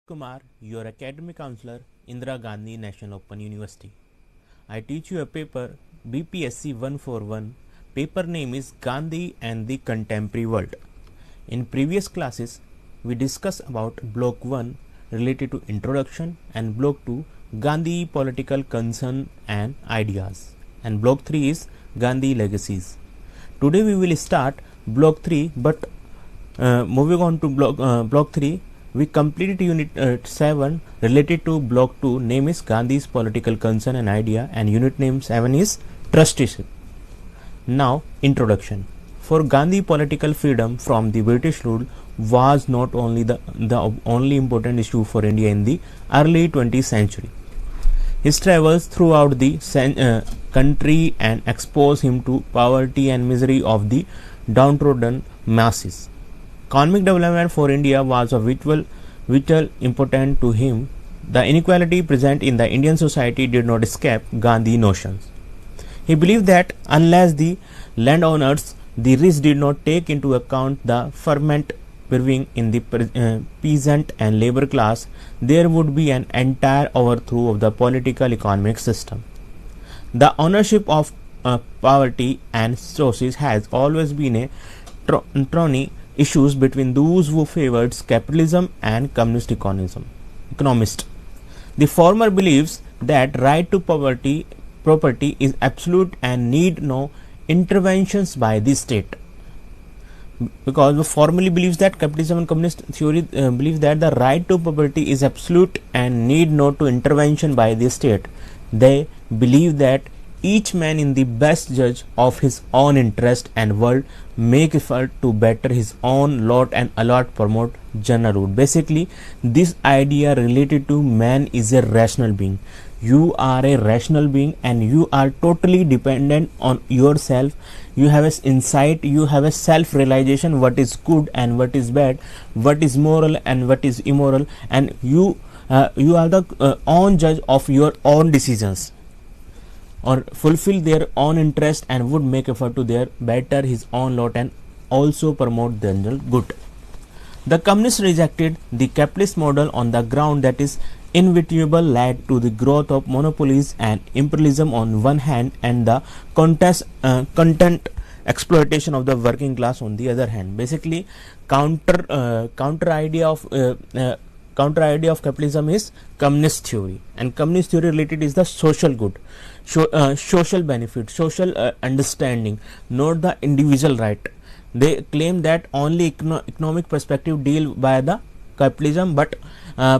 Kumar, your academic counselor, Indira Gandhi National Open University. I teach you a paper BPSC 141. Paper name is Gandhi and the Contemporary World. In previous classes, we discussed about Block 1 related to introduction and Block 2 Gandhi political concern and ideas, and Block 3 is Gandhi legacies. Today we will start Block 3, but moving on to Block 3, we completed Unit 7 related to Block 2, name is Gandhi's political concern and idea, and Unit name 7 is trusteeship. Now, introduction. For Gandhi, political freedom from the British rule was not only the only important issue for India in the early 20th century. His travels throughout the country and exposed him to poverty and misery of the downtrodden masses. Economic development for India was of vital importance to him. The inequality present in the Indian society did not escape Gandhi notions. He believed that unless the landowners, the rich did not take into account the ferment brewing in the peasant and labor class, there would be an entire overthrow of the political economic system. The ownership of poverty and resources has always been a thorny issues between those who favored capitalism and communist economist. The former believes that right to property is absolute and need no interventions by the state, because the formerly believes that capitalism and communist theory believes that the right to property is absolute and need no to intervention by the state. They believe that each man is the best judge of his own interest and world make effort to better his own lot and allot promote general good. Basically, this idea related to man is a rational being. You are a rational being and you are totally dependent on yourself. You have an insight, you have a self realization what is good and what is bad, what is moral and what is immoral, and you are the own judge of your own decisions, or fulfill their own interest and would make effort to their better his own lot and also promote general good. The communists rejected the capitalist model on the ground that is inevitable led to the growth of monopolies and imperialism on one hand and the content exploitation of the working class on the other hand. Basically, counter idea of capitalism is communist theory, and communist theory related is the social good, social benefit, social understanding, not the individual right. They claim that only economic perspective deal by the capitalism, but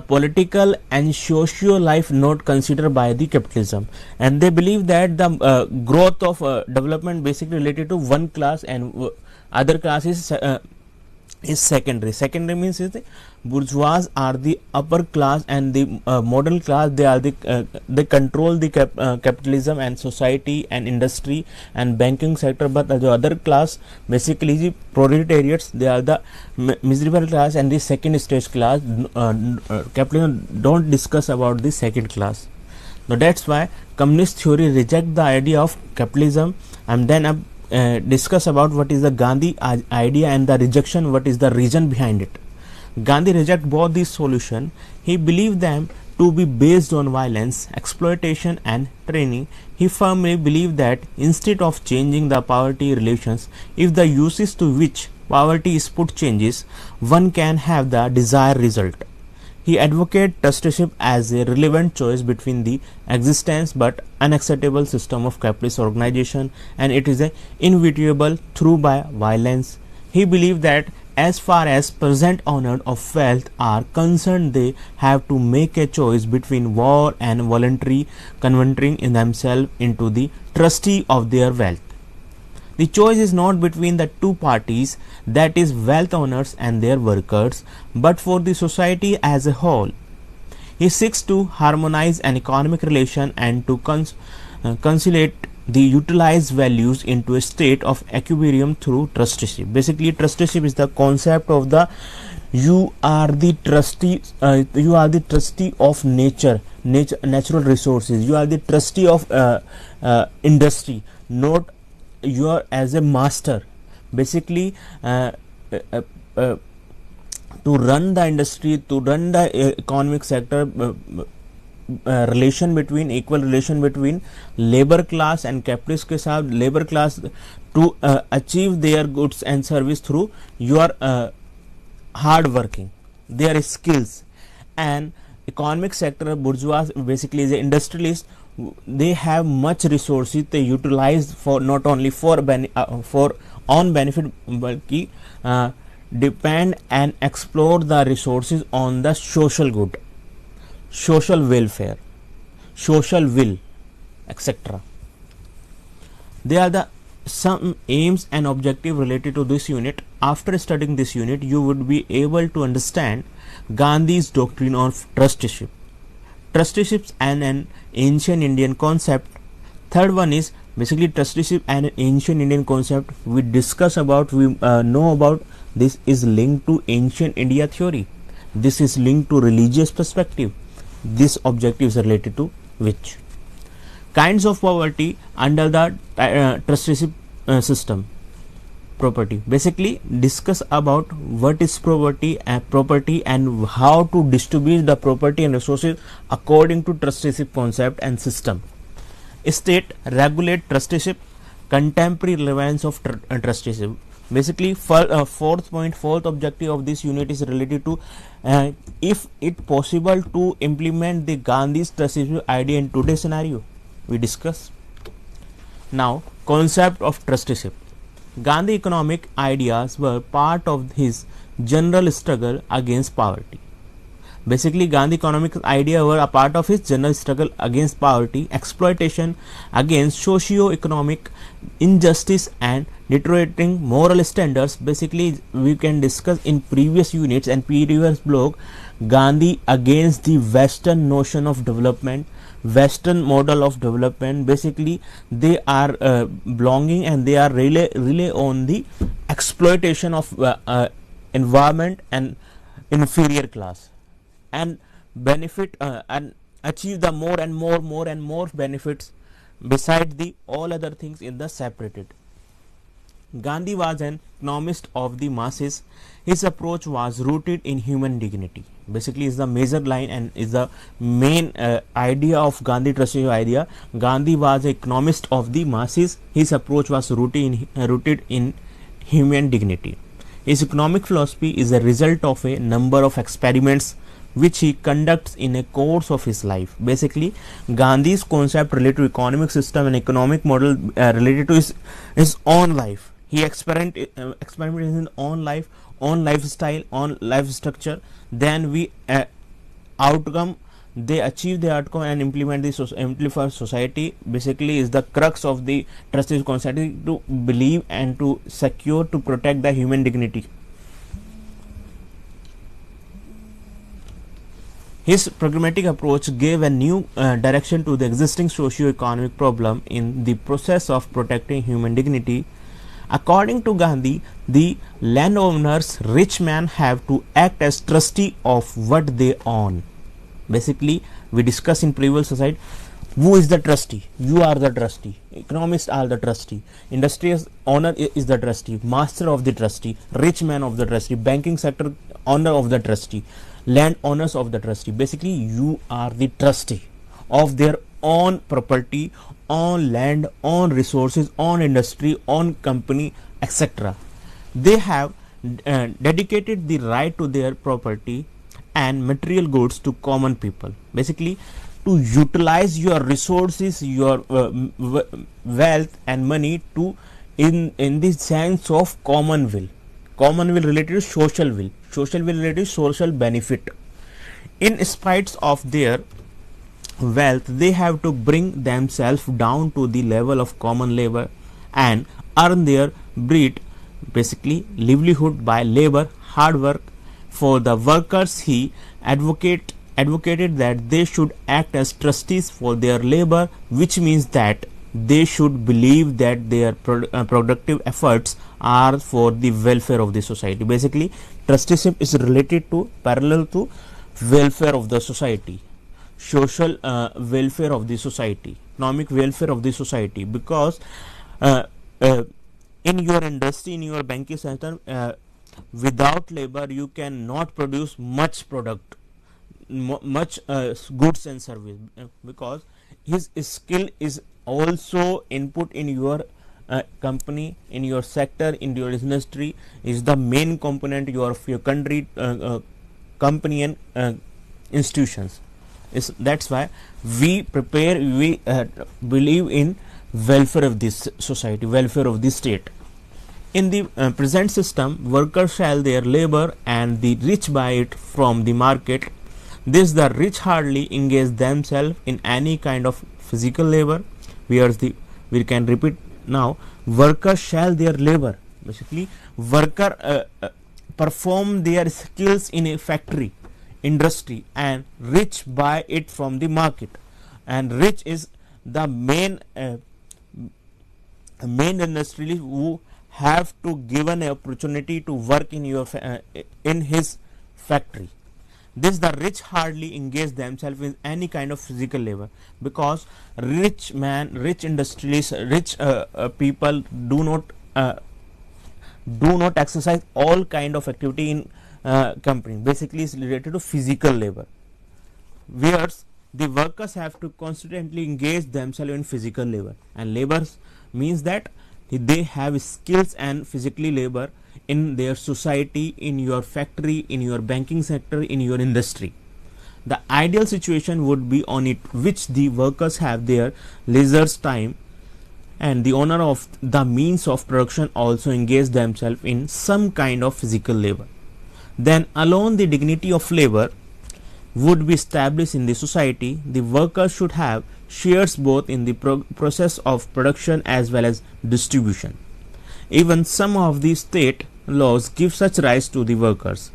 political and social life not considered by the capitalism, and they believe that the growth of development basically related to one class and other class is secondary. Secondary means is the bourgeois are the upper class and the modern class they are the they control the capitalism and society and industry and banking sector, but the other class basically the proletariats, they are the miserable class and the second stage class. Capitalism don't discuss about the second class. Now that's why communist theory reject the idea of capitalism, and then discuss about what is the Gandhi idea and the rejection, what is the reason behind it. Gandhi reject both these solutions. He believed them to be based on violence, exploitation and training. He firmly believed that instead of changing the poverty relations, if the uses to which poverty is put changes, one can have the desired result. He advocated trusteeship as a relevant choice between the existence but unacceptable system of capitalist organization, and it is inevitable through by violence. He believed that as far as present owners of wealth are concerned, they have to make a choice between war and voluntary converting in themselves into the trustee of their wealth. The choice is not between the two parties, that is wealth owners and their workers, but for the society as a whole. He seeks to harmonize an economic relation and to conciliate the utilized values into a state of equilibrium through trusteeship. Basically, trusteeship is the concept of the you are the trustee of natural resources. You are the trustee of industry, not you are as a master. Basically, to run the industry, to run the economic sector, relation between equal relation between labor class and capitalist के साथ labor class to achieve their goods and service through your hard working, their skills. And economic sector bourgeois basically is an industrialist. They have much resources they utilize for not only for on benefit बल्कि depend and explore the resources on the social good, social welfare, social will, etc. They are the some aims and objective related to this unit. After studying this unit, you would be able to understand Gandhi's doctrine of trusteeship. Trusteeship and an ancient Indian concept. Third one is basically trusteeship and an ancient Indian concept. We discuss about, we know about this is linked to ancient India theory. This is linked to religious perspective. This objective is related to which? Kinds of poverty under the trusteeship system. Property. Basically discuss about what is property and how to distribute the property and resources according to trusteeship concept and system. State regulate trusteeship, contemporary relevance of trusteeship. Basically fourth objective of this unit is related to if it possible to implement the Gandhi's trusteeship idea in today's scenario. We discuss now concept of trusteeship. Gandhi economic ideas were part of his general struggle against poverty. Basically Gandhi economic ideas were a part of his general struggle against poverty, exploitation, against socio-economic injustice and deteriorating moral standards. Basically we can discuss in previous units and previous blog Gandhi against the Western notion of development, Western model of development. Basically they are belonging and they are rely on the exploitation of environment and inferior class and benefit and achieve the more and more benefits beside the all other things in the separated. Gandhi was an economist of the masses. His approach was rooted in human dignity. Basically is the major line and is the main idea of Gandhi trusteeship idea. Gandhi was an economist of the masses. His approach was rooted in human dignity. His economic philosophy is a result of a number of experiments which he conducts in a course of his life. Basically Gandhi's concept related to economic system and economic model related to his own life. He experimented in his own life, own lifestyle, own life structure. Then we outcome, they achieve the outcome and implement the amplify society. Basically is the crux of the trusteeship concept to believe and to secure, to protect the human dignity. His pragmatic approach gave a new direction to the existing socio-economic problem in the process of protecting human dignity. According to Gandhi, the landowners, rich men, have to act as trustee of what they own. Basically, we discuss in previous slide, who is the trustee? You are the trustee. Economists are the trustee. Industrial owner is the trustee. Master of the trustee. Rich man of the trustee. Banking sector owner of the trustee. Land owners of the trustee. Basically, you are the trustee of their own property, on land, on resources, on industry, on company, etc. They have dedicated the right to their property and material goods to common people. Basically to utilize your resources, your wealth and money to in the sense of common will related to social will related to social benefit. In spite of their wealth, they have to bring themselves down to the level of common labor and earn their bread, basically livelihood by labor, hard work. For the workers, he advocated that they should act as trustees for their labor, which means that they should believe that their productive efforts are for the welfare of the society. Basically trusteeship is related to parallel to welfare of the society, social welfare of the society, economic welfare of the society, because in your industry, in your banking sector, without labor you cannot produce much product, much goods and service, because his skill is also input in your company, in your sector, in your industry, is the main component of your country, company and institutions. That's why we believe in welfare of this society, welfare of this state. In the present system, workers sell their labor and the rich buy it from the market. This the rich hardly engage themselves in any kind of physical labor. We can repeat now. Workers sell their labor. Basically, worker perform their skills in a factory, industry, and rich buy it from the market. And rich is the main industrialist who have to given an opportunity to work in your in his factory. This the rich hardly engage themselves in any kind of physical labor, because rich industrialists, rich people do not exercise all kind of activity in company. Basically, is related to physical labor, whereas the workers have to constantly engage themselves in physical labor, and labor means that they have skills and physically labor in their society, in your factory, in your banking sector, in your industry. The ideal situation would be on it which the workers have their leisure time, and the owner of the means of production also engage themselves in some kind of physical labor. Then alone the dignity of labor would be established in the society. The workers should have shares both in the process of production as well as distribution. Even some of the state laws give such rights to the workers.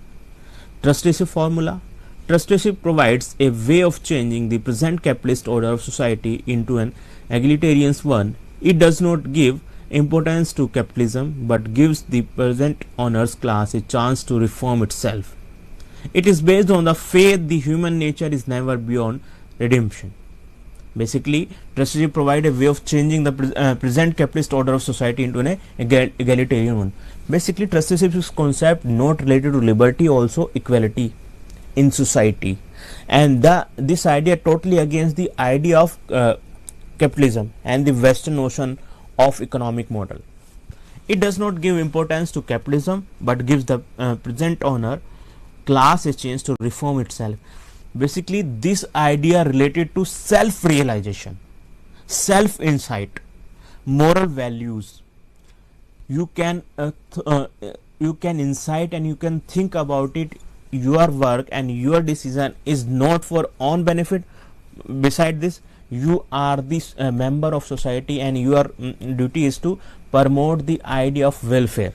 Trusteeship formula. Trusteeship provides a way of changing the present capitalist order of society into an egalitarian one. It does not give importance to capitalism but gives the present owners class a chance to reform itself. It is based on the faith the human nature is never beyond redemption. Basically, trusteeship provide a way of changing the present capitalist order of society into an egalitarian one. Basically, trusteeship is concept not related to liberty, also equality in society, and this idea totally against the idea of capitalism and the Western notion of economic model. It does not give importance to capitalism but gives the present owner class a chance to reform itself. Basically, this idea related to self-realization, self-insight, moral values. You can insight and you can think about it. Your work and your decision is not for own benefit. Beside this, you are this member of society, and your duty is to promote the idea of welfare,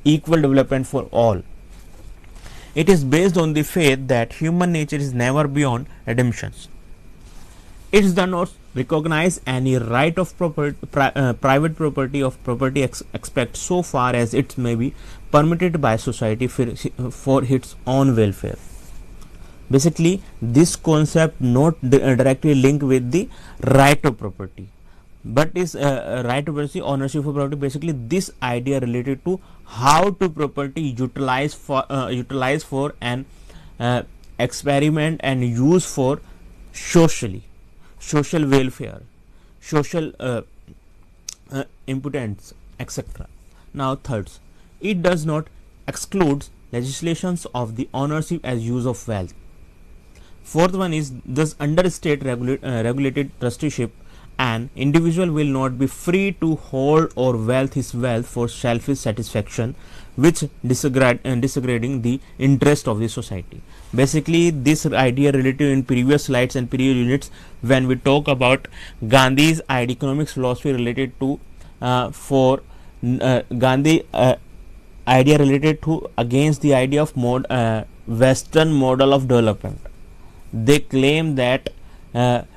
equal development for all. It is based on the faith that human nature is never beyond redemption. It does not recognize any right of private property of property except so far as it may be permitted by society for its own welfare. Basically, this concept not directly linked with the right of property, but is right of property, ownership of property. Basically, this idea related to how to property utilize for an experiment and use for social welfare, social impotence, etc. Now, thirds, it does not exclude legislations of the ownership as use of wealth. Fourth one is, thus under state regulated trusteeship, an individual will not be free to hold or wealth his wealth for selfish satisfaction, which disregarding the interest of the society. Basically, this idea related in previous slides and previous units, when we talk about Gandhi's economics philosophy related to Gandhi idea related to against the idea of Western model of development. They claim that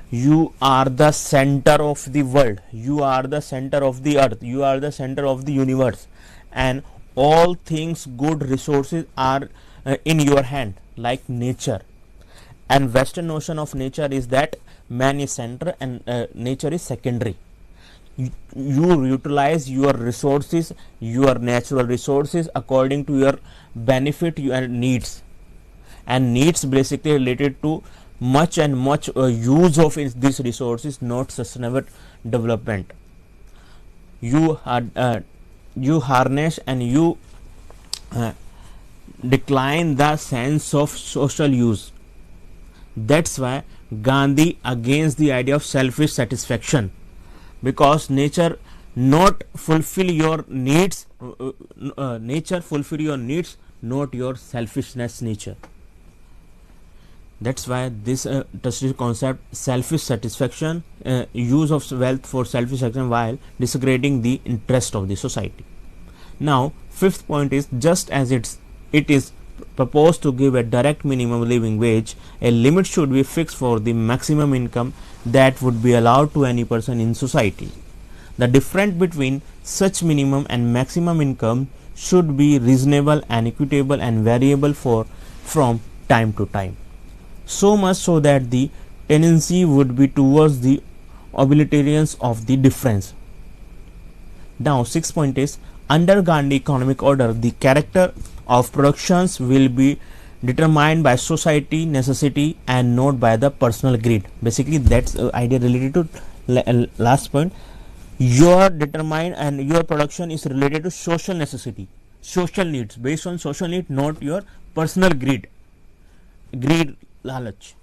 you are the center of the world, you are the center of the earth, you are the center of the universe, and all things, good resources are in your hand, like nature. And Western notion of nature is that man is center and nature is secondary. you utilize your resources, your natural resources, according to your benefit and needs. And needs basically related to much and much use of these resources, not sustainable development. You you harness and you uh, decline the sense of social use. That's why Gandhi against the idea of selfish satisfaction, because nature not fulfill your needs, nature fulfill your needs, not your selfishness nature. That's why this trusteeship concept, selfish satisfaction, use of wealth for selfish satisfaction while disregarding the interest of the society. Now, fifth point is, just as it is proposed to give a direct minimum living wage, a limit should be fixed for the maximum income that would be allowed to any person in society. The difference between such minimum and maximum income should be reasonable and equitable and variable from time to time. So much so that the tendency would be towards the obliterations of the difference. Now, sixth point is, under Gandhi economic order, the character of productions will be determined by society necessity and not by the personal greed. Basically, that's idea related to last point. Your determine and your production is related to social necessity, social needs, based on social need, not your personal greed. Lalach.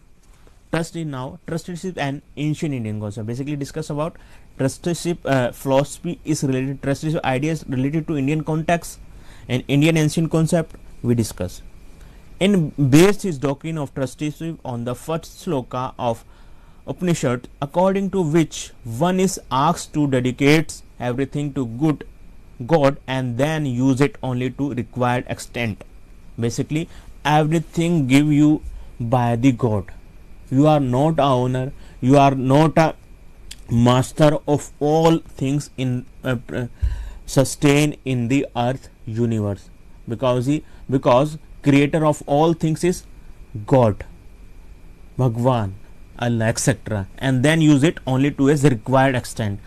Trusteeship and ancient Indian concept. Basically discuss about trusteeship philosophy is related, trusteeship ideas related to Indian context and Indian ancient concept we discuss. In based his doctrine of trusteeship on the first sloka of Upanishad, according to which one is asked to dedicate everything to good God and then use it only to required extent. Basically, everything give you by the God. You are not a owner, you are not a master of all things in sustained in the earth universe, because creator of all things is God, Bhagwan, Allah, etc., and then use it only to its required extent.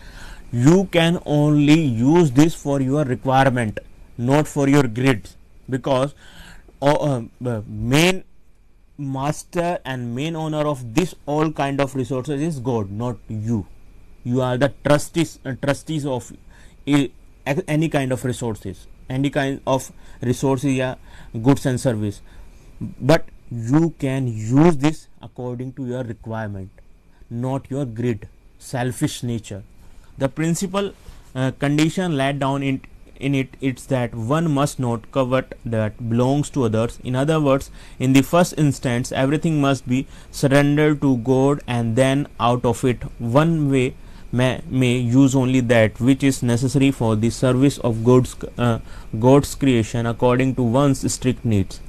You can only use this for your requirement, not for your greed, because main master and main owner of this all kind of resources is God, not you. You are the trustees of any kind of resources, yeah, goods and service, but you can use this according to your requirement, not your greed, selfish nature. The principal condition laid down in it's that one must not covet that belongs to others. In other words, in the first instance, everything must be surrendered to God, and then out of it one may use only that which is necessary for the service of God's creation according to one's strict needs.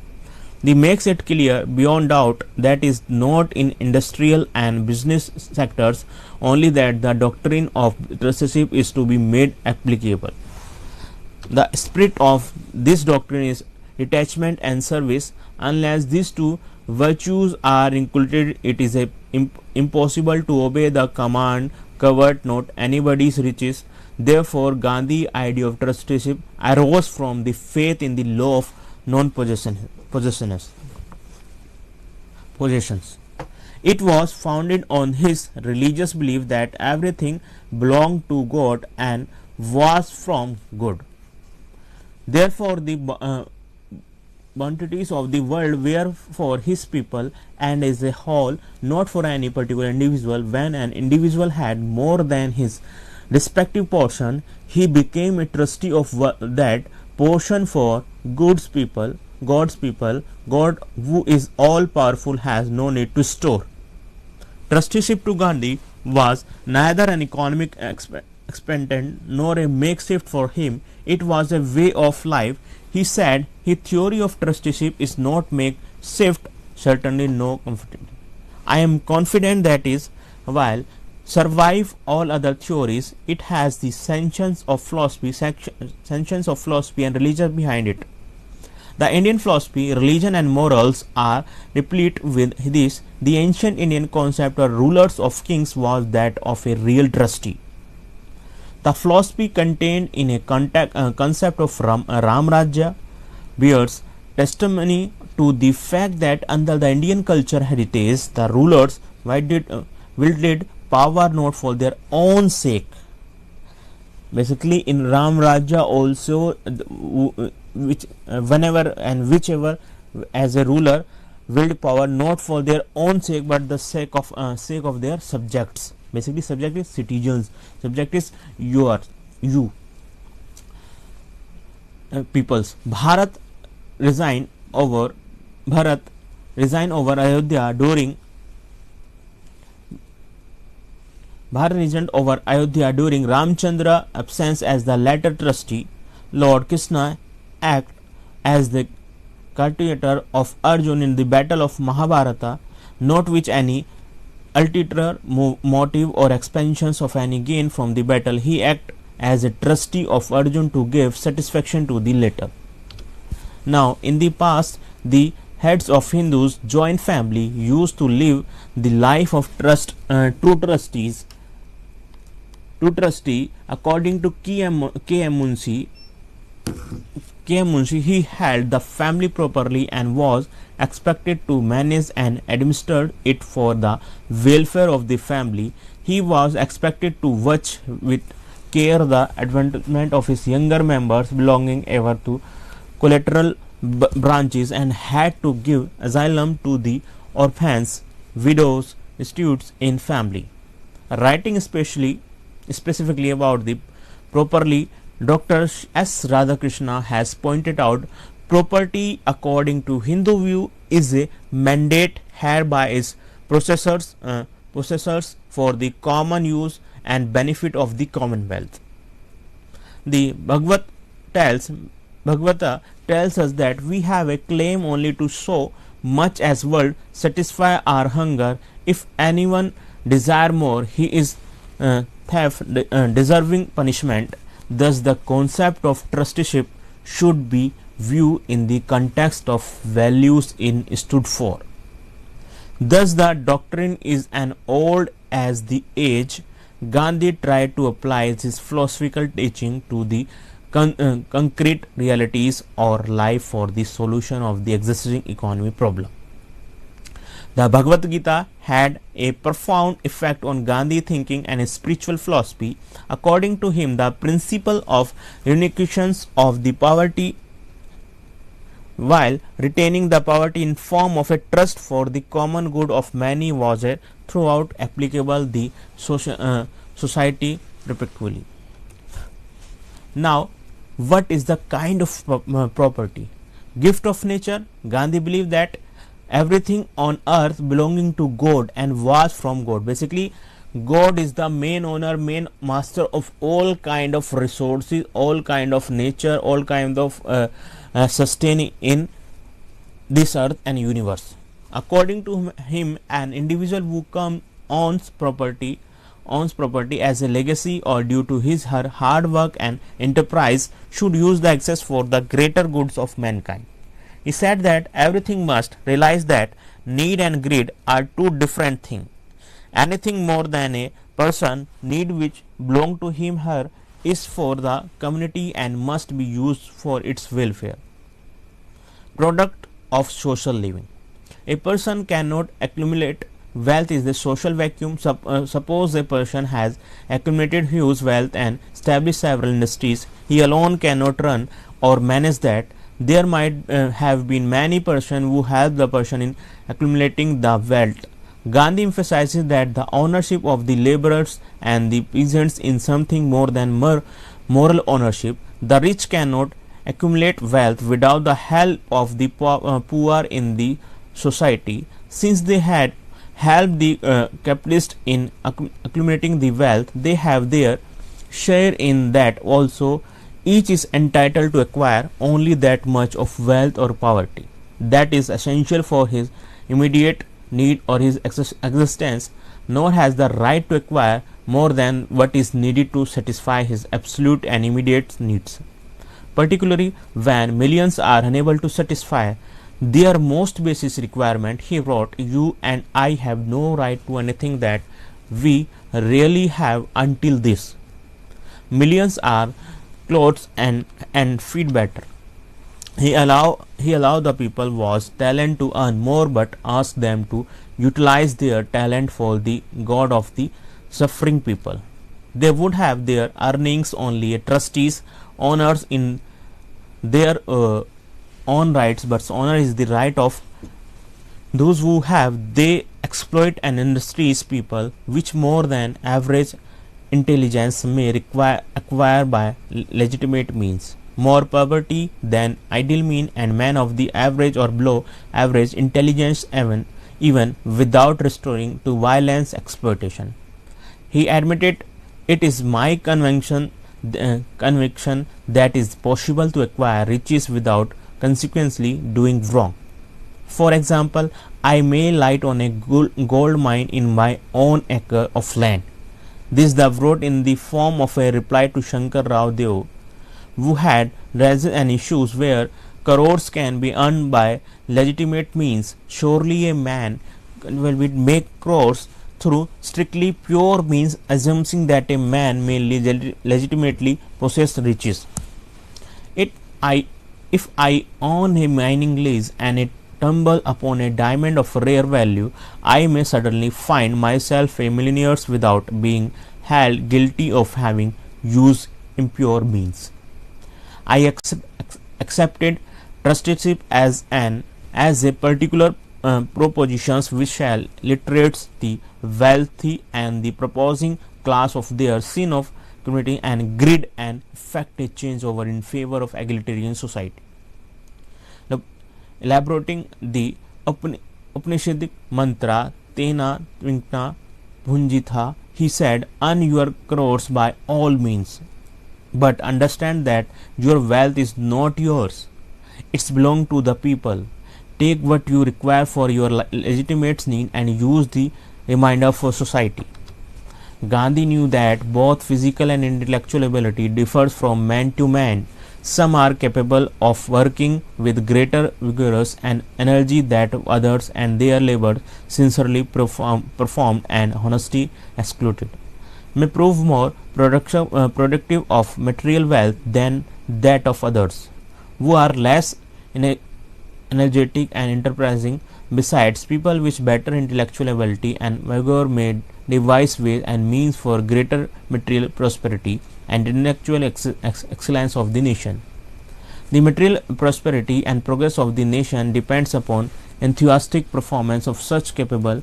This makes it clear beyond doubt that is not in industrial and business sectors only that the doctrine of trusteeship is to be made applicable. The spirit of this doctrine is detachment and service. Unless these two virtues are inculcated, it is impossible to obey the command, covet not anybody's riches. Therefore, Gandhi's idea of trusteeship arose from the faith in the law of non-possessions. It was founded on his religious belief that everything belonged to God and was from God. Therefore, the bounties of the world were for his people and as a whole, not for any particular individual. When an individual had more than his respective portion, he became a trustee of that portion for God's people. God, who is all powerful, has no need to store. Trusteeship to Gandhi was neither an economic expedient nor a makeshift for him. It was a way of life. He said his theory of trusteeship is not makeshift, certainly no confident. I am confident that is, while survive all other theories, it has the sanctions of philosophy and religion behind it. The Indian philosophy, religion and morals are replete with this. The ancient Indian concept of rulers of kings was that of a real trustee. The philosophy contained in a concept of Ram Rajya bears testimony to the fact that under the Indian culture heritage, the rulers wielded power not for their own sake. Basically, in Ram Rajya also, whenever and whichever as a ruler wield power not for their own sake but the sake of their subjects. Basically, subject is citizens, subject is you peoples. Bharat resigned over Ayodhya during Ramchandra absence as the latter trustee. Lord Krishna act as the cultivator of Arjun in the battle of Mahabharata, not with any ulterior motive or expansions of any gain from the battle. He act as a trustee of Arjun to give satisfaction to the latter. Now, in the past, the heads of Hindus joint family used to live the life of true trustee. According to K.M. Munshi, he held the family properly and was expected to manage and administer it for the welfare of the family. He was expected to watch with care the advancement of his younger members belonging ever to collateral branches and had to give asylum to the orphans, widows, students in family. Writing specifically about the properly, Dr. S. Radhakrishna has pointed out property according to Hindu view is a mandate held by its possessors for the common use and benefit of the commonwealth. The Bhagavata tells us that we have a claim only to so much as world satisfy our hunger. If anyone desire more, he is deserving punishment. Thus, the concept of trusteeship should be viewed in the context of values it stood for. Thus, the doctrine is as old as the age. Gandhi tried to apply his philosophical teaching to the concrete realities or life for the solution of the existing economy problem. The Bhagavad Gita had a profound effect on Gandhi thinking and his spiritual philosophy. According to him, the principle of renunciation of the poverty while retaining the poverty in form of a trust for the common good of many was a throughout applicable the society perpetually. Now, what is the kind of property? Gift of nature. Gandhi believed that everything on earth belonging to God and was from God. Basically, God is the main owner, main master of all kind of resources, all kind of nature, all kind of sustaining in this earth and universe. According to him, an individual who owns property as a legacy or due to her hard work and enterprise should use the excess for the greater goods of mankind. He said that everything must realize that need and greed are two different things. Anything more than a person need which belong to him her is for the community and must be used for its welfare. Product of social living. A person cannot accumulate wealth is the social vacuum. Suppose a person has accumulated huge wealth and established several industries. He alone cannot run or manage that. There might have been many persons who helped the person in accumulating the wealth. Gandhi emphasizes that the ownership of the laborers and the peasants is something more than moral ownership. The rich cannot accumulate wealth without the help of the poor in the society. Since they had helped the capitalists in accumulating the wealth, they have their share in that also. Each is entitled to acquire only that much of wealth or poverty that is essential for his immediate need or his existence, nor has the right to acquire more than what is needed to satisfy his absolute and immediate needs. Particularly when millions are unable to satisfy their most basic requirement, he wrote, "You and I have no right to anything that we really have until this." millions are clothes and feed better. He allow the people was talent to earn more, but asked them to utilize their talent for the God of the suffering people. They would have their earnings only trustees, owners in their own rights, but honor is the right of those who have. They exploit and industries people which more than average intelligence may acquire by legitimate means. More poverty than ideal mean, and men of the average or below average intelligence even without restoring to violence exploitation. He admitted, it is my conviction that is possible to acquire riches without consequently doing wrong. For example, I may light on a gold mine in my own acre of land. This Dev wrote in the form of a reply to Shankar Rao Deo, who had raised an issue where crores can be earned by legitimate means. Surely a man will make crores through strictly pure means, assuming that a man may legitimately possess riches. If I own a mining lease and it tumble upon a diamond of rare value, I may suddenly find myself a millionaire without being held guilty of having used impure means. I accepted trusteeship as a particular propositions which shall literates the wealthy and the proposing class of their sin of community and greed and effect a change over in favor of egalitarian society. Now, elaborating the Upanishadic mantra Tena Tvinkna Bhunjitha, he said, earn your crores by all means, but understand that your wealth is not yours. It's belong to the people. Take what you require for your legitimate need and use the remainder for society. Gandhi knew that both physical and intellectual ability differs from man to man. Some are capable of working with greater vigorous and energy than others, and their labor sincerely performed and honesty excluded may prove more productive of material wealth than that of others, who are less energetic and enterprising. Besides, people with better intellectual ability and vigor may devise ways and means for greater material prosperity and intellectual excellence of the nation. The material prosperity and progress of the nation depends upon enthusiastic performance of such capable,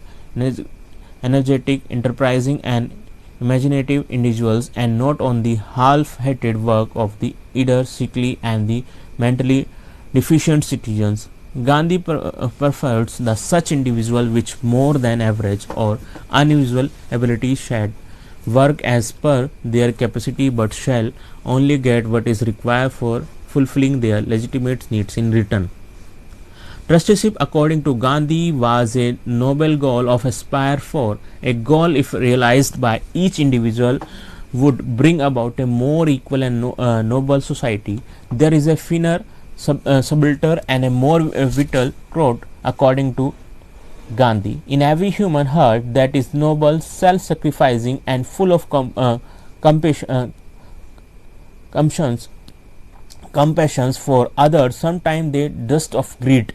energetic, enterprising and imaginative individuals, and not on the half-hearted work of the either sickly and the mentally deficient citizens. Gandhi prefers the such individual which more than average or unusual ability shall work as per their capacity, but shall only get what is required for fulfilling their legitimate needs in return. Trusteeship, according to Gandhi, was a noble goal of aspire for. A goal, if realized by each individual, would bring about a more equal and noble society. There is a finer, subtler and a more vital truth, according to Gandhi, in every human heart that is noble, self-sacrificing and full of compassion for others. Sometimes the dust of greed,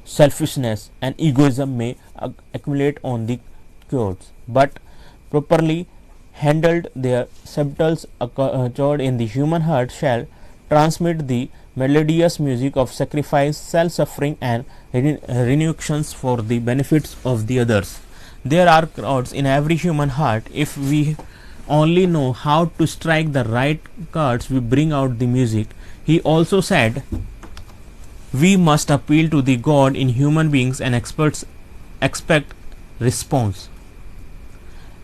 selfishness and egoism may accumulate on the clothes, but properly handled, their subtles stored in the human heart shall transmit the melodious music of sacrifice, self-suffering and renunciations for the benefits of the others. There are chords in every human heart. If we only know how to strike the right chords, we bring out the music. He also said, we must appeal to the God in human beings and expect response.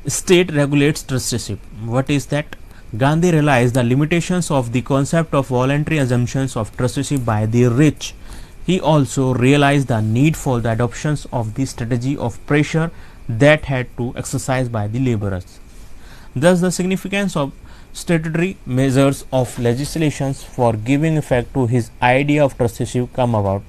State regulates trusteeship. What is that? Gandhi realized the limitations of the concept of voluntary assumptions of trusteeship by the rich. He also realized the need for the adoption of the strategy of pressure that had to exercise by the laborers. Thus, the significance of statutory measures of legislations for giving effect to his idea of trusteeship come about,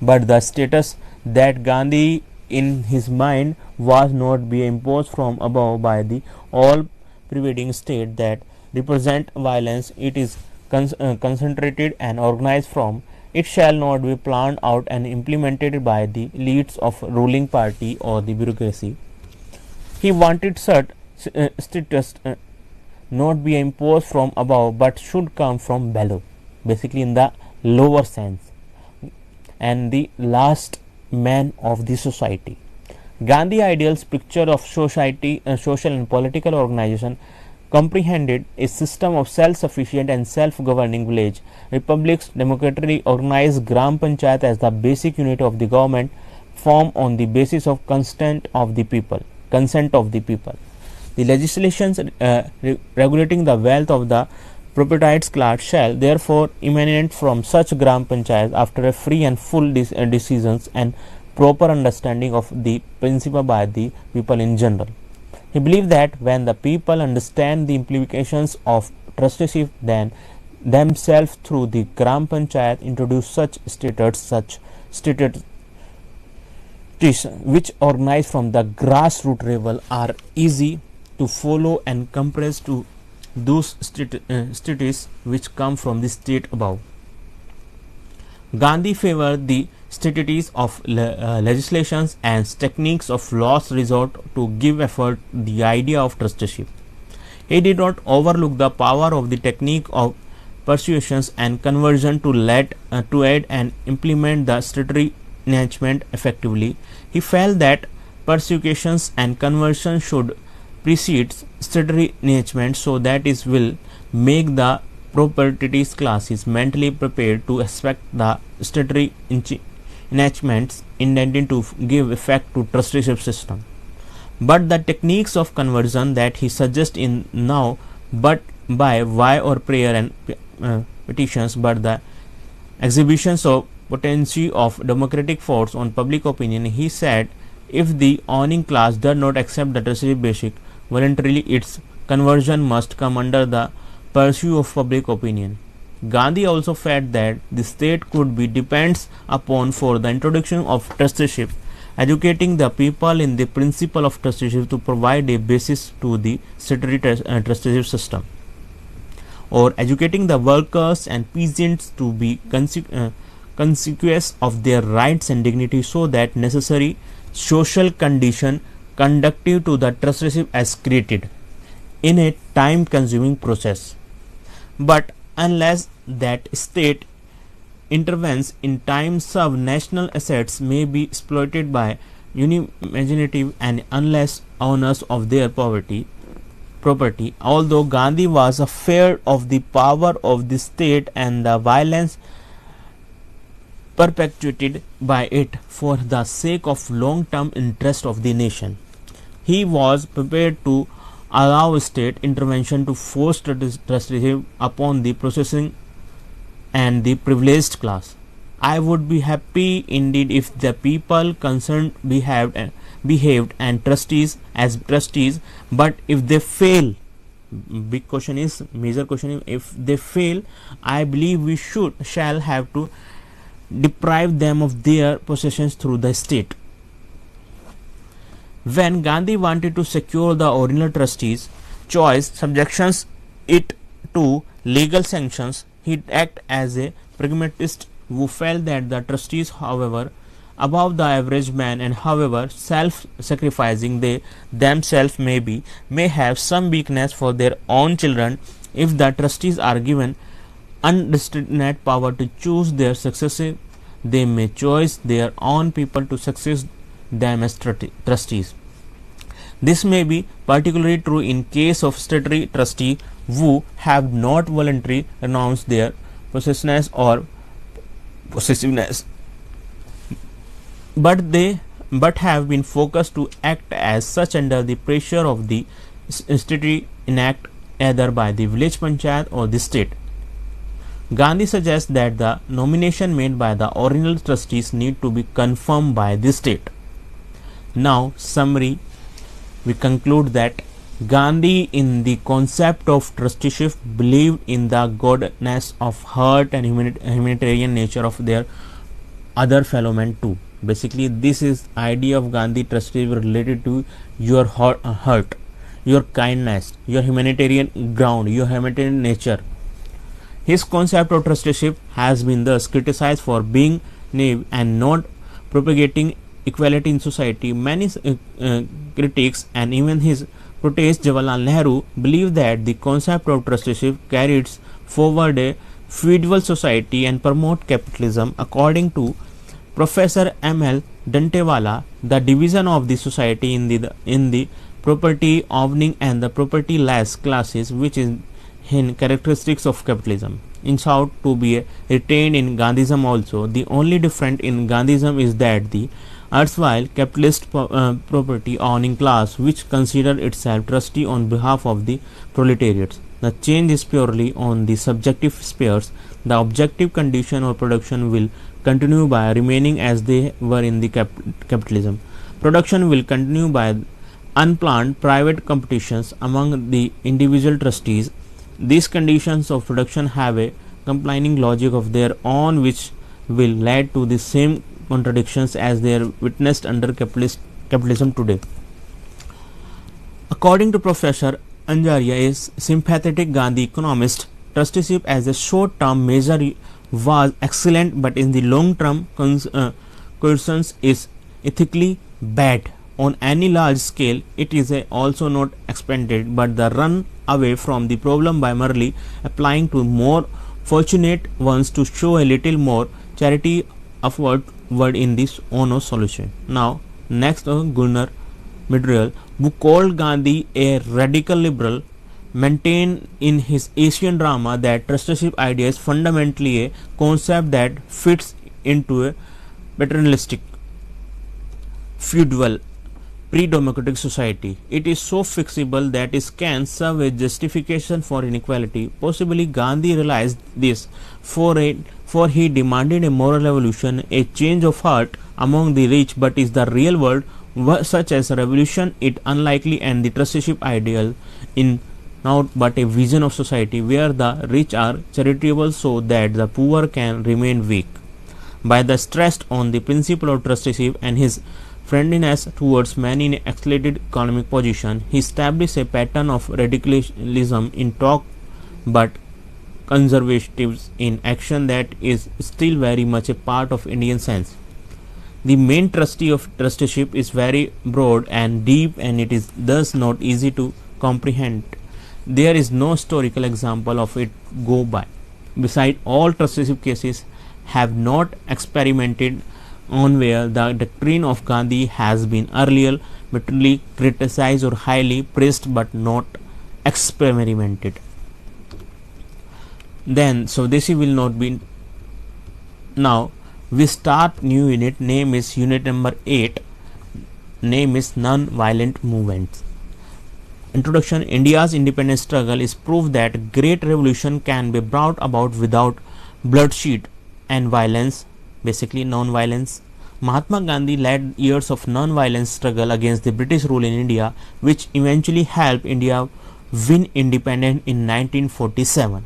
but the status that Gandhi in his mind was not be imposed from above by the all pervading state, that represent violence it is concentrated and organized from. It shall not be planned out and implemented by the elites of ruling party or the bureaucracy. He wanted such status not be imposed from above but should come from below, basically in the lower sense, and the last man of the society. Gandhi ideals picture of society, social and political organization comprehended a system of self-sufficient and self-governing village republics, democratically organized Gram Panchayat as the basic unit of the government, formed on the basis of consent of the people. The legislations regulating the wealth of the proprietors class shall therefore emanate from such Gram Panchayat after a free and full decisions and proper understanding of the principle by the people in general. He believed that when the people understand the implications of trusteeship, then themselves through the Gram Panchayat introduce such statutes which organize from the grassroots level are easy to follow and compress to those statutes which come from the state above. Gandhi favored the statutes of legislations and techniques of last resort to give effort the idea of trusteeship. He did not overlook the power of the technique of persuasions and conversion to aid and implement the statutory enactment effectively. He felt that persuasions and conversion should precede statutory enactment so that it will make the properties classes mentally prepared to expect the statutory enactments intended to give effect to trusteeship system. But the techniques of conversion that he suggests in now but by why or prayer and petitions, but the exhibitions of potency of democratic force on public opinion. He said, if the owning class does not accept the trusteeship basic voluntarily, its conversion must come under the purview of public opinion. Gandhi also felt that the state could be depends upon for the introduction of trusteeship, educating the people in the principle of trusteeship to provide a basis to the statutory trusteeship system, or educating the workers and peasants to be conscious of their rights and dignity so that necessary social condition conducive to the trusteeship as created in a time consuming process. But unless that state intervenes in time served, national assets may be exploited by unimaginative and unless owners of their property. Although Gandhi was afraid of the power of the state and the violence perpetuated by it for the sake of long-term interest of the nation, he was prepared to allow state intervention to force trusteeship upon the processing and the privileged class. I would be happy indeed if the people concerned behaved and trustees as trustees, but if they fail, major question is, if they fail, I believe we shall have to deprive them of their possessions through the state. When Gandhi wanted to secure the original trustees' choice, subjections it to legal sanctions, he acted as a pragmatist who felt that the trustees, however above the average man and however self-sacrificing they themselves may have some weakness for their own children. If the trustees are given unrestricted power to choose their successor, they may choose their own people to succeed them as trustees. This may be particularly true in case of statutory trustees who have not voluntarily renounced their possessiveness, but have been forced to act as such under the pressure of the statutory enact either by the village panchayat or the state. Gandhi suggests that the nomination made by the original trustees need to be confirmed by the state. Now, summary, we conclude that Gandhi, in the concept of trusteeship, believed in the goodness of heart and humanitarian nature of their other fellow men too. Basically, this is idea of Gandhi trusteeship related to your heart. your kindness, your humanitarian ground, your humanitarian nature. His concept of trusteeship has been thus criticized for being naive and not propagating equality in society. Many critics and even his protege Jawaharlal Nehru believe that the concept of trusteeship carries forward a feudal society and promote capitalism. According to Professor M.L. Dantewala, the division of the society in the property owning and the property less classes, which is in characteristics of capitalism, in short to be retained in Gandhism also. The only difference in Gandhism is that the erstwhile capitalist property owning class, which consider itself trustee on behalf of the proletariats. The change is purely on the subjective spheres. The objective condition of production will continue by remaining as they were in the capitalism. Production will continue by unplanned private competitions among the individual trustees. These conditions of production have a complying logic of their own, which will lead to the same contradictions as they are witnessed under capitalism today. According to Professor Anjaria, a sympathetic Gandhi economist, trusteeship as a short-term measure was excellent, but in the long-term coercion is ethically bad. On any large scale, it is also not expanded, but the run away from the problem by merely applying to more fortunate ones to show a little more charity upward in this Ono solution. Now, next Gunnar Myrdal, who called Gandhi a radical liberal, maintained in his Asian drama that trusteeship idea is fundamentally a concept that fits into a paternalistic, feudal, pre-democratic society. It is so fixable that it can serve as justification for inequality. Possibly Gandhi realized this, for he demanded a moral revolution, a change of heart among the rich, but is the real world such as a revolution it unlikely, and the trusteeship ideal in not but a vision of society where the rich are charitable so that the poor can remain weak. By the stress on the principle of trusteeship and his friendliness towards men in accelerated economic position, he established a pattern of radicalism in talk but conservatives in action that is still very much a part of Indian sense. The main trustee of trusteeship is very broad and deep, and it is thus not easy to comprehend. There is no historical example of it go by. Besides, all trusteeship cases have not experimented on where the doctrine of Gandhi has been earlier bitterly criticized or highly praised but not experimented. Then Swadeshi will not be. Now we start new unit. Name is unit number 8. Name is non-violent movements. Introduction. India's independence struggle is proof that great revolution can be brought about without bloodshed and violence, basically non-violence. Mahatma Gandhi led years of non-violent struggle against the British rule in India, which eventually helped India win independence in 1947.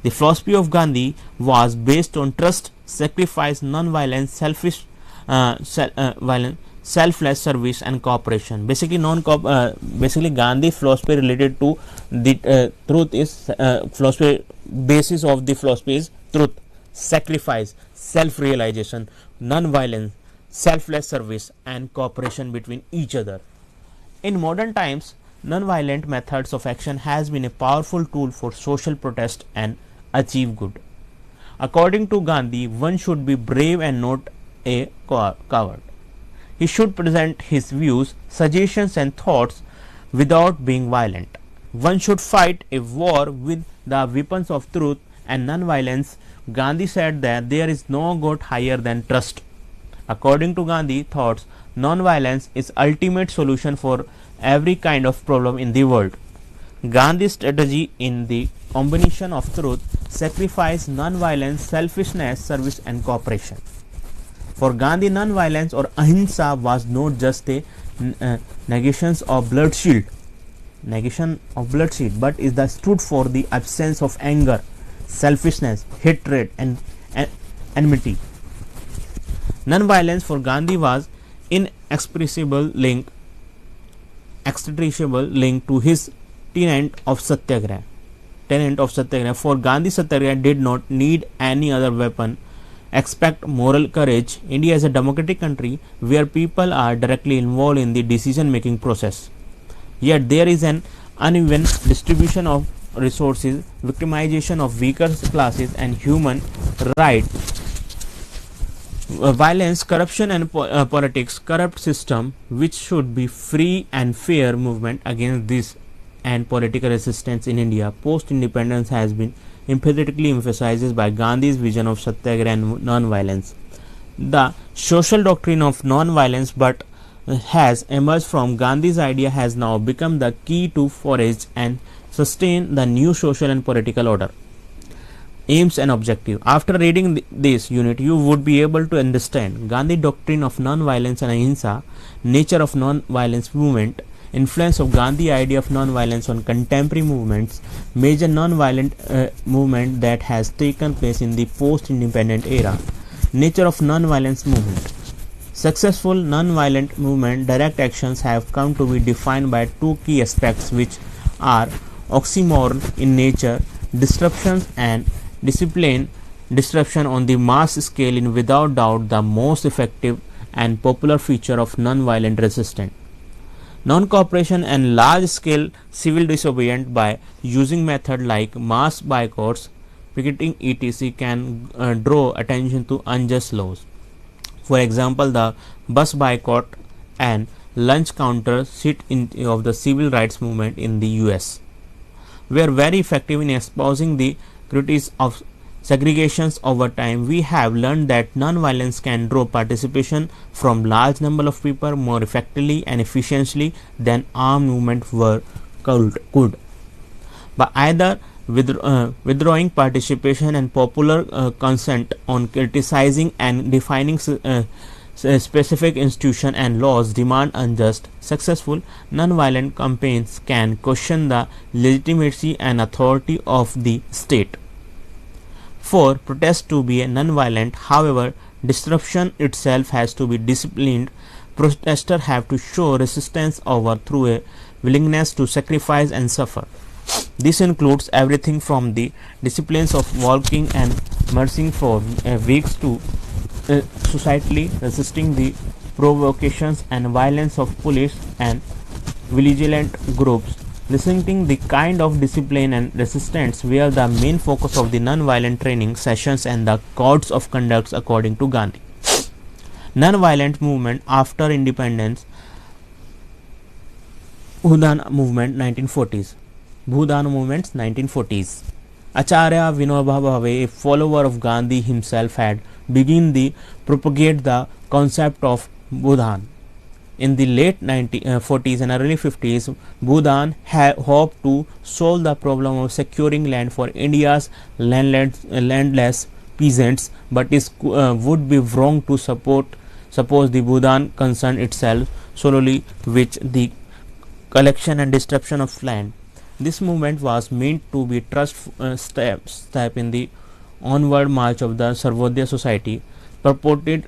The philosophy of Gandhi was based on trust, sacrifice, non-violence, selfless service, and cooperation. Basically, Gandhi philosophy related to the truth is philosophy. Basis of the philosophy is truth, sacrifice, self-realization, non-violence, selfless service, and cooperation between each other. In modern times, non-violent methods of action has been a powerful tool for social protest and achieve good. According to Gandhi, one should be brave and not a coward. He should present his views, suggestions, and thoughts without being violent. One should fight a war with the weapons of truth and non-violence. Gandhi said that there is no God higher than trust. According to Gandhi thoughts, non-violence is ultimate solution for every kind of problem in the world. Gandhi's strategy in the combination of truth, sacrifice, non-violence, selfishness, service, and cooperation. For Gandhi, non-violence or ahimsa was not just a negation of bloodshed, but is the stood for the absence of anger, selfishness, hatred, and enmity. Non-violence for Gandhi was inexpressible link inextricable link to his tenet of Satyagraha. For Gandhi, Satyagraha did not need any other weapon except moral courage. India is a democratic country where people are directly involved in the decision making process. Yet there is an uneven distribution of resources, victimization of weaker classes, and human rights violence, corruption, and politics corrupt system, which should be free and fair movement against this and political resistance in India post independence has been emphatically emphasized by Gandhi's vision of Satyagraha and non-violence. The social doctrine of non-violence but has emerged from Gandhi's idea has now become the key to forge and sustain the new social and political order. Aims and objective. After reading this unit, you would be able to understand Gandhi doctrine of non-violence and ahimsa, nature of non-violence movement, influence of Gandhi idea of non-violence on contemporary movements, major non-violent movement that has taken place in the post-independent era, nature of non-violence movement. Successful non-violent movement direct actions have come to be defined by two key aspects which are oxymoron in nature, disruptions and discipline. Disruption on the mass scale is without doubt the most effective and popular feature of non-violent resistance. Non-cooperation and large-scale civil disobedience by using methods like mass boycotts, picketing etc. can draw attention to unjust laws. For example, the bus boycott and lunch counter sit-in of the civil rights movement in the US were very effective in espousing the critiques of segregations. Over time, we have learned that non-violence can draw participation from large number of people more effectively and efficiently than armed movements could. By either withdrawing participation and popular consent on criticizing and defining specific institutions and laws demand unjust, successful non-violent campaigns can question the legitimacy and authority of the state. For protest to be non-violent, however, disruption itself has to be disciplined. Protesters have to show resistance through a willingness to sacrifice and suffer. This includes everything from the disciplines of walking and marching for weeks to societally resisting the provocations and violence of police and vigilant groups. Listening the kind of discipline and resistance were the main focus of the non-violent training sessions and the codes of conduct according to Gandhi. Non-violent movement after independence. Bhudan movement 1940s. Bhudan movements 1940s. Acharya Vinoba Bhave, a follower of Gandhi himself, had begun to propagate the concept of Bhudan. In the late 1940s and early 50s, Bhudan hoped to solve the problem of securing land for India's landless peasants, but it would be wrong to suppose the Bhudan concerned itself solely with the collection and destruction of land. This movement was meant to be first step in the onward march of the Sarvodaya Society, purported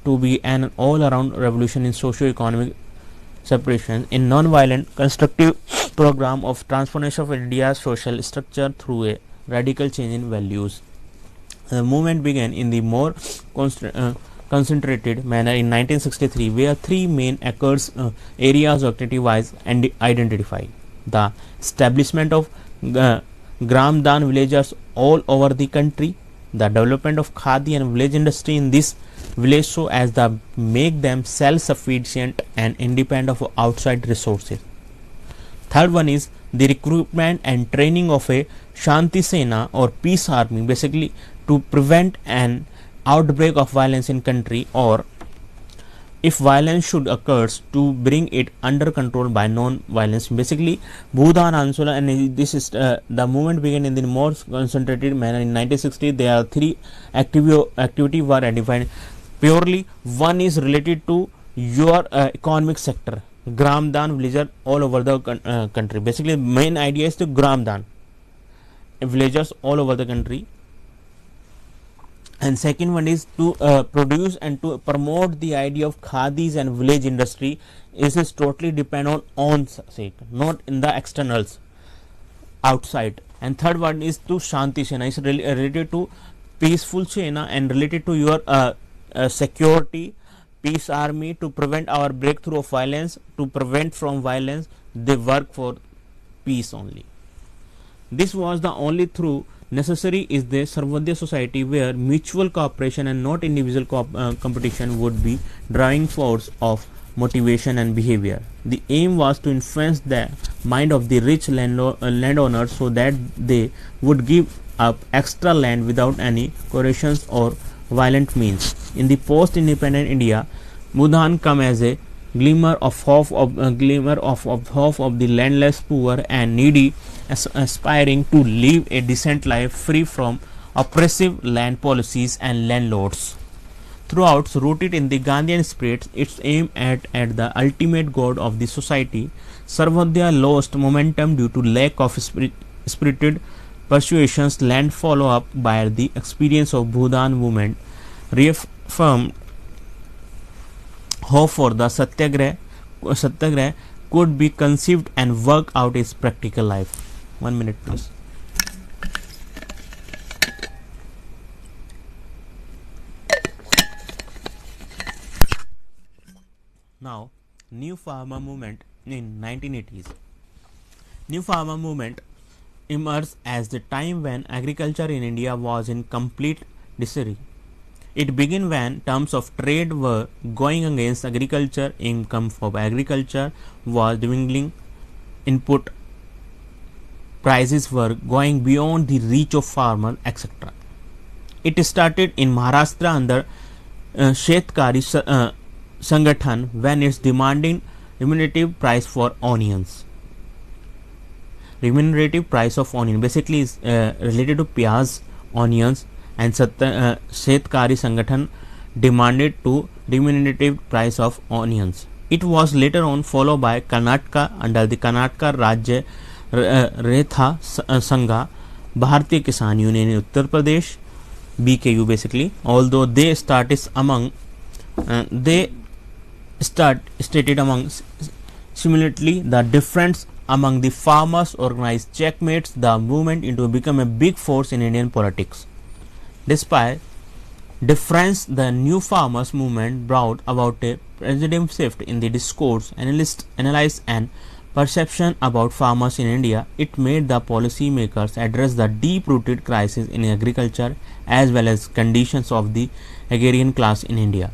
to be an all-around revolution in socio-economic separation, in non-violent constructive program of transformation of India's social structure through a radical change in values. The movement began in the more concentrated manner in 1963, where three main areas of activity wise and identified: the establishment of Gram Dan villages all over the country, the development of khadi and village industry in this village so as to make them self-sufficient and independent of outside resources. Third one is the recruitment and training of a Shanti Sena or peace army, basically to prevent an outbreak of violence in country, or if violence should occur, to bring it under control by non-violence. Basically, Bhudan Ansola, and this is the movement began in the more concentrated manner in 1960. There are three activities were identified purely. One is related to your economic sector, Gram Dan villager all over the country. Basically, main idea is to Gram Dan villagers all over the country. and second one is to produce and to promote the idea of khadis and village industry. Is totally depend on own sake, not in the externals outside. And third one is to shanti sena, is related to peaceful sena and related to your security, peace army, to prevent our breakthrough of violence, to prevent from violence. They work for peace only. This was the only through necessary is the Sarvodaya society where mutual cooperation and not individual competition would be driving force of motivation and behavior. The aim was to influence the mind of the rich landowners so that they would give up extra land without any coercions or violent means. In the post-independent India, Mudhan come as a glimmer of hope of the landless, poor, and needy, aspiring to live a decent life free from oppressive land policies and landlords. Throughout, rooted in the Gandhian spirit, its aim at the ultimate goal of the society, Sarvodaya lost momentum due to lack of spirited persuasions. Land follow up by the experience of Bhudan movement reaffirmed hope for the satyagrah could be conceived and work out its practical life. 1 minute please. Now, New Farmer Movement in 1980s. New Farmer Movement emerged as the time when agriculture in India was in complete disarray. It began when terms of trade were going against agriculture, income for agriculture was dwindling, input prices were going beyond the reach of farmers, etc. It started in Maharashtra under Shetkari Sangathan when it's demanding remunerative price for onions. Remunerative price of onion basically is related to piyaz, onions, and Shetkari Sangathan demanded to remunerative price of onions. It was later on followed by Karnataka under the Karnataka Rajya Retha Sangha, Bharatiya Kisan Union in Uttar Pradesh, BKU basically, although they stated among similarly the difference among the farmers organized checkmates the movement into become a big force in Indian politics. Despite difference, the New Farmers Movement brought about a paradigm shift in the discourse, analysis and perception about farmers in India. It made the policy makers address the deep-rooted crisis in agriculture as well as conditions of the agrarian class in India.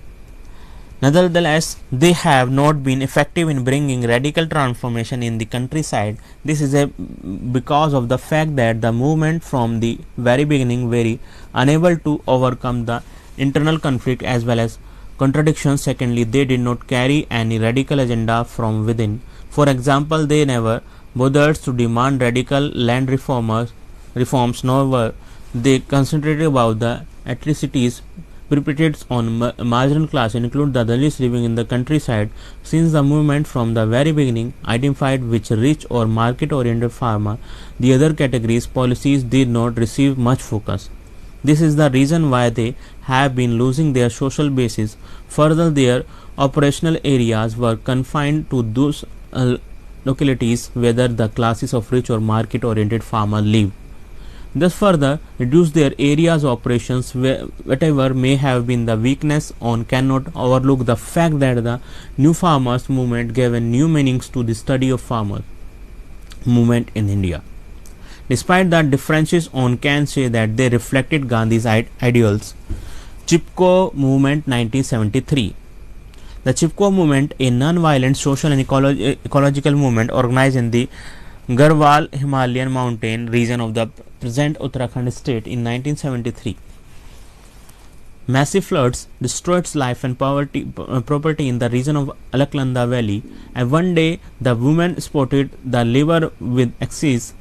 Nevertheless, they have not been effective in bringing radical transformation in the countryside. This is because of the fact that the movement from the very beginning were unable to overcome the internal conflict as well as contradictions. Secondly, they did not carry any radical agenda from within. For example, they never bothered to demand radical land reforms, nor were they concentrated about the atrocities perpetrated on marginal class, include the Dalits living in the countryside. Since the movement from the very beginning identified which rich or market-oriented farmer, the other categories policies did not receive much focus. This is the reason why they have been losing their social basis. Further, their operational areas were confined to those localities whether the classes of rich or market-oriented farmer live. Thus further reduce their areas of operations. Whatever may have been the weakness, one cannot overlook the fact that the New Farmers Movement gave a new meanings to the study of farmer movement in India. Despite the differences, one can say that they reflected Gandhi's ideals. Chipko Movement 1973. The Chipko Movement, a non-violent social and ecological movement organized in the Garhwal Himalayan mountain region of the present Uttarakhand state in 1973. Massive floods destroyed life and property in the region of Alaknanda Valley, and one day the women spotted the labor with excess.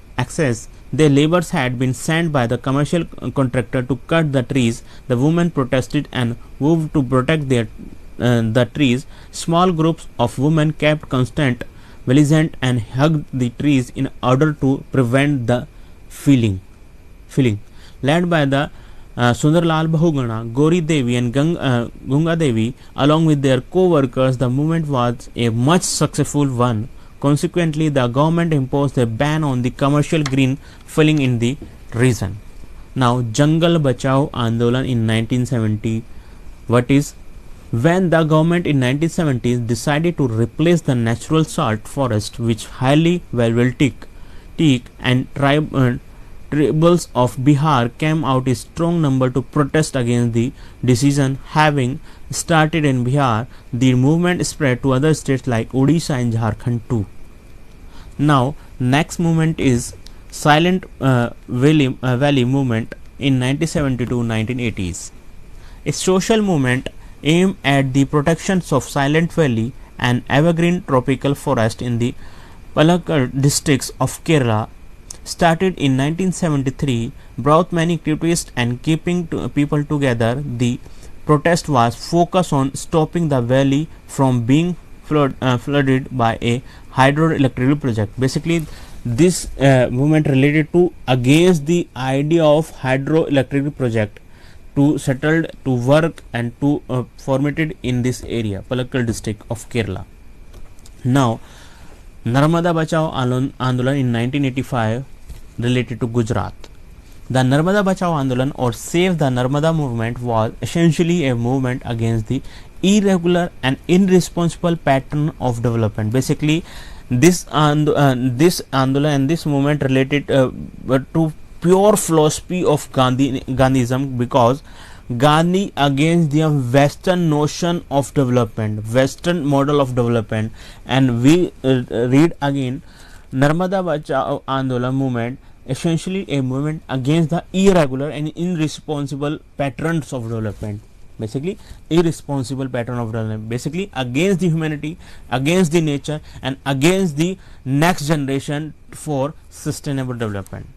Their labors had been sent by the commercial contractor to cut the trees. The women protested and vowed to protect the trees. Small groups of women kept constant vigilant and hugged the trees in order to prevent the felling. Led by the Sundarlal Bahuguna, Gori Devi and Gunga Devi, along with their co-workers, the movement was a much successful one. Consequently, the government imposed a ban on the commercial green filling in the region. Now, Jangal Bachao Andolan in 1970. What is? When the government in 1970s decided to replace the natural salt forest, which highly valuable teak and tribals of Bihar came out in strong number to protest against the decision. Having started in Bihar, the movement spread to other states like Odisha and Jharkhand too. Now, next movement is Silent Valley movement in 1970 to 1980s. A social movement aimed at the protection of Silent Valley, an evergreen tropical forest in the Palakkad districts of Kerala, started in 1973, brought many activists and keeping people together. The protest was focused on stopping the valley from being flooded by a hydroelectric project. Basically, this movement related to against the idea of hydroelectric project to settled to work and to formatted in this area, Palakkad district of Kerala. Now, Narmada Bachao Andolan in 1985 related to Gujarat. The Narmada Bachao Andolan or Save the Narmada movement was essentially a movement against the irregular and irresponsible pattern of development. Basically, this Andolan and this movement related to pure philosophy of Gandhism, because Gandhi against the Western notion of development, Western model of development. And we read again, Narmada Bachao Andolan movement essentially a movement against the irregular and irresponsible patterns of development. Basically, irresponsible pattern of development, basically against the humanity, against the nature, and against the next generation for sustainable development.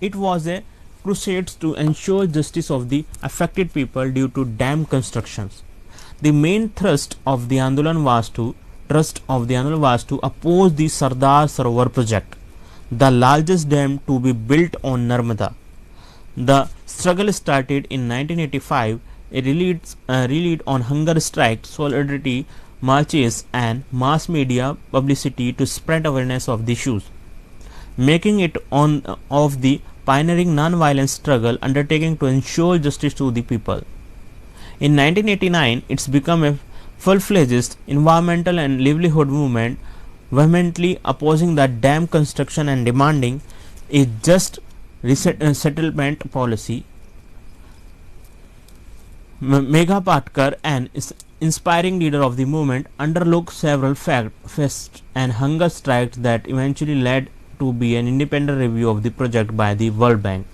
It was a crusade to ensure justice of the affected people due to dam constructions. The main thrust of the Andolan was to oppose the Sardar Sarovar project, the largest dam to be built on Narmada. The struggle started in 1985. It relied on hunger strikes, solidarity marches, and mass media publicity to spread awareness of the issues, making it of the pioneering non-violent struggle undertaking to ensure justice to the people. In 1989, it's become a full-fledged environmental and livelihood movement, vehemently opposing the dam construction and demanding a just settlement policy. Megha Patkar, an inspiring leader of the movement, undertook several fasts and hunger strikes that eventually led to be an independent review of the project by the World Bank.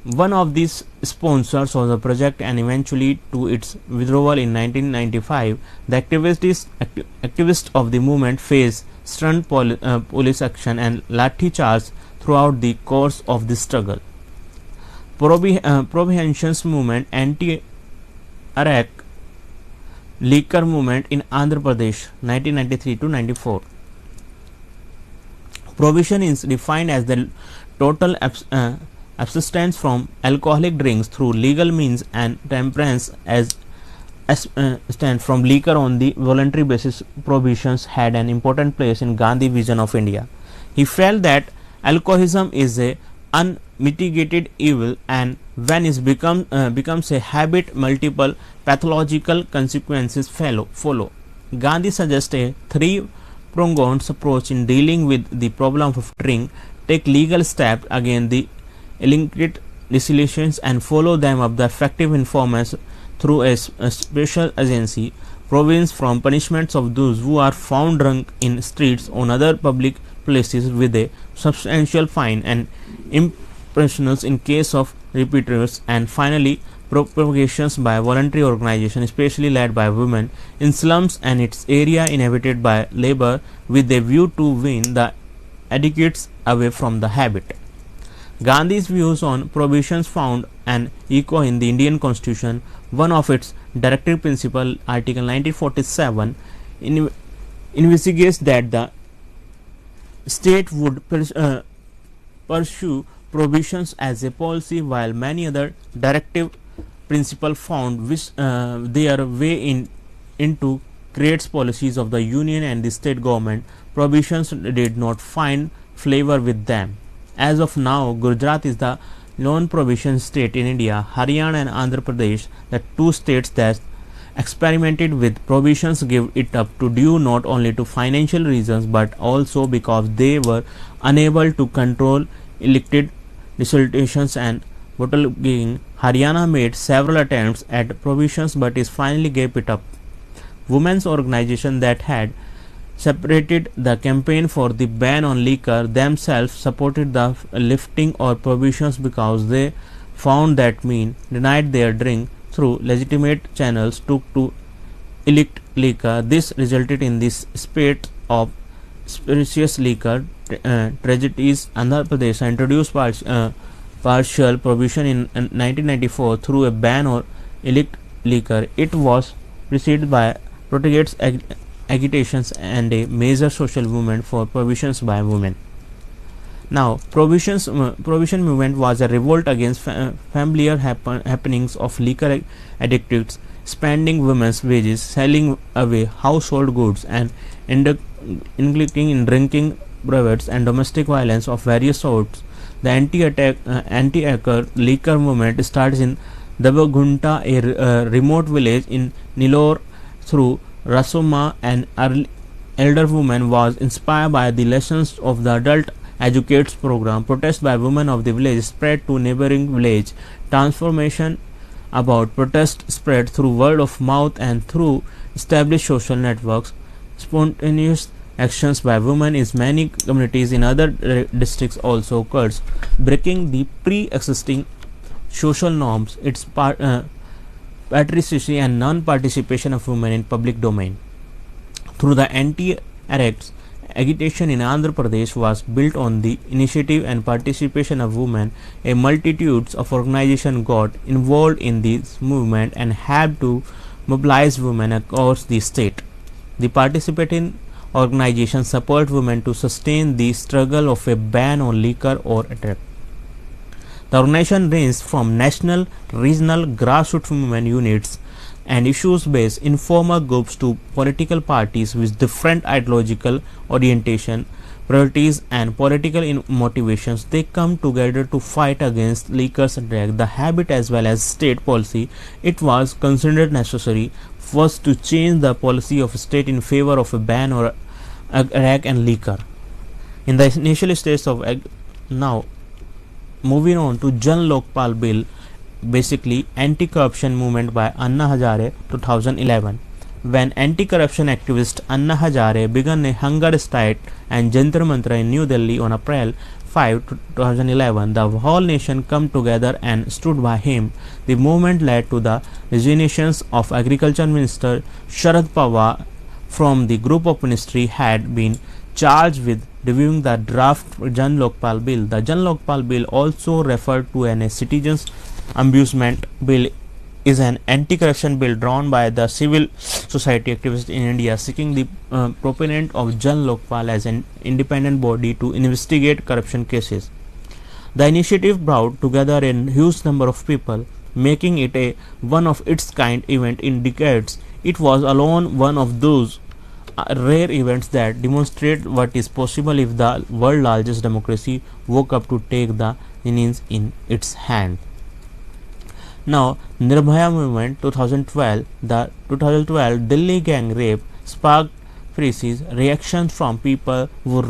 One of these sponsors of the project and eventually to its withdrawal in 1995, the activists of the movement faced stern police action and lathi charge throughout the course of the struggle. Prohibition's movement, anti-Arak liquor movement in Andhra Pradesh 1993 to 94. Prohibition is defined as the total abstinence from alcoholic drinks through legal means, and temperance as stand from liquor on the voluntary basis. Prohibitions had an important place in Gandhi vision of India. He felt that alcoholism is a unmitigated evil, and when it becomes a habit, multiple pathological consequences follow. Gandhi suggests a three-pronged approach in dealing with the problem of drink: take legal steps against the illicit distillation and follow them up the effective informants through a special agency, province from punishments of those who are found drunk in streets on other public places with a substantial fine, and impressions in case of repeaters, and finally propagations by voluntary organizations, especially led by women in slums and its area inhabited by labor, with a view to win the addicts away from the habit. Gandhi's views on prohibitions found an echo in the Indian Constitution. One of its directive principles, Article 1947, investigates that the state would pursue prohibitions as a policy, while many other directive principles found which their way into creates policies of the union and the state government. Prohibitions did not find flavor with them. As of now, Gujarat is the lone prohibition state in India. Haryana and Andhra Pradesh, the two states that experimented with prohibitions, give it up to due not only to financial reasons but also because they were unable to control elected dissultations and bootlegging. Haryana made several attempts at prohibitions but is finally gave it up. Women's organizations that had separated the campaign for the ban on liquor themselves supported the lifting or prohibitions because they found that men denied their drink through legitimate channels took to elect liquor. This resulted in this spate of spirituous liquor tragedies. Andhra Pradesh introduced partial prohibition in 1994 through a ban on elect liquor. It was preceded by protest agitations and a major social movement for prohibitions by women. Now, prohibition movement was a revolt against familiar happenings of liquor addicts, spending women's wages, selling away household goods, and engaging in drinking bouts and domestic violence of various sorts. The anti-alcohol liquor movement starts in Dabagunta, a remote village in Nilore. Through Rasoma, an elder woman was inspired by the lessons of the adult educates program. Protest by women of the village spread to neighboring village. Transformation about protest spread through word of mouth and through established social networks. Spontaneous actions by women in many communities in other districts also occurs, breaking the pre-existing social norms. Its patriarchy and non-participation of women in public domain. Through the anti-arrests, agitation in Andhra Pradesh was built on the initiative and participation of women. A multitude of organizations got involved in this movement and had to mobilize women across the state. The participating organizations support women to sustain the struggle of a ban on liquor or attack. The organization ranged from national, regional, grassroots movement units and issues-based informal groups to political parties with different ideological orientation, priorities, and political motivations. They come together to fight against liquor's drag, the habit as well as state policy. It was considered necessary first to change the policy of state in favor of a ban or rag and liquor. In the initial stages of now. Moving on to Jan Lokpal Bill, basically anti-corruption movement by Anna Hazare 2011. When anti-corruption activist Anna Hazare began a hunger strike and Jantar Mantra in New Delhi on April 5, 2011, the whole nation come together and stood by him. The movement led to the resignations of Agriculture Minister Sharad Pawar from the group of ministry had been charged with reviewing the draft Jan Lokpal Bill. The Jan Lokpal Bill, also referred to as a Citizens Ombudsman Bill, is an anti-corruption bill drawn by the civil society activists in India seeking the proponent of Jan Lokpal as an independent body to investigate corruption cases. The initiative brought together a huge number of people, making it a one of its kind event in decades. It was alone one of those rare events that demonstrate what is possible if the world's largest democracy woke up to take the reins in its hand. Now, Nirbhaya movement 2012. The 2012 Delhi gang rape sparked fierce reactions from people who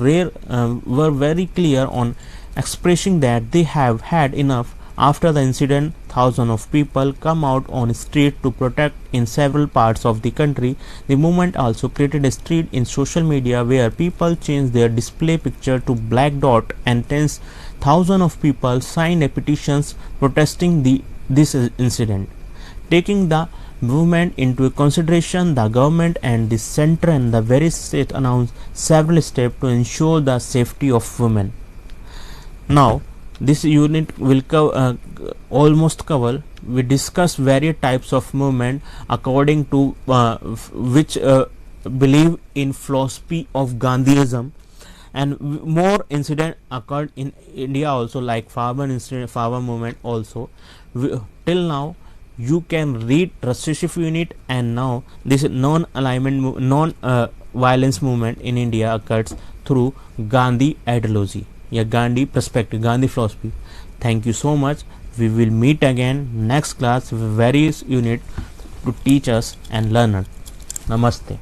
were very clear on expressing that they have had enough. After the incident, thousands of people come out on the street to protest in several parts of the country. The movement also created a street in social media where people changed their display picture to black dot, and tens thousands of people signed a petitions protesting this incident. Taking the movement into consideration, the government and the center and the various states announced several steps to ensure the safety of women. Now, this unit will almost cover. We discuss various types of movement according to which believe in philosophy of Gandhiism. and more incident occurred in India also, like farmer incident, farmer movement also. Till now you can read trusteeship unit, and now this non violence movement in India occurs through Gandhi ideology, yeah, Gandhi perspective, Gandhi philosophy. Thank you so much. We will meet again next class with various unit to teach us and learn. Namaste.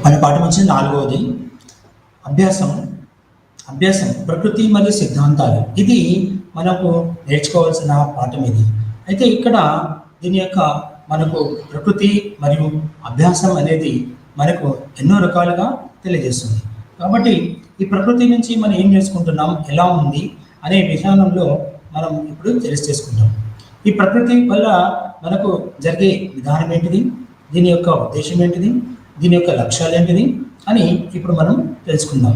మన పాఠం వచ్చి 4వది అభ్యాసం. అభ్యాసం ప్రకృతి మరియు సిద్ధాంతాలు. ఇది మనకు నేర్చుకోవాల్సిన పాఠం ఇది. అయితే ఇక్కడ దీని యొక్క మనకు ప్రకృతి మరియు అభ్యాసం అనేది మనకు ఎన్నో రకాలుగా తెలియజేస్తుంది. కాబట్టి ఈ ప్రకృతి నుంచి మనం ఏం నేర్చుకుంటున్నాం, ఎలా ఉంది అనే విధానంలో మనం ఇప్పుడు చేసుకుంటాం. ఈ ప్రకృతి వల్ల మనకు జరిగే విధానం ఏంటిది, దీని యొక్క ఉద్దేశం ఏంటిది, దీని యొక్క లక్ష్యాలు ఏంటిది అని ఇప్పుడు మనం తెలుసుకుందాం.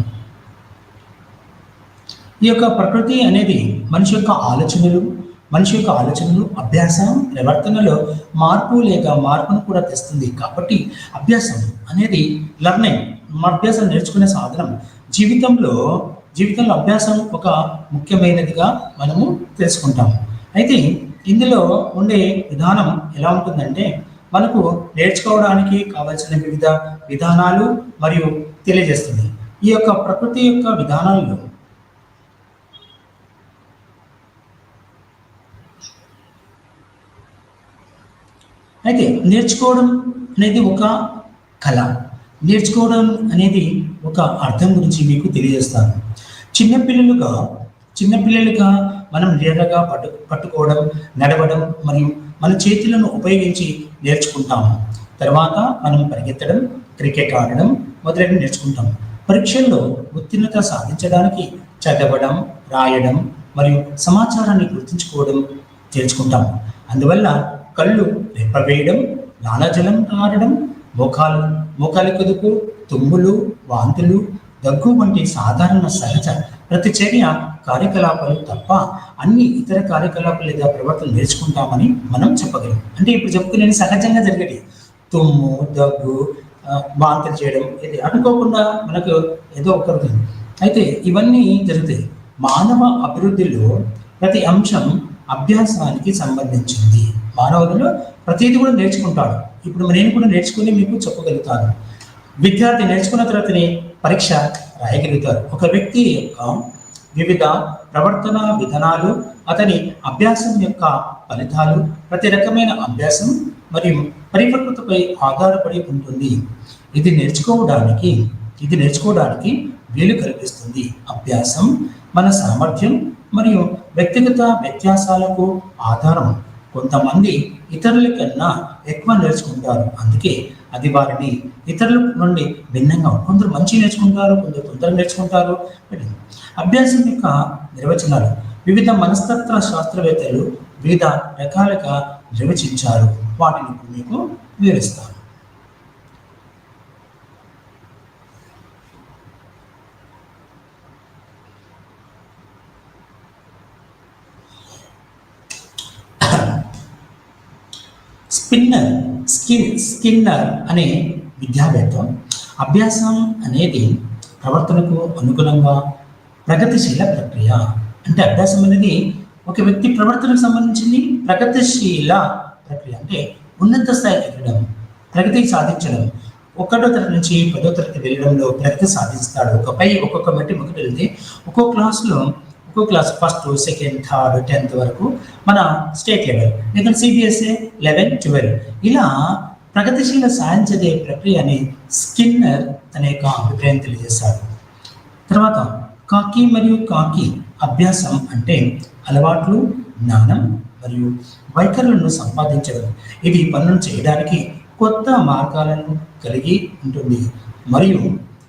ఈ యొక్క ప్రకృతి అనేది మనిషి యొక్క ఆలోచనలు అభ్యాసం ప్రవర్తనలో మార్పు లేక మార్పును కూడా తెస్తుంది. కాబట్టి అభ్యాసం అనేది లర్నింగ్, అభ్యాసం నేర్చుకునే సాధనం. జీవితంలో అభ్యాసం ఒక ముఖ్యమైనదిగా మనము తెలుసుకుంటాము. అయితే ఇందులో ఉండే విధానం ఎలా ఉంటుందంటే మనకు నేర్చుకోవడానికి కావలసిన వివిధ విధానాలు మరియు తెలియజేస్తుంది. ఈ యొక్క ప్రకృతి యొక్క విధానాల్లో అయితే నేర్చుకోవడం అనేది ఒక కళ. నేర్చుకోవడం అనేది ఒక అర్థం గురించి మీకు తెలియజేస్తాను. చిన్నపిల్లలుగా మనం నీడగా పట్టుకోవడం, నడవడం మరియు మన చేతులను ఉపయోగించి నేర్చుకుంటాము. తర్వాత మనం పరిగెత్తడం, క్రికెట్ ఆడడం మొదలైనవి నేర్చుకుంటాం. పరీక్షల్లో ఉత్తీర్ణత సాధించడానికి చదవడం, రాయడం మరియు సమాచారాన్ని గుర్తుంచుకోవడం నేర్చుకుంటాం. అందువల్ల కళ్ళు రెప్పవేయడం, లాలాజలం కారడం, మోకాలి కుదుపు, తుమ్ములు, వాంతులు, దగ్గు వంటి సాధారణ సహజ ప్రతిచర్య కార్యకలాపాలు తప్ప అన్ని ఇతర కార్యకలాపాలు లేదా ప్రవర్తన నేర్చుకుంటామని మనం చెప్పగలం. అంటే ఇప్పుడు చెప్పుకునే సహజంగా జరిగేది తుమ్ము, దగ్గు, వాంతులు చేయడం, ఇది అనుకోకుండా మనకు ఏదో ఒకరు. అయితే ఇవన్నీ జరుగుతాయి. మానవ అభివృద్ధిలో ప్రతి అంశం అభ్యాసానికి సంబంధించింది. మానవులలో ప్రతిదీ కూడా నేర్చుకుంటాడు. ఇప్పుడు నేను కూడా నేర్చుకుని మీకు చెప్పగలుగుతాను. విద్యార్థి నేర్చుకున్న తర్వాతనే పరీక్ష రాయగలుగుతారు. ఒక వ్యక్తి యొక్క వివిధ ప్రవర్తన విధానాలు అతని అభ్యాసం యొక్క ఫలితాలు ప్రతి రకమైన అభ్యాసం మరియు పరిపక్వతపై ఆధారపడి ఉంటుంది. ఇది నేర్చుకోవడానికి వీలు కల్పిస్తుంది. అభ్యాసం మన సామర్థ్యం మరియు వ్యక్తిగత వ్యత్యాసాలకు ఆధారం. కొంతమంది ఇతరుల కన్నా ఎక్కువ నేర్చుకుంటారు, అందుకే అది వారిని ఇతరుల నుండి భిన్నంగా. కొందరు మంచి నేర్చుకుంటారు, కొందరు తొందరగా నేర్చుకుంటారు. అభ్యాసం యొక్క నిర్వచనాలు వివిధ మనస్తత్వ శాస్త్రవేత్తలు వివిధ రకాలుగా నిర్వచించారు. వాటిని మీకు వివరిస్తాను. స్కిన్నర్ అనే విద్యావేత్త అభ్యాసం అనేది ప్రవర్తనకు అనుగుణంగా ప్రగతిశీల ప్రక్రియ. అంటే అభ్యాసం అనేది ఒక వ్యక్తి ప్రవర్తనకు సంబంధించింది. ప్రగతిశీల ప్రక్రియ అంటే ఉన్నత స్థాయికి వెళ్ళడం, ప్రగతి సాధించడం. 1వ తరగతి నుంచి 10వ తరగతి వెళ్ళడంలో ప్రగతి సాధిస్తాడు. ఒక్కొక్క మెట్టి ఒకటి వెళ్తే ఒక్కో class first, second, third, 10th వరకు మన స్టేట్ లెవెల్, లేకపోతే CBSE 11, 12 ఇలా ప్రగతిశీల సాయం చదివే ప్రక్రియని స్కిన్నర్ తన యొక్క అభిప్రాయం తెలియజేశాడు. తర్వాత కాకి అభ్యాసం అంటే అలవాట్లు, జ్ఞానం మరియు వైఖరులను సంపాదించడం. ఇది పనులను చేయడానికి కొత్త మార్గాలను కలిగి ఉంటుంది మరియు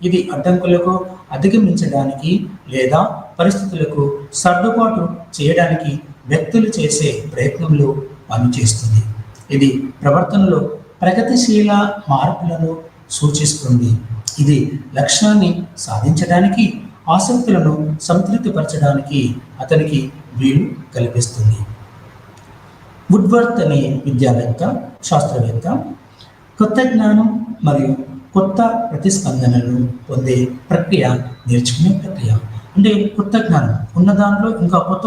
ఇది అడ్డంకులకు అధిగమించడానికి లేదా పరిస్థితులకు సర్దుబాటు చేయడానికి వ్యక్తులు చేసే ప్రయత్నంలో పనిచేస్తుంది. ఇది ప్రవర్తనలో ప్రగతిశీల మార్పులను సూచిస్తుంది. ఇది లక్ష్యాన్ని సాధించడానికి, ఆసక్తులను సంతృప్తిపరచడానికి అతనికి వీలు కల్పిస్తుంది. వుడ్వర్త్ అనే శాస్త్రవేత్త కొత్త జ్ఞానం మరియు కొత్త ప్రతిస్పందనలను పొందే ప్రక్రియ నేర్చుకునే ప్రక్రియ. అంటే కొత్త జ్ఞానం ఉన్న దాంట్లో ఇంకా కొత్త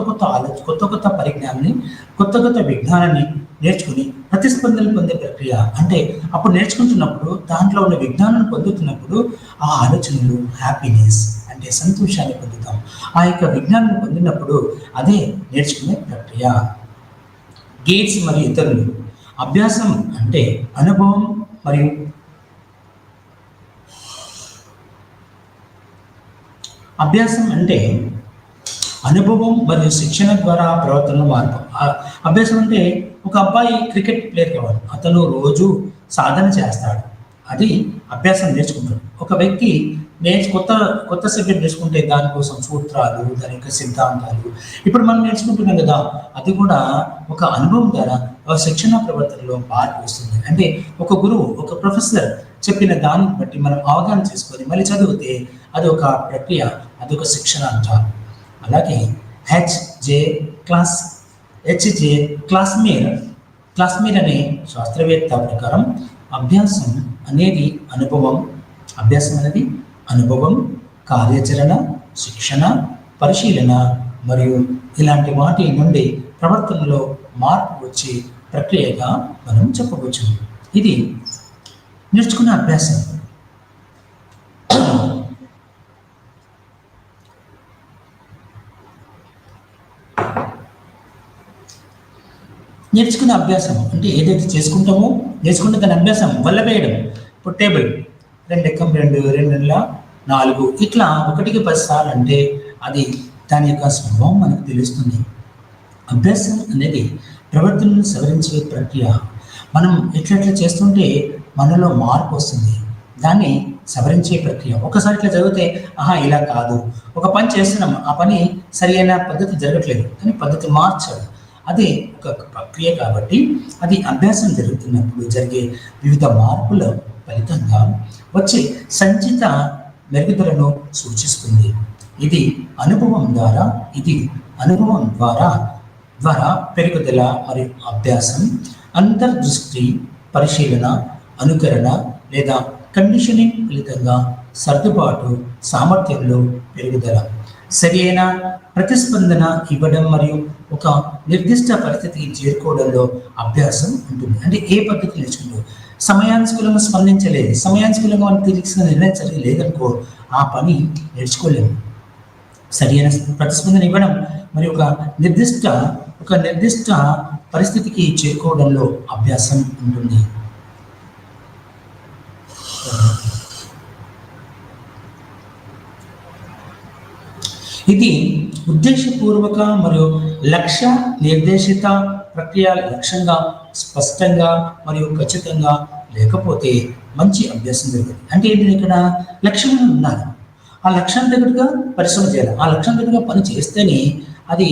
పరిజ్ఞానాన్ని, కొత్త విజ్ఞానాన్ని నేర్చుకుని ప్రతిస్పందనలు పొందే ప్రక్రియ. అంటే అప్పుడు నేర్చుకుంటున్నప్పుడు దాంట్లో ఉన్న విజ్ఞానాన్ని పొందుతున్నప్పుడు ఆ ఆలోచనలు హ్యాపీనెస్ అంటే సంతోషాన్ని పొందుతాం. ఆ యొక్క విజ్ఞానాన్ని పొందినప్పుడు అదే నేర్చుకునే ప్రక్రియ. గేట్స్ మరియు ఇతరులు అభ్యాసం అంటే అనుభవం మరియు అభ్యాసం అంటే అనుభవం మరియు శిక్షణ ద్వారా ప్రవర్తనలో మార్పు. అభ్యాసం అంటే ఒక అబ్బాయి క్రికెట్ ప్లేయర్ కావాలి, అతను రోజు సాధన చేస్తాడు, అది అభ్యాసం నేర్చుకుంటాడు. ఒక వ్యక్తి కొత్త కొత్త సబ్జెక్ట్ నేర్చుకుంటే దానికోసం సూత్రాలు, దాని యొక్క సిద్ధాంతాలు ఇప్పుడు మనం నేర్చుకుంటున్నాం కదా, అది కూడా ఒక అనుభవం ద్వారా ఒక శిక్షణ ప్రవర్తనలో మార్పు వస్తుంది. అంటే ఒక గురువు, ఒక ప్రొఫెసర్ చెప్పిన దాన్ని బట్టి మనం అవగాహన చేసుకొని మళ్ళీ చదివితే అది ఒక ప్రక్రియ, అది ఒక శిక్షణ అంటారు. అలాగే హెచ్జే క్లాస్మీర్ అనే శాస్త్రవేత్త ప్రకారం అభ్యాసం అనేది అనుభవం, కార్యాచరణ, శిక్షణ, పరిశీలన మరియు ఇలాంటి వాటి నుండి ప్రవర్తనలో మార్పు వచ్చే ప్రక్రియగా మనం చెప్పవచ్చు. ఇది నేర్చుకున్న అభ్యాసం. నేర్చుకునే అభ్యాసం అంటే ఏదైతే నేర్చుకుంటే దాని అభ్యాసం వల్ల వేయడం. ఇప్పుడు టేబుల్ 2 ఎక్కం 2, 2 4 ఇట్లా 1కి 10 సార్లు అంటే అది దాని యొక్క స్వభావం మనకు తెలుస్తుంది. అభ్యాసం అనేది ప్రవర్తనను సవరించే ప్రక్రియ. మనం ఎట్లా చేస్తుంటే మనలో మార్పు వస్తుంది, దాన్ని సవరించే ప్రక్రియ. ఒకసారి ఇట్లా చదివితే ఇలా కాదు, ఒక పని చేస్తున్నాం, ఆ పని సరి అయిన పద్ధతి జరగట్లేదు, కానీ పద్ధతి మార్చాలి, అది ఒక ప్రక్రియ. కాబట్టి అది అభ్యాసం జరుగుతున్నప్పుడు జరిగే వివిధ మార్పుల ఫలితంగా వచ్చే సంచిత మెరుగుదలను సూచిస్తుంది. ఇది అనుభవం ద్వారా పెరుగుదల మరియు అభ్యాసం, అంతర్దృష్టి, పరిశీలన, అనుకరణ లేదా కండిషనింగ్ ఫలితంగా సర్దుబాటు సామర్థ్యంలో పెరుగుదల, సరి అయిన ప్రతిస్పందన ఇవ్వడం మరియు ఒక నిర్దిష్ట పరిస్థితికి చేరుకోవడంలో అభ్యాసం ఉంటుంది. అంటే ఏ పద్ధతి నేర్చుకుంటూ సమయానుకూలంగా స్పందించలేదు, సమయానుకూలంగా మనం తెలిసిన నిర్ణయం సరిగ్గా లేదనుకో ఆ పని నేర్చుకోలేము. సరైన ప్రతిస్పందన ఇవ్వడం మరియు ఒక నిర్దిష్ట పరిస్థితికి చేరుకోవడంలో అభ్యాసం ఉంటుంది. ఇది ఉద్దేశపూర్వక మరియు లక్ష్య నిర్దేశిత ప్రక్రియ. లక్ష్యంగా స్పష్టంగా మరియు ఖచ్చితంగా లేకపోతే మంచి అభ్యాసం జరుగుతుంది. అంటే ఏంటి, ఇక్కడ లక్ష్యం ఉండాలి, ఆ లక్ష్యం దగ్గరగా పరిశ్రమ చేయాలి, ఆ లక్ష్యం దగ్గరగా పని చేస్తేనే అది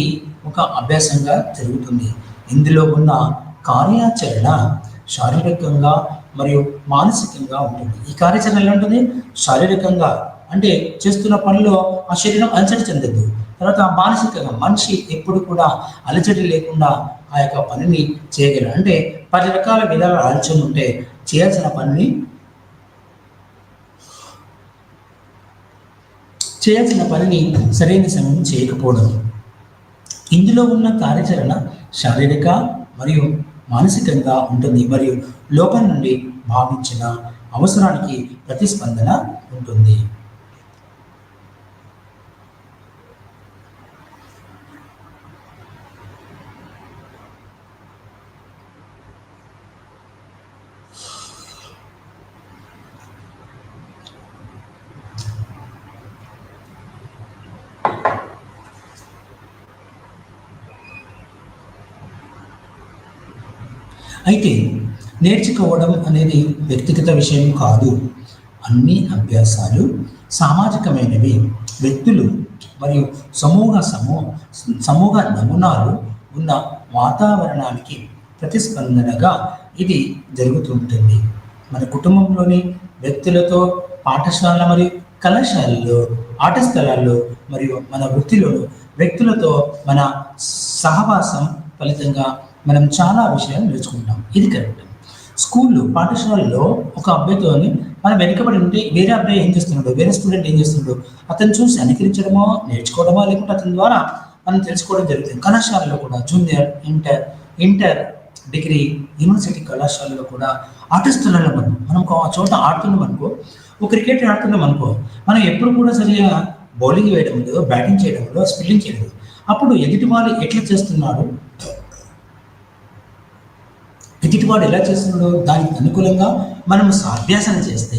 ఒక అభ్యాసంగా జరుగుతుంది. ఇందులో ఉన్న కార్యాచరణ శారీరకంగా మరియు మానసికంగా ఉంటుంది. ఈ కార్యాచరణ ఎలా ఉంటుంది, శారీరకంగా అంటే చేస్తున్న పనిలో ఆ శరీరం అలజడి చెందద్దు. తర్వాత మానసికంగా మనిషి ఎప్పుడు కూడా అలజడి లేకుండా ఆ యొక్క పనిని చేయగలరు. అంటే 10 రకాల విధాల ఆలోచన ఉంటే చేయాల్సిన పనిని సరైన సమయం చేయకపోవడం. ఇందులో ఉన్న కార్యాచరణ శారీరక మరియు మానసికంగా ఉంటుంది మరియు లోపం నుండి భావించిన అవసరానికి ప్రతిస్పందన ఉంటుంది. అయితే నేర్చుకోవడం అనేది వ్యక్తిగత విషయం కాదు. అన్ని అభ్యాసాలు సామాజికమైనవి. వ్యక్తులు మరియు సమూహ నమూనాలు ఉన్న వాతావరణానికి ప్రతిస్పందనగా ఇది జరుగుతుంటుంది. మన కుటుంబంలోని వ్యక్తులతో, పాఠశాల మరియు కళాశాలలో, ఆట స్థలాల్లో మరియు మన వృత్తిలోని వ్యక్తులతో మన సహవాసం ఫలితంగా మనం చాలా విషయాలు నేర్చుకుంటాం. ఇది కరెక్ట్. స్కూల్లో, పాఠశాలలో ఒక అబ్బాయితో మనం వెనుకబడి ఉంటే వేరే అబ్బాయి ఏం చేస్తున్నాడు, వేరే స్టూడెంట్ ఏం చేస్తున్నాడు, అతను చూసి అనుకరించడమో, నేర్చుకోవడమో, లేకుంటే అతని ద్వారా మనం తెలుసుకోవడం జరుగుతుంది. కళాశాలలో కూడా జూనియర్, ఇంటర్, డిగ్రీ, యూనివర్సిటీ కళాశాలలో కూడా ఆట స్థలాల్లో మనం ఒక చోట ఆడుతున్నాం అనుకో, ఒక క్రికెట్ ఆడుతున్నాం అనుకో, మనం ఎప్పుడు కూడా సరిగా బౌలింగ్ వేయడంలో, బ్యాటింగ్ చేయడంలో, స్పిల్లింగ్ చేయడం. అప్పుడు ఎదుటివాడు ఎలా చేస్తున్నాడో దానికి అనుకూలంగా మనం సాధన చేస్తే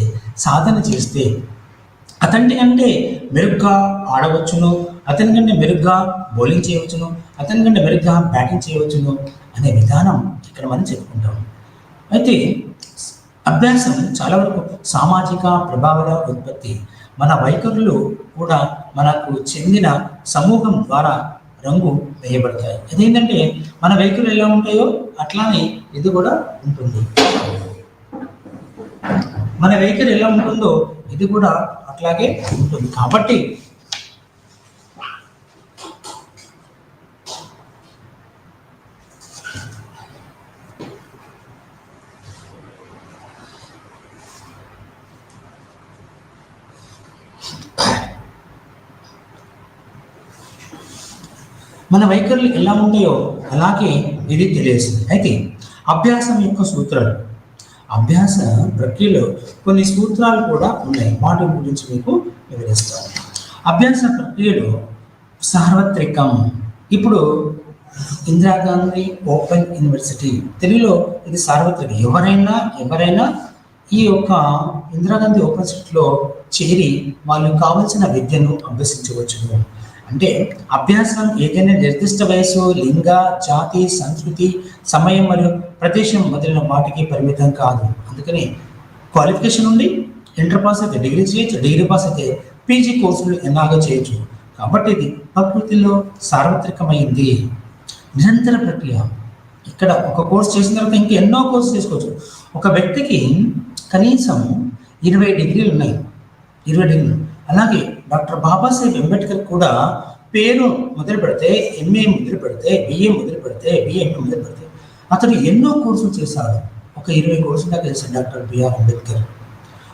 అతని కంటే మెరుగ్గా ఆడవచ్చును, అతని కంటే మెరుగ్గా బౌలింగ్ చేయవచ్చును, అతని కంటే మెరుగ్గా బ్యాటింగ్ చేయవచ్చును అనే విధానం ఇక్కడ మనం చెప్పుకుంటాం. అయితే అభ్యాసం చాలా వరకు సామాజిక ప్రభావాల ఉత్పత్తి. మన వైఖరులు కూడా మనకు చెందిన సమూహం ద్వారా రంగు వేయబడతాయి. అదేంటంటే మన వైఖరులు ఎలా ఉంటాయో అట్లానే ఇది కూడా ఉంటుంది. మన వైఖరి ఎలా ఉంటుందో ఇది కూడా అట్లాగే ఉంటుంది. కాబట్టి మన వైఖరులు ఎలా ఉంటాయో అలాగే ఇది తెలియజేస్తుంది. అయితే అభ్యాసం యొక్క సూత్రాలు, అభ్యాస ప్రక్రియలో కొన్ని సూత్రాలు కూడా ఉన్నాయి. వాటి గురించి మీకు వివరిస్తాను. అభ్యాస ప్రక్రియలో సార్వత్రికం. ఇప్పుడు ఇందిరాగాంధీ ఓపెన్ యూనివర్సిటీ, తెలుగులో ఇది సార్వత్రికం. ఎవరైనా ఈ యొక్క ఇందిరాగాంధీ ఓపెన్ యూనివర్సిటీలో చేరి వాళ్ళు కావలసిన విద్యను అభ్యసించవచ్చును. అంటే అభ్యాసం ఏదైనా నిర్దిష్ట వయసు, లింగ, జాతి, సంస్కృతి, సమయం మరియు ప్రదేశం మొదలైన వాటికి పరిమితం కాదు. అందుకని క్వాలిఫికేషన్ ఉండి ఇంటర్ పాస్ అయితే డిగ్రీ చేయొచ్చు, డిగ్రీ పాస్ అయితే పీజీ కోర్సులు ఎలాగో చేయొచ్చు. కాబట్టి ఇది ప్రకృతిలో సార్వత్రికమైంది. నిరంతర ప్రక్రియ. ఇక్కడ ఒక కోర్స్ చేసిన తర్వాత ఇంకా ఎన్నో కోర్సు చేసుకోవచ్చు. ఒక వ్యక్తికి కనీసం 20 డిగ్రీలు ఉన్నాయి, 20 డిగ్రీలు. అలాగే డాక్టర్ బాబాసాహెబ్ అంబేద్కర్ కూడా పేరు మొదలు పెడితే, ఎంఏ మొదలు పెడితే, బిఏ మొదలు పెడితే, బిఎంఏ మొదలు పెడితే అతను ఎన్నో కోర్సులు చేశాడు. ఒక 20 కోర్సులు దాకా చేశాడు డాక్టర్ బిఆర్ అంబేద్కర్.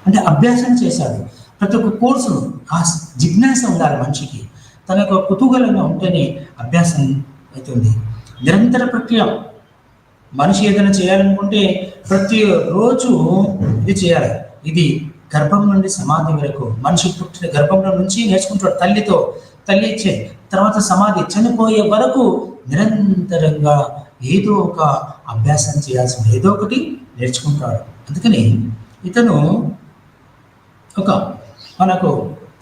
అంటే అభ్యాసం చేశాడు. ప్రతి ఒక్క కోర్సు ఆ జిజ్ఞాస ఉండాలి మనిషికి. తన యొక్క కుతూహలంగా ఉంటేనే అభ్యాసం అవుతుంది. నిరంతర ప్రక్రియ. మనిషి ఏదైనా చేయాలనుకుంటే ప్రతిరోజు ఇది చేయాలి. ఇది గర్భం నుండి సమాధి వరకు మనిషి పుట్టిన గర్భంలో నుంచి నేర్చుకుంటాడు. తల్లి ఇచ్చే తర్వాత సమాధి చనిపోయే వరకు నిరంతరంగా ఏదో ఒక అభ్యాసం చేయాల్సింది, ఏదో ఒకటి నేర్చుకుంటాడు. అందుకని ఇతను మనకు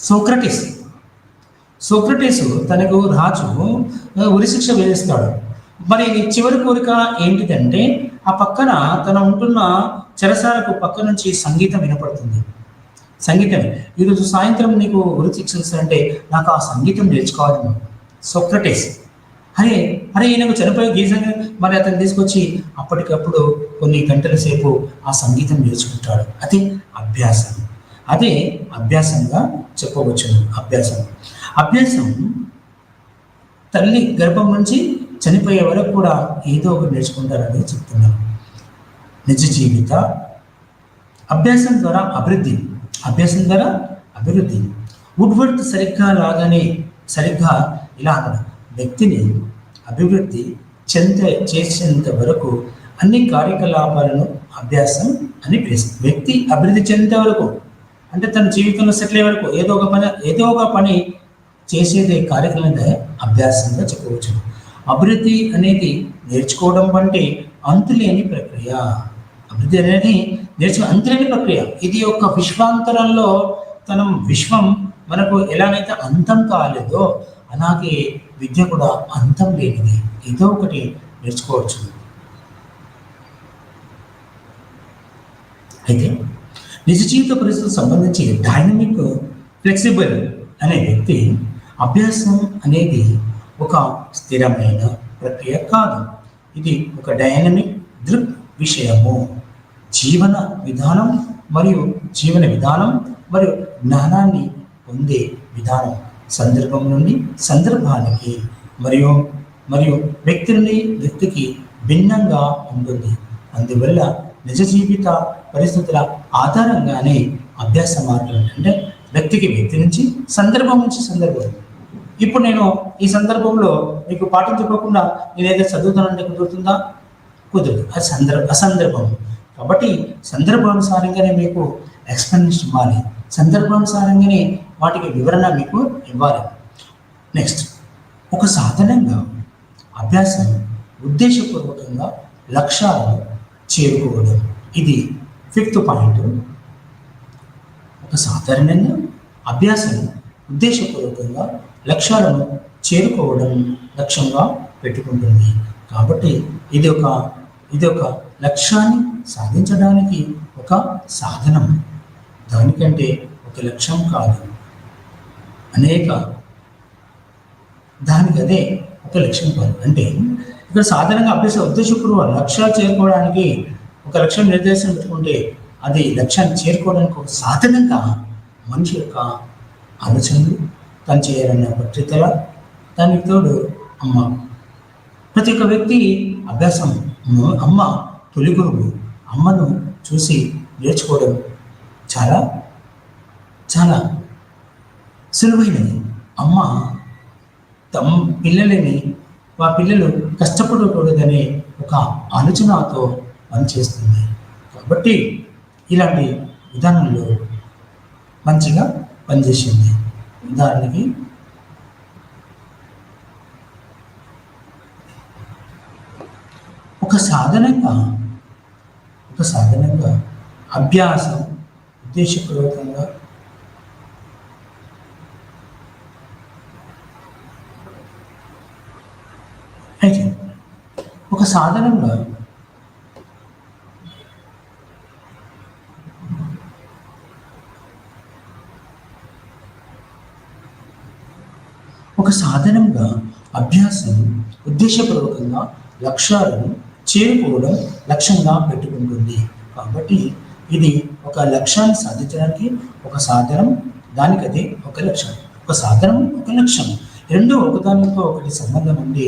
సోక్రటీస్ తనకు రాజు ఉరిశిక్ష వేధిస్తాడు. మరి చివరి కోరిక ఏంటిదంటే ఆ పక్కన తన ఉంటున్న చెరసాలకు పక్క నుంచి సంగీతం వినపడుతుంది. సంగీతమే ఈరోజు సాయంత్రం నీకు ఉరిశిక్ష అంటే నాకు ఆ సంగీతం నేర్చుకోవాలి. సోక్రటీస్ అరే ఈయనకు చనిపోయే గీజంగా మరి అతను తీసుకొచ్చి అప్పటికప్పుడు కొన్ని గంటల సేపు ఆ సంగీతం నేర్చుకుంటాడు. అది అభ్యాసం. అదే అభ్యాసంగా చెప్పవచ్చును. అభ్యాసం తల్లి గర్భం నుంచి చనిపోయే వరకు కూడా ఏదో ఒకటి నేర్చుకుంటారని చెప్తున్నాను. నిజ జీవిత అభ్యాసం ద్వారా అభివృద్ధి. వుడ్వర్డ్ సరిగ్గా ఇలా అన్నాడు, వ్యక్తిని అభివృద్ధి చేసేంత వరకు అన్ని కార్యకలాపాలను అభ్యాసం అని పిలుస్తుంది. వ్యక్తి అభివృద్ధి చెందే వరకు అంటే తన జీవితంలో సెటిల్ అయ్యే వరకు ఏదో ఒక పని చేసేది కార్యక్రమంగా అభ్యాసంగా చెప్పవచ్చు. అభివృద్ధి అనేది నేర్చుకోవడం వంటి అంతులేని ప్రక్రియ. అంతులేని ప్రక్రియ. ఇది ఒక విశ్వాంతరంలో విశ్వం మనకు ఎలాగైతే అంతం కాలేదో అలాగే విద్య కూడా అంతం లేనిది. ఏదో ఒకటి నేర్చుకోవచ్చు. అయితే నిజ జీవిత పరిస్థితులకు సంబంధించి డైనమిక్ ఫ్లెక్సిబుల్ అనే వ్యక్తి అభ్యాసం అనేది ఒక స్థిరమైన ప్రక్రియ కాదు. ఇది ఒక డైనమిక్ దృక్ విషయము. జీవన విధానం మరియు జ్ఞానాన్ని పొందే విధానం సందర్భం నుండి సందర్భానికి మరియు వ్యక్తి నుండి వ్యక్తికి భిన్నంగా ఉంటుంది. అందువల్ల నిజ జీవిత పరిస్థితుల ఆధారంగానే అభ్యాస మార్పులు అంటే వ్యక్తి నుంచి సందర్భం. ఇప్పుడు నేను ఈ సందర్భంలో మీకు పాఠం చెప్పకుండా నేను ఏదైతే చదువుతానంటే కుదరదు. అది అసందర్భం. కాబట్టి సందర్భానుసారంగానే మీకు ఎక్స్ప్లెనేషన్ ఇవ్వాలి. సందర్భానుసారంగానే వాటికి వివరణ మీకు ఇవ్వాలి. నెక్స్ట్, ఒక సాధనంగా అభ్యాసం ఉద్దేశపూర్వకంగా లక్ష్యాలను చేరుకోవడం. ఇది 5th పాయింట్. ఒక సాధారణంగా అభ్యాసం ఉద్దేశపూర్వకంగా లక్ష్యాలను చేరుకోవడం లక్ష్యంగా పెట్టుకుంటుంది. కాబట్టి ఇది ఒక లక్ష్యాన్ని సాధించడానికి ఒక సాధనం. దానికంటే ఒక లక్ష్యం కాదు, అనేక దానికి అదే ఒక లక్ష్యం కాదు. అంటే ఇక్కడ సాధారణంగా అభ్యాస ఉద్దేశపూర్వ లక్ష్యాలు చేరుకోవడానికి ఒక లక్ష్యం నిర్దేశం పెట్టుకుంటే అది లక్ష్యాన్ని చేరుకోవడానికి ఒక సాధనంగా మనిషి యొక్క ఆలోచనలు, తను చేయాలన్న పట్టుదల, దానికి తోడు అమ్మ. ప్రతి ఒక్క వ్యక్తి అభ్యాసం అమ్మ తొలి గురువు. అమ్మను చూసి నేర్చుకోవడం చాలా చాలా సులువైనది. అమ్మ తమ పిల్లలని పిల్లలు కష్టపడకూడదనే ఒక ఆలోచనతో పనిచేస్తుంది. కాబట్టి ఇలాంటి విధానంలో మంచిగా పనిచేసింది. ఉదాహరణకి ఒక సాధనంగా అభ్యాసం ఉద్దేశపూర్వకంగా అయితే ఒక సాధనంగా అభ్యాసం ఉద్దేశపూర్వకంగా లక్ష్యాలను చేరుకోవడం లక్ష్యంగా పెట్టుకుంటుంది. కాబట్టి ఇది ఒక లక్ష్యాన్ని సాధించడానికి ఒక సాధనం, దానికదే ఒక లక్ష్యం. ఒక సాధనం, ఒక లక్ష్యం రెండు ఒకదానితో ఒకటి సంబంధం ఉంది.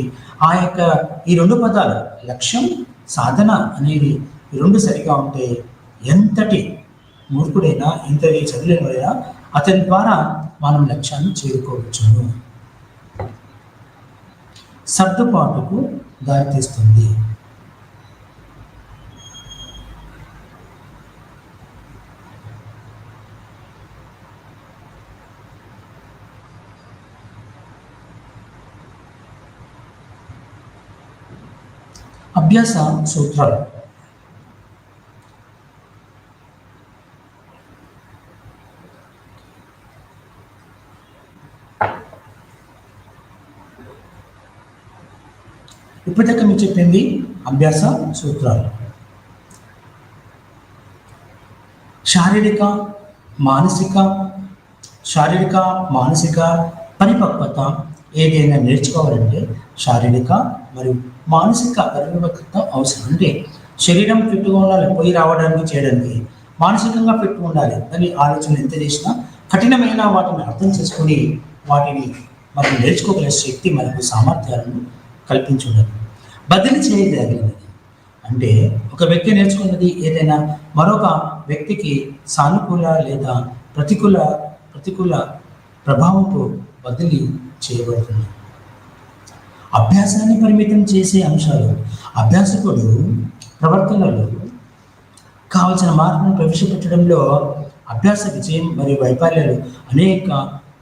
ఈ రెండు పదాలు లక్ష్యం, సాధన అనేది ఈ రెండు సరిగా ఉంటే ఎంతటి మూర్ఖుడైనా, ఎంతటి చదువులేనివాడైనా అతని ద్వారా మనం లక్ష్యాన్ని చేరుకోవచ్చును. సర్దుబాటుకు దారితీస్తుంది. అభ్యాస సూత్రాలు. ఇప్పటిదాకా మీరు చెప్పింది అభ్యాస సూత్రాలు. శారీరక మానసిక పరిపక్వత ఏదైనా నేర్చుకోవాలంటే శారీరక మరియు మానసిక పరిపక్వత అవసరం. అంటే శరీరం ఫిట్గా ఉండాలి, పోయి రావడానికి చేయడానికి, మానసికంగా ఫిట్ ఉండాలి. దాని ఆలోచనలు ఎంత చేసినా కఠినమైన వాటిని అర్థం చేసుకొని వాటిని మనం నేర్చుకోగల శక్తి మనకు సామర్థ్యాలను కల్పించుండదు. బదిలీ చేయగలిగినది అంటే ఒక వ్యక్తి నేర్చుకున్నది ఏదైనా మరొక వ్యక్తికి సానుకూల లేదా ప్రతికూల ప్రభావంతో బదిలీ చేయబడుతుంది. అభ్యాసాన్ని పరిమితం చేసే అంశాలు. అభ్యాసకుడు ప్రవర్తనలో కావలసిన మార్పును ప్రవేశపెట్టడంలో అభ్యాస విజయం మరియు వైఫల్యాలు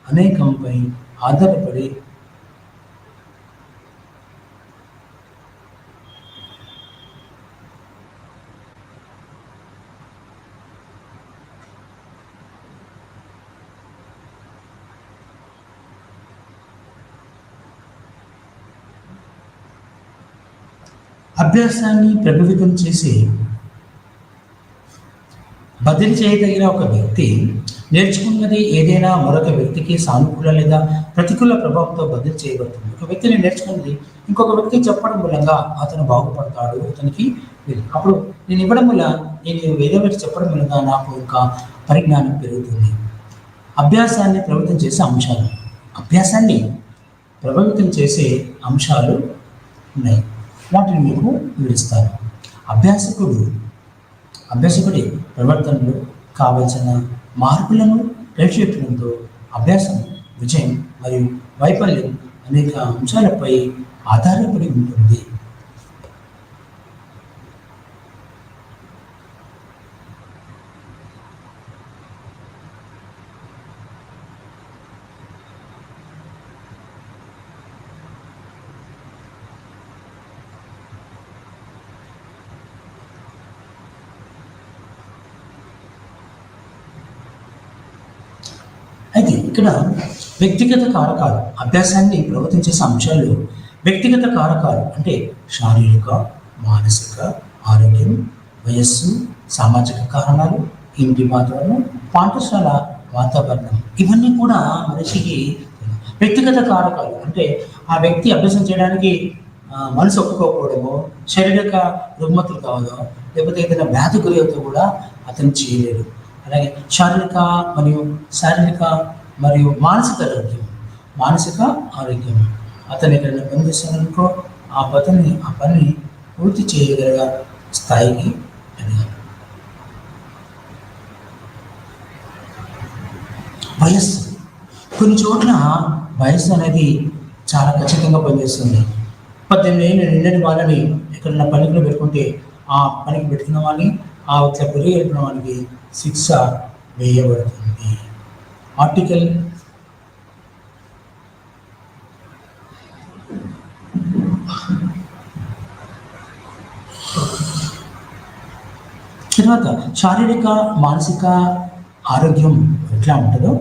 అనేకంపై ఆధారపడి అభ్యాసాన్ని ప్రభావితం చేసి బదిలీ చేయదగిన ఒక వ్యక్తి నేర్చుకున్నది ఏదైనా మరొక వ్యక్తికి సానుకూల లేదా ప్రతికూల ప్రభావంతో బదిలీ చేయబడుతుంది. ఒక వ్యక్తిని నేర్చుకున్నది ఇంకొక వ్యక్తి చెప్పడం మూలంగా అతను బాగుపడతాడు, అతనికి అప్పుడు నేను ఇవ్వడం వల్ల, నేను ఏదో వ్యక్తి చెప్పడం మూలంగా నాకు ఇంకా పరిజ్ఞానం పెరుగుతుంది. అభ్యాసాన్ని ప్రభావితం చేసే అంశాలు ఉన్నాయి. వాటిని మీకు వివరిస్తాను. అభ్యాసకుడి ప్రవర్తనలో కావలసిన మార్పులను ప్రవేశపెట్టడంతో అభ్యాసం విజయం మరియు వైఫల్యం అనేక అంశాలపై ఆధారపడి ఉంటుంది. అయితే ఇక్కడ వ్యక్తిగత కారకాలు అభ్యాసాన్ని ప్రభావితం చేసే అంశాలు వ్యక్తిగత కారకాలు అంటే శారీరక, మానసిక ఆరోగ్యం, వయస్సు, సామాజిక కారణాలు, ఇంటి వాతావరణం, పాఠశాల వాతావరణం, ఇవన్నీ కూడా మనిషికి వ్యక్తిగత కారకాలు. అంటే ఆ వ్యక్తి అభ్యాసం చేయడానికి మనసు ఒప్పుకోకపోవడము, శారీరక రుగ్మతలు కావడం, లేకపోతే ఏదైనా వ్యాధి గురైతే కూడా అతను చేయలేడు. అలాగే శారీరక మరియు మానసిక ఆరోగ్యం అతను ఎక్కడైనా పని చేస్తాడనుకో ఆ పని పూర్తి చేయగలిగే స్థాయికి ఎదగాలి. వయస్సు కొన్ని చోట్ల వయస్సు అనేది చాలా ఖచ్చితంగా పనిచేస్తుంది. 18 ఏళ్ళు నిండని వాళ్ళని ఎక్కడైనా పనికి పెట్టుకుంటే ఆ పనికి పెట్టుకున్న వాళ్ళని ఇట్లా పెరిగి వెళ్ళిన వాళ్ళకి శిక్ష వేయబడుతుంది. ఆర్టికల్ తర్వాత శారీరక మానసిక ఆరోగ్యం ఎట్లా ఉంటుందో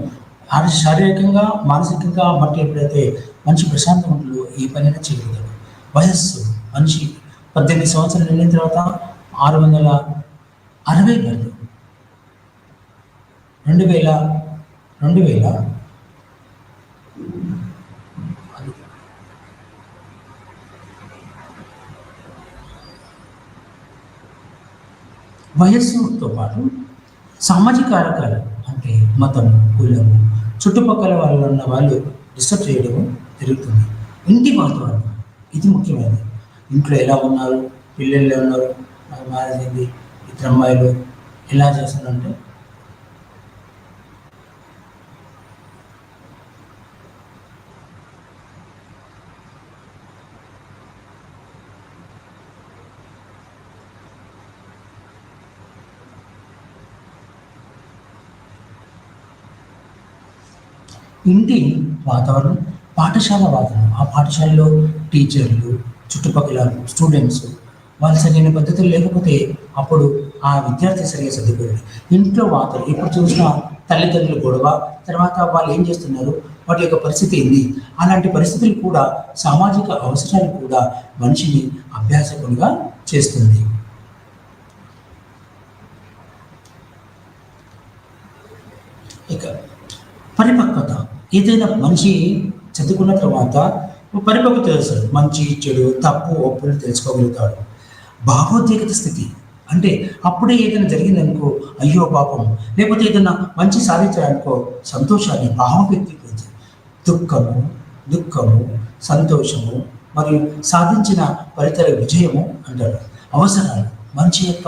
శారీరకంగా మానసికంగా బట్టి ఎప్పుడైతే మనిషి ప్రశాంతంగా ఉంటుందో ఏ పనైనా చేయగలుగుతాడు. వయస్సు మనిషి 18 సంవత్సరాలు నిండిన తర్వాత 660 గంటలు 2000 వయస్సుతో పాటు సామాజిక కారకాలు అంటే మతం, కులము, చుట్టుపక్కల వాళ్ళు ఉన్న వాళ్ళు డిస్టర్బ్ చేయడం జరుగుతుంది. ఇంటి వాతావరణం ఇది ముఖ్యమైనది. ఇంట్లో ఎలా ఉన్నారు, పిల్లలు ఎలా ఉన్నారు, మ్యారేజ్ అయింది, ఇద్దరు అమ్మాయిలు ఎలా చేస్తున్నారంటే ఇంటి వాతావరణం, పాఠశాల వాతావరణం, ఆ పాఠశాలలో టీచర్లు, చుట్టుపక్కల స్టూడెంట్స్ వాళ్ళు సరైన పద్ధతులు లేకపోతే అప్పుడు ఆ విద్యార్థి సరిగా చదువుకోలేదు. ఇంట్లో వాతావరణం ఇప్పుడు చూసిన తల్లిదండ్రుల గొడవ, తర్వాత వాళ్ళు ఏం చేస్తున్నారు, వాటి యొక్క పరిస్థితి ఏంది, అలాంటి పరిస్థితులు కూడా సామాజిక అవసరాలు కూడా మనిషిని అభ్యాసకునిగా చేస్తుంది. ఇక పరిపక్వత, ఏదైనా మనిషి చదువుకున్న తర్వాత పరిపక్వత తెలుస్తాడు. మంచి చెడు తప్పు ఒప్పులు తెలుసుకోగలుగుతాడు. భావోద్వేగత స్థితి అంటే అప్పుడే ఏదైనా జరిగిందనుకో అయ్యో పాపం, లేకపోతే ఏదైనా మంచి సాధించాలనుకో సంతోషాన్ని భావం వ్యక్తీకరించాలి. దుఃఖము, సంతోషము మరియు సాధించిన ఫలితాల విజయము అంటారు. మనిషి యొక్క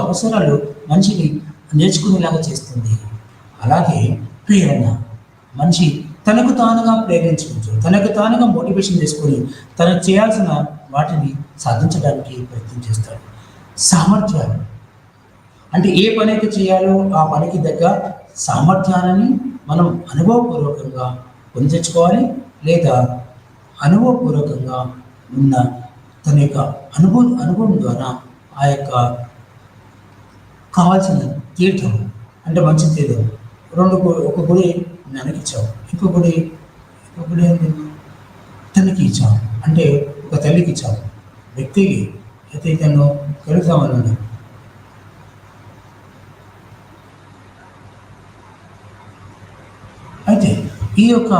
అవసరాలు మనిషిని నేర్చుకునేలాగా చేస్తుంది. అలాగే ప్రేరణ, మనిషి తనకు తానుగా ప్రేరించుకుంటూ తనకు తానుగా మోటివేషన్ చేసుకొని తను చేయాల్సిన వాటిని సాధించడానికి ప్రయత్నం చేస్తాడు. సామర్థ్యాలు అంటే ఏ పని అయితే చేయాలో ఆ పనికి దగ్గర సామర్థ్యాలని మనం అనుభవపూర్వకంగా పొందించుకోవాలి, లేదా అనుభవపూర్వకంగా ఉన్న తన యొక్క అనుభవం ద్వారా ఆ యొక్క కావాల్సిన తీర్థం అంటే మంచి తీర్థం ఒక గుడి నెనకిచ్చావు, ఇంకో గుడి తనకి ఇచ్చావు, అంటే ఒక తల్లికి ఇచ్చావు, వ్యక్తికి అయితే తను కలుగుతామన్నాడు. అయితే ఈ యొక్క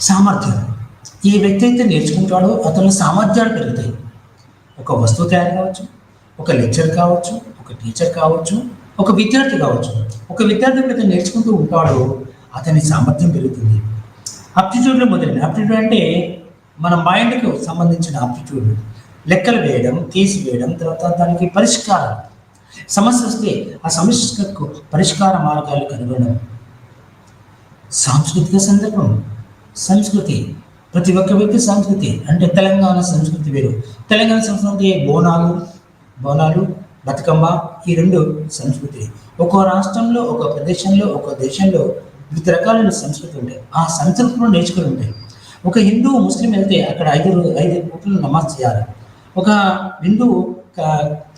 సామర్థ్యం, ఏ వ్యక్తి అయితే నేర్చుకుంటాడో అతని సామర్థ్యాలు పెరుగుతాయి. ఒక వస్తువు తయారు కావచ్చు, ఒక లెక్చర్ కావచ్చు, ఒక టీచర్ కావచ్చు, ఒక విద్యార్థి కావచ్చు. ఒక విద్యార్థి ఎప్పుడైతే నేర్చుకుంటూ ఉంటాడో అతని సామర్థ్యం పెరుగుతుంది. ఆప్టిట్యూడ్లో మొదలైన ఆప్టిట్యూడ్ అంటే మన మైండ్కి సంబంధించిన ఆప్టిట్యూడ్, లెక్కలు వేయడం, తీసి వేయడం, తర్వాత దానికి పరిష్కారం, సమస్య వస్తే ఆ సమస్యకు పరిష్కార మార్గాలు కనుగొనడం. సాంస్కృతిక సంస్కృతి, ప్రతి ఒక్క వ్యక్తి సంస్కృతి అంటే తెలంగాణ సంస్కృతి వేరు. తెలంగాణ సంస్కృతి బోనాలు, బతుకమ్మ ఈ రెండు సంస్కృతి. ఒక్కో రాష్ట్రంలో, ఒక ప్రదేశంలో, ఒక దేశంలో వివిధ రకాలైన సంస్కృతి ఉంటాయి. ఆ సంస్కృతిలో నేర్చుకుని ఉంటాయి. ఒక హిందువు ముస్లిం వెళ్తే అక్కడ ఐదు పూటలు నమాజ్ చేయాలి. ఒక హిందువు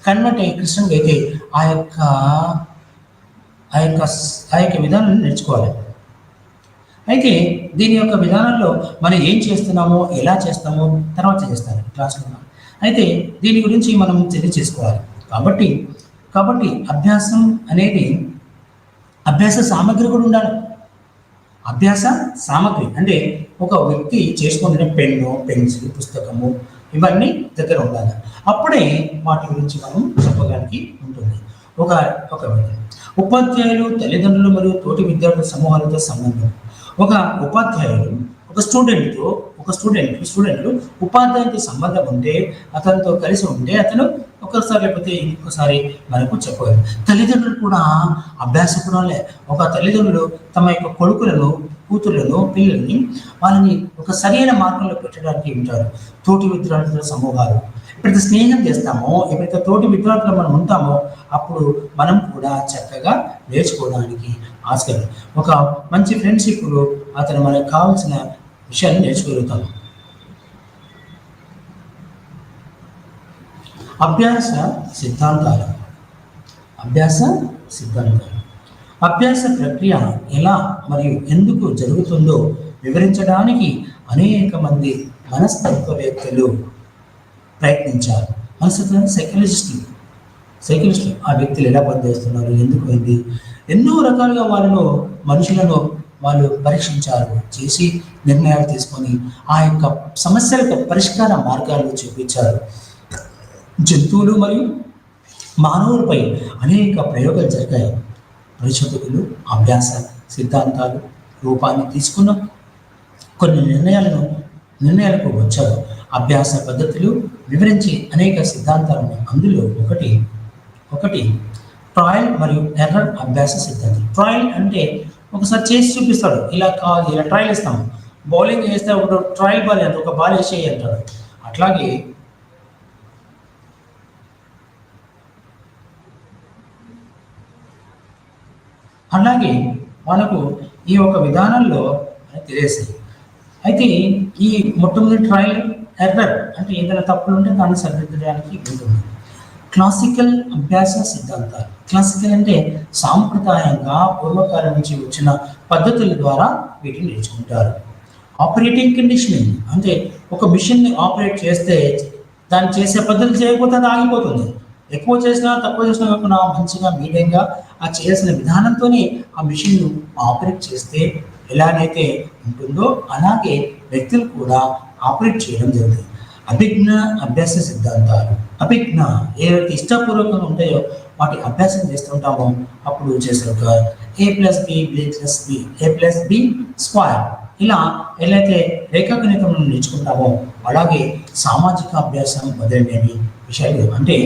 కన్వర్ట్ అయ్యి క్రిస్టియన్ అయితే ఆ యొక్క ఆ యొక్క ఆ యొక్క విధానాన్ని నేర్చుకోవాలి. అయితే దీని యొక్క విధానంలో మనం ఏం చేస్తున్నామో, ఎలా చేస్తామో తర్వాత చేస్తాను క్లాస్లో. అయితే దీని గురించి మనం తెలియచేసుకోవాలి. కాబట్టి కాబట్టి అభ్యాసం అనేది అభ్యాస సామగ్రి కూడా ఉండాలి. అభ్యాస సామగ్రి అంటే ఒక వ్యక్తి చేసుకునే పెన్ను, పెన్సిల్, పుస్తకము ఇవన్నీ దగ్గర ఉండాలి. అప్పుడే వాటి గురించి మనం చెప్పడానికి ఉంటుంది. ఒక ఒక ఉపాధ్యాయులు, తల్లిదండ్రులు మరియు తోటి విద్యార్థుల సమూహాలతో సంబంధం. ఒక ఉపాధ్యాయుడు ఒక స్టూడెంట్లు ఉపాధ్యాయుడితో సంబంధం ఉంటే, అతనితో కలిసి ఉంటే అతను ఒకసారి లేకపోతే ఇంకొకసారి మనకు చెప్పగలరు. తల్లిదండ్రులు కూడా అభ్యాసకురాలే. ఒక తల్లిదండ్రులు తమ యొక్క కొడుకులను, కూతుర్లను, పిల్లల్ని వాళ్ళని ఒక సరైన మార్గంలో పెట్టడానికి ఉంటారు. తోటి విద్యార్థుల సమూహాలు ఎప్పుడైతే స్నేహం చేస్తామో, ఎప్పుడైతే తోటి విద్యార్థులు మనం ఉంటామో అప్పుడు మనం కూడా చక్కగా నేర్చుకోవడానికి ఆస్కారం. ఒక మంచి ఫ్రెండ్షిప్లో అతను మనకు కావాల్సిన విషయాన్ని నేర్చుకోగలుగుతాము. అభ్యాస సిద్ధాంతాలు. అభ్యాస ప్రక్రియ ఎలా మరియు ఎందుకు జరుగుతుందో వివరించడానికి అనేక మంది మనస్తత్వవేత్తలు ప్రయత్నించారు. సైకాలజిస్టులు ఆ వ్యక్తులు ఎలా పనిచేస్తున్నారు, ఎందుకు అయింది, ఎన్నో రకాలుగా మనుషులను వాళ్ళు పరీక్షించారు, చేసి నిర్ణయాలు తీసుకొని ఆ యొక్క సమస్యలకు పరిష్కార మార్గాలు చూపించారు. జంతువులు మరియు మానవులపై అనేక ప్రయోగాలు జరిగాయి. పరిశోధకులు అభ్యాస సిద్ధాంతాలు రూపాన్ని తీసుకున్న కొన్ని నిర్ణయాలకు వచ్చారు. అభ్యాస పద్ధతులు వివరించి అనేక సిద్ధాంతాలు ఉన్నాయి. అందులో ఒకటి ట్రయల్ మరియు ఎర్రర్ అభ్యాస సిద్ధాంతం. ట్రయల్ అంటే ఒకసారి చేసి చూపిస్తాడు, ఇలా కాదు, ఇలా ట్రయల్ ఇస్తాము. బౌలింగ్ వేస్తే ఒక ట్రయల్ బాల్ అంటే ఒక బాల్ వేసేయి అంటాడు. అలాగే మనకు ఈ యొక్క విధానంలో తెలియజేస్తాయి. అయితే ఈ మొట్టమొదటి ట్రయల్ ఎర్రర్ అంటే ఏదైనా తప్పులు ఉంటే దాన్ని సరిదిద్దడానికి ఉంటుంది. క్లాసికల్ అభ్యాస సిద్ధాంతాలు. క్లాసికల్ అంటే సాంప్రదాయంగా పూర్వకాలం నుంచి వచ్చిన పద్ధతుల ద్వారా వీటిని నేర్చుకుంటారు. ఆపరేటింగ్ కండిషనింగ్ అంటే ఒక మిషన్ని ఆపరేట్ చేస్తే దాన్ని చేసే పద్ధతులు చేయకపోతే అది ఆగిపోతుంది. ఎక్కువ చేసినా తక్కువ చేసినా కాకుండా మంచిగా మీడియంగా ఆ చేయాల్సిన విధానంతోనే ఆ మిషన్ ఆపరేట్ చేస్తే ఎలాగైతే ఉంటుందో అలాగే వ్యక్తులు కూడా ఆపరేట్ చేయడం జరుగుతుంది. అభిజ్ఞ అభ్యాస సిద్ధాంతాలు. అభిజ్ఞ ఏవైతే ఇష్టపూర్వకంగా ఉంటాయో వాటి అభ్యాసం చేస్తుంటామో అప్పుడు చేస్తారు. a+b స్క్వేర్ ఇలా ఎలాగైతే రేఖాగణితంలో నేర్చుకుంటామో అలాగే సామాజిక అభ్యాసం మొదలైనవి విషయాలు. అంటే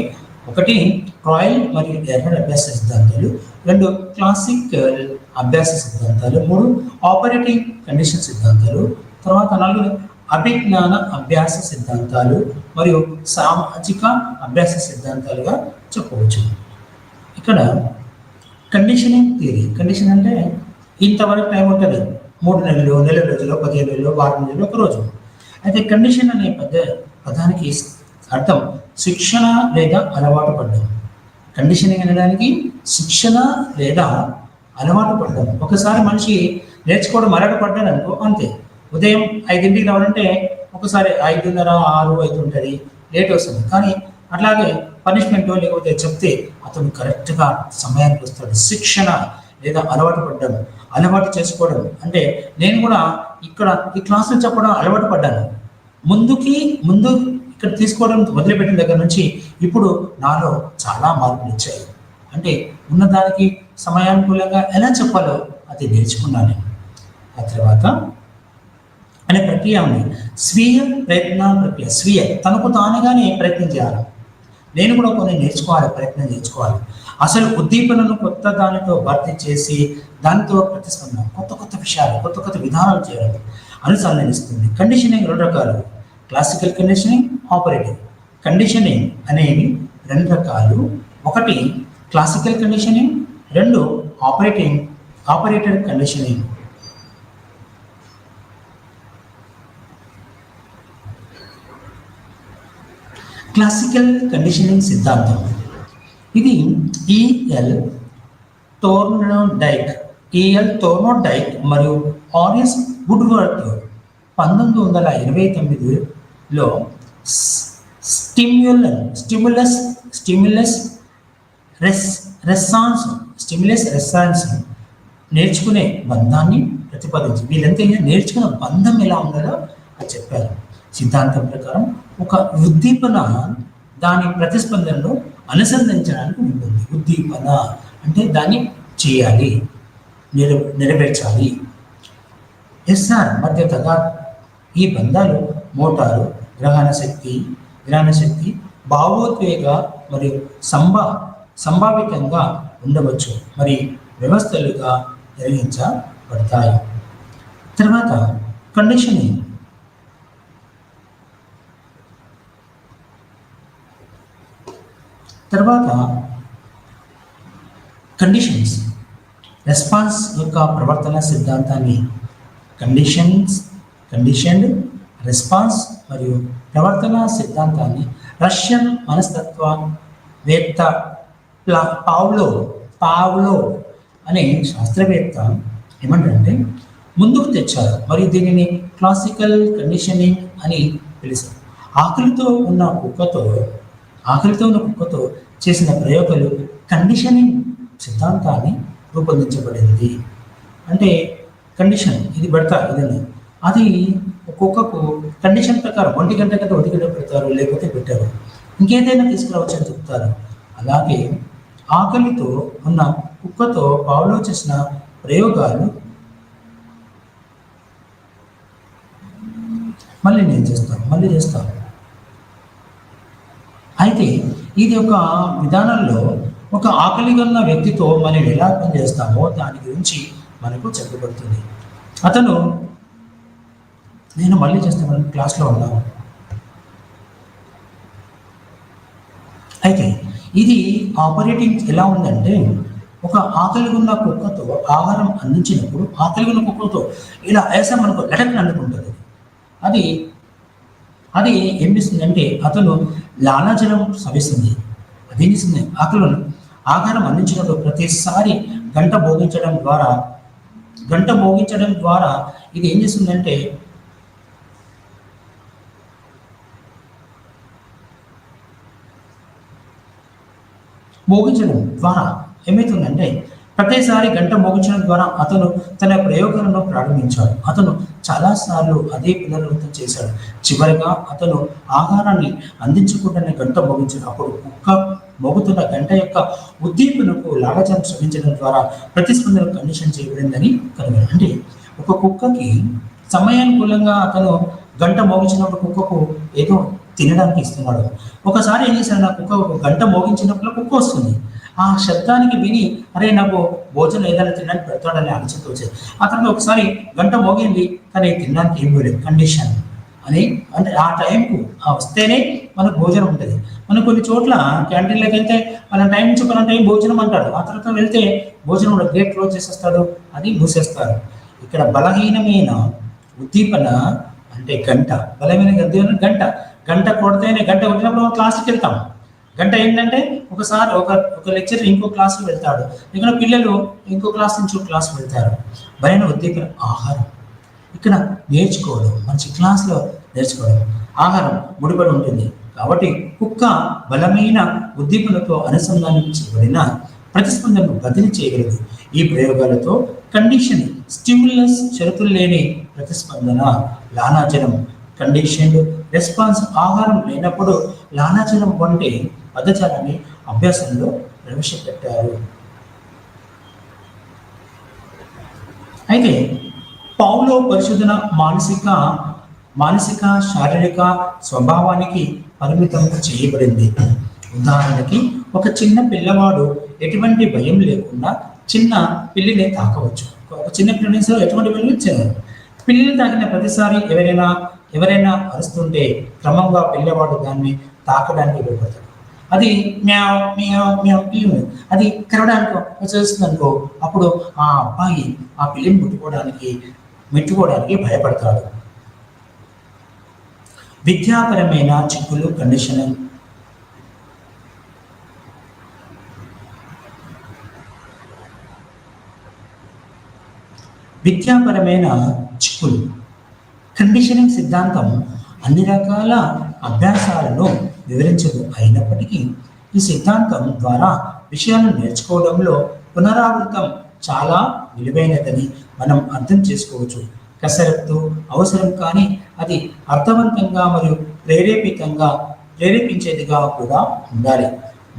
ఒకటి ట్రయల్ మరియు ఎర్రర్ అభ్యాస సిద్ధాంతాలు, 2 క్లాసికల్ అభ్యాస సిద్ధాంతాలు, 3 ఆపరేటింగ్ కండిషన్ సిద్ధాంతాలు, తర్వాత 4 అభిజ్ఞాన అభ్యాస సిద్ధాంతాలు మరియు సామాజిక అభ్యాస సిద్ధాంతాలుగా చెప్పవచ్చు. ఇక్కడ కండిషనింగ్ థియరీ. కండిషన్ అంటే ఇంతవరకు టైం ఉంటుంది, 3 నెలలు, నెల రోజులు, 15 రోజులు, వారం రోజులు, ఒక రోజు. అయితే కండిషన్ అనే పదానికి అర్థం శిక్షణ లేదా అలవాటు పడ్డం. కండిషనింగ్ అనడానికి శిక్షణ లేదా అలవాటు పడ్డం. ఒకసారి మనిషి నేర్చుకోవడం అలవాటు పడ్డాడు అనుకో అంతే. ఉదయం 5ంటికి రావాలంటే ఒకసారి 5:30, 6 అవుతుంటుంది, లేట్ వస్తుంది. కానీ అట్లాగే పనిష్మెంట్ లేకపోతే చెప్తే అతను కరెక్ట్గా సమయానికి వస్తాడు. శిక్షణ లేదా అలవాటు పడ్డం, అలవాటు చేసుకోవడం. అంటే నేను కూడా ఇక్కడ ఈ క్లాసులు చెప్పడం అలవాటు పడ్డాను. ముందు ఇక్కడ తీసుకోవడం మొదలుపెట్టిన దగ్గర నుంచి ఇప్పుడు నాలో చాలా మార్పులు వచ్చాయి. అంటే ఉన్నదానికి సమయానుకూలంగా ఎలా చెప్పాలో అది నేర్చుకున్నాను. ఆ తర్వాత అనే ప్రక్రియ ఉంది. స్వీయ ప్రయత్న ప్రక్రియ. స్వీయ తనకు తానుగానే ప్రయత్నం చేయాలి. నేను కూడా కొన్ని ప్రయత్నం నేర్చుకోవాలి. అసలు ఉద్దీపనను కొత్త దానితో భర్తీ చేసి దానితో ప్రతిస్పందన, కొత్త విషయాలు, కొత్త విధానాలు చేయడం అనుసంధానిస్తుంది. కండిషనింగ్ 2 రకాలు, క్లాసికల్ కండిషనింగ్, ఆపరేటింగ్ కండిషనింగ్ అనేవి 2 రకాలు. ఒకటి క్లాసికల్ కండిషనింగ్, రెండు ఆపరేటర్ కండిషనింగ్. క్లాసికల్ కండిషనింగ్ సిద్ధాంతం ఇది థోర్నోడైక్ మరియు ఆర్ఎస్ వుడ్వర్త్ 1929లో స్టిమ్యులస్ రెస్పాన్స్ నేర్చుకునే బంధాన్ని ప్రతిపాదించి వీళ్ళంతా నేర్చుకున్న బంధం ఎలా ఉండాలో అది చెప్పారు. సిద్ధాంతం ప్రకారం ఒక ఉద్దీపన దాని ప్రతిస్పందనలో అనుసంధించడానికి ఉంటుంది. ఉద్దీపన అంటే దాన్ని చేయాలి, నెరవేర్చాలి. ఎస్ఆర్ మధ్యతగా ఈ బంధాలు మోటారు, గ్రహణ శక్తి, భావోద్వేగ మరియు సంభావితంగా ఉండవచ్చు, మరి వ్యవస్థలుగా నిర్వహించబడతాయి. తర్వాత కండిషనింగ్. కండిషన్స్ రెస్పాన్స్ యొక్క ప్రవర్తన సిద్ధాంతాన్ని కండిషన్డ్ రెస్పాన్స్ మరియు ప్రవర్తన సిద్ధాంతాన్ని రష్యన్ మనస్తత్వవేత్త పావ్లో అనే శాస్త్రవేత్త ఏమంటారంటే ముందుకు తెచ్చారు. మరియు దీనిని క్లాసికల్ కండిషనింగ్ అని పిలుస్తారు. ఆకలితో ఉన్న కుక్కతో చేసిన ప్రయోగాలు కండిషనింగ్ సిద్ధాంతాన్ని రూపొందించబడింది. అంటే కండిషన్ ఇది పెడతా ఇదని అది ఒక్కొక్కకు కండిషన్ ప్రకారం 1 గంట కంటే 1 గంట పెడతారు, లేకపోతే పెట్టారు, ఇంకేదైనా తీసుకురావచ్చు అని చెప్తారు. అలాగే ఆకలితో ఉన్న కుక్కతో పావులో చేసిన ప్రయోగాలు మళ్ళీ చేస్తాను. అయితే ఇది ఒక విధానంలో ఒక ఆకలిగా ఉన్న వ్యక్తితో మనం ఎలా పనిచేస్తామో దాని గురించి మనకు చెప్పబడుతుంది. నేను మళ్ళీ చేస్తాను, క్లాస్లో ఉన్నాను. అయితే ఇది ఆపరేటింగ్ ఎలా ఉందంటే ఒక ఆకలి ఉన్న కుక్కతో ఆహారం అందించినప్పుడు ఆకలి ఉన్న కుక్కతో ఇలా వేసా మనకు లటక్ అనుకుంటుంది. అది ఏం చేస్తుందంటే అతను లాలాజలం సవిస్తుంది. అదేం చేస్తుంది, ఆహారం అందించినప్పుడు ప్రతిసారి గంట మోగించడం ద్వారా ఇది ఏం చేస్తుందంటే మోగించడం ద్వారా ఏమవుతుందంటే ప్రతిసారి గంట మోగించడం ద్వారా అతను తన ప్రయోగాలను ప్రారంభించాడు. అతను చాలాసార్లు అదే పునరావృతం చేశాడు. చివరిగా అతను ఆహారాన్ని అందించకుండానే గంట మోగించాడు. అప్పుడు కుక్క మోగుతున్న గంట యొక్క ఉద్దీపనకు లాలాజలం శ్రమించడం ద్వారా ప్రతిస్పందన కండిషన్ చేయబడిందని కనుగొన్నాడు. అంటే ఒక కుక్కకి సమయానుకూలంగా అతను గంట మోగించినప్పుడు కుక్కకు ఏదో తినడానికి ఇస్తున్నాడు. ఒకసారి ఏం చేశాడు, నా కుక్క ఒక గంట మోగించినప్పుడు కుక్క వస్తుంది. ఆ శబ్దానికి విని అరే నాకు భోజనం ఏదైనా తినడానికి పెడతాడని ఆలోచనతో వచ్చేది. ఆ తర్వాత ఒకసారి గంట మోగింది కానీ తినడానికి ఏం లేదు, కండిషన్ అని. అంటే ఆ టైంకు వస్తేనే మనకు భోజనం ఉంటుంది. మనం కొన్ని చోట్ల క్యాంటీన్లోకి వెళ్తే మన టైం నుంచి మన టైం భోజనం అంటాడు. ఆ తర్వాత వెళ్తే భోజనం గేట్ క్లోజ్ చేసేస్తాడు, అది మూసేస్తారు. ఇక్కడ బలహీనమైన ఉద్దీపన అంటే బలమైన గంట కొడితేనే గంట కొట్టినప్పుడు క్లాస్కి వెళ్తాం. గంట ఏంటంటే ఒకసారి ఒక లెక్చర్ ఇంకో క్లాస్కి వెళ్తాడు, ఇక్కడ పిల్లలు ఇంకో క్లాస్ నుంచి ఒక క్లాస్కి వెళ్తారు. బలమైన ఉద్దీపన ఆహారం ఇక్కడ నేర్చుకోవడం, మంచి క్లాస్లో నేర్చుకోవడం, ఆహారం ముడిపడి ఉంటుంది. కాబట్టి కుక్క బలమైన ఉద్దీపనతో అనుసంధానించబడిన ప్రతిస్పందనను బదిలీ చేయగలదు. ఈ ప్రయోగాలతో కండిషన్ స్టిమ్యులస్ షరతులు లేని ప్రతిస్పందన లాలాజలం కండిషన్డ్ రెస్పాన్స్ ఆహారం లేనప్పుడు లాలాజలం వంటి పదజాలాన్ని అభ్యాసంలో ప్రవేశపెట్టారు. అయితే పావ్లో పరిశోధన మానసిక శారీరక స్వభావానికి పరిమితం చేయబడింది. ఉదాహరణకి ఒక చిన్న పిల్లవాడు ఎటువంటి భయం లేకుండా చిన్న పిల్లిని తాకవచ్చు. ఒక చిన్న పిల్లని ఎటువంటి భయం లేదు. పిల్లిని తాకిన ప్రతిసారి ఎవరైనా అరుస్తుంటే క్రమంగా పిల్లవాడు దాన్ని తాకడానికి భయపడతాడు. అది మ్యావ్ మ్యావ్ మ్యావ్ పిల్లి అది కరవడానికి వచ్చేస్తుంది అనుకో, అప్పుడు ఆ అబ్బాయి ఆ పిల్లిని ముట్టుకోవడానికి భయపడతాడు. విద్యాపరమైన చిక్కులు కండిషనింగ్. విద్యాపరమైన చిక్కులు కండిషనింగ్ సిద్ధాంతం అన్ని రకాల అభ్యాసాలను వివరించదు. అయినప్పటికీ ఈ సిద్ధాంతం ద్వారా విషయాలను నేర్చుకోవడంలో పునరావృతం చాలా విలువైనదని మనం అర్థం చేసుకోవచ్చు. కసరత్తు అవసరం, కానీ అది అర్థవంతంగా మరియు ప్రేరేపించేదిగా కూడా ఉండాలి.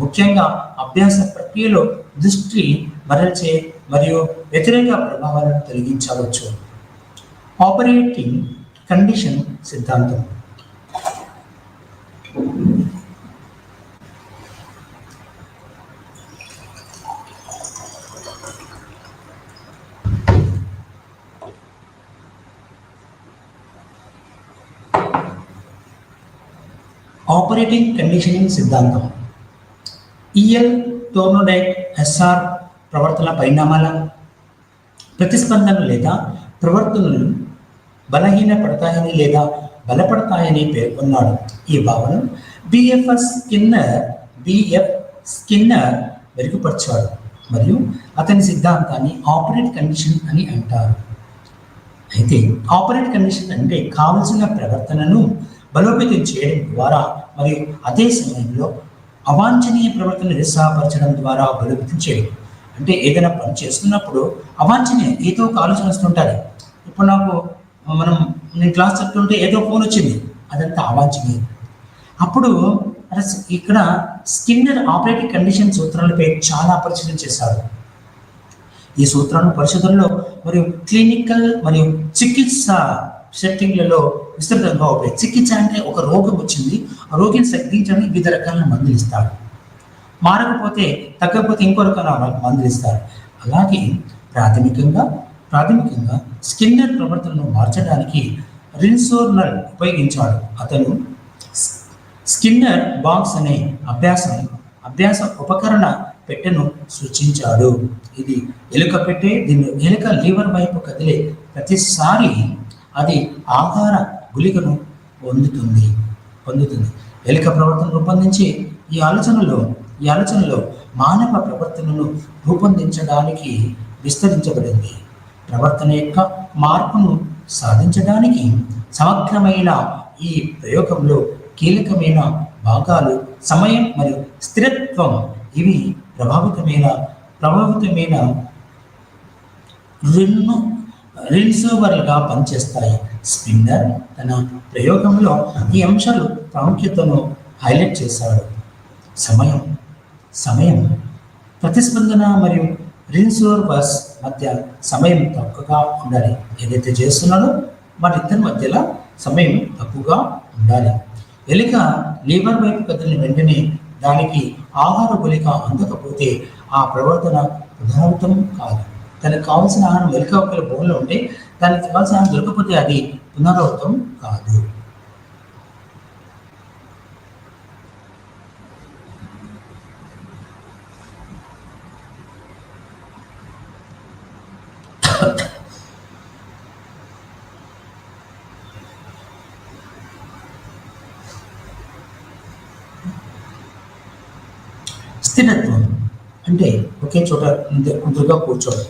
ముఖ్యంగా అభ్యాస ప్రక్రియలో దృష్టి మరల్చే మరియు వ్యతిరేక ప్రభావాలను తొలగించవచ్చు. ఆపరేటింగ్ కండిషన్ సిద్ధాంతం ఆపరేటింగ్ కండిషనింగ్ సిద్ధాంతం ఈఎల్ టోర్నోడైక్ ఎస్ఆర్ ప్రవర్తన పరిణామాల ప్రతిస్పందనలు లేదా ప్రవర్తనలు బలహీనపడతాయని లేదా బలపడతాయని పేర్కొన్నాడు. ఈ భావన బిఎఫ్ స్కిన్నర్ మెరుగుపరిచాడు మరియు అతని సిద్ధాంతాన్ని ఆపరేట్ కండిషన్ అని అంటారు. అయితే ఆపరేట్ కండిషన్ అంటే కావలసిన ప్రవర్తనను బలోపేతం చేయడం ద్వారా మరియు అదే సమయంలో అవాంఛనీయ ప్రవర్తన నిరుత్సాహపరచడం ద్వారా బలోపేతం చేయడం. అంటే ఏదైనా పని చేస్తున్నప్పుడు అవాంఛనీయ ఏదో ఒక ఆలోచన వస్తుంటుంది. ఇప్పుడు నేను క్లాస్ చెప్తుంటే ఏదో ఫోన్ వచ్చింది, అదంతా అవాంఛనీయం. అప్పుడు ఇక్కడ స్కిన్నర్ ఆపరేటింగ్ కండిషన్ సూత్రాలపై చాలా పరిశీలన చేశాడు. ఈ సూత్రాలను పరిశోధనలో మరియు క్లినికల్ మరియు చికిత్స సెట్టింగ్లలో విస్తృతంగా ఉపయోగం. చికిత్స అంటే ఒక రోగం వచ్చింది, ఆ రోగిని తగ్గించడానికి వివిధ రకాల మందులు ఇస్తారు. మారకపోతే తగ్గకపోతే ఇంకో రకాల మందులు ఇస్తారు. అలాగే ప్రాథమికంగా స్కిన్నర్ ప్రవర్తనను మార్చడానికి రిన్సోర్నల్ ఉపయోగించాడు. అతను స్కిన్నర్ బాక్స్ అనే అభ్యాస ఉపకరణ పెట్టెను సూచించాడు. ఇది ఎలుక పెట్టె. దీన్ని ఎలుక లీవర్ వైపు కదిలే ప్రతిసారి అది ఆహార గుళికను పొందుతుంది. ఎలుక ప్రవర్తన రూపొందించి ఈ ఆలోచనలో మానవ ప్రవర్తనను రూపొందించడానికి విస్తరించబడింది. ప్రవర్తన యొక్క మార్పును సాధించడానికి సమగ్రమైన ఈ ప్రయోగంలో కీలకమైన భాగాలు సమయం మరియు స్థిరత్వం. ఇవి ప్రభావితమైన రిన్సోవర్లుగా పనిచేస్తాయి. స్పిన్నర్ తన ప్రయోగంలో ఈ అంశాలు ప్రాముఖ్యతను హైలైట్ చేశాడు. సమయం ప్రతిస్పందన మరియు రిన్సోవర్స్ మధ్య సమయం తక్కువగా ఉండాలి. ఏదైతే చేస్తున్నాడో వాటిద్దరి మధ్యలో సమయం తక్కువగా ఉండాలి. ఎలుక లీవర్ వైపు కదిలిన వెంటనే దానికి ఆహార గుళిక అందకపోతే ఆ ప్రవర్తన పునరావృతం కాదు. దానికి కావాల్సిన ఆహారం ఎలుక ఒకవేళ బోన్లో ఉంటే దానికి కావాల్సిన ఆహారం దొరకకపోతే అది పునరావృతం కాదు. స్థిరత్వం అంటే ఒకే చోట కుదురుగా కూర్చోవడం.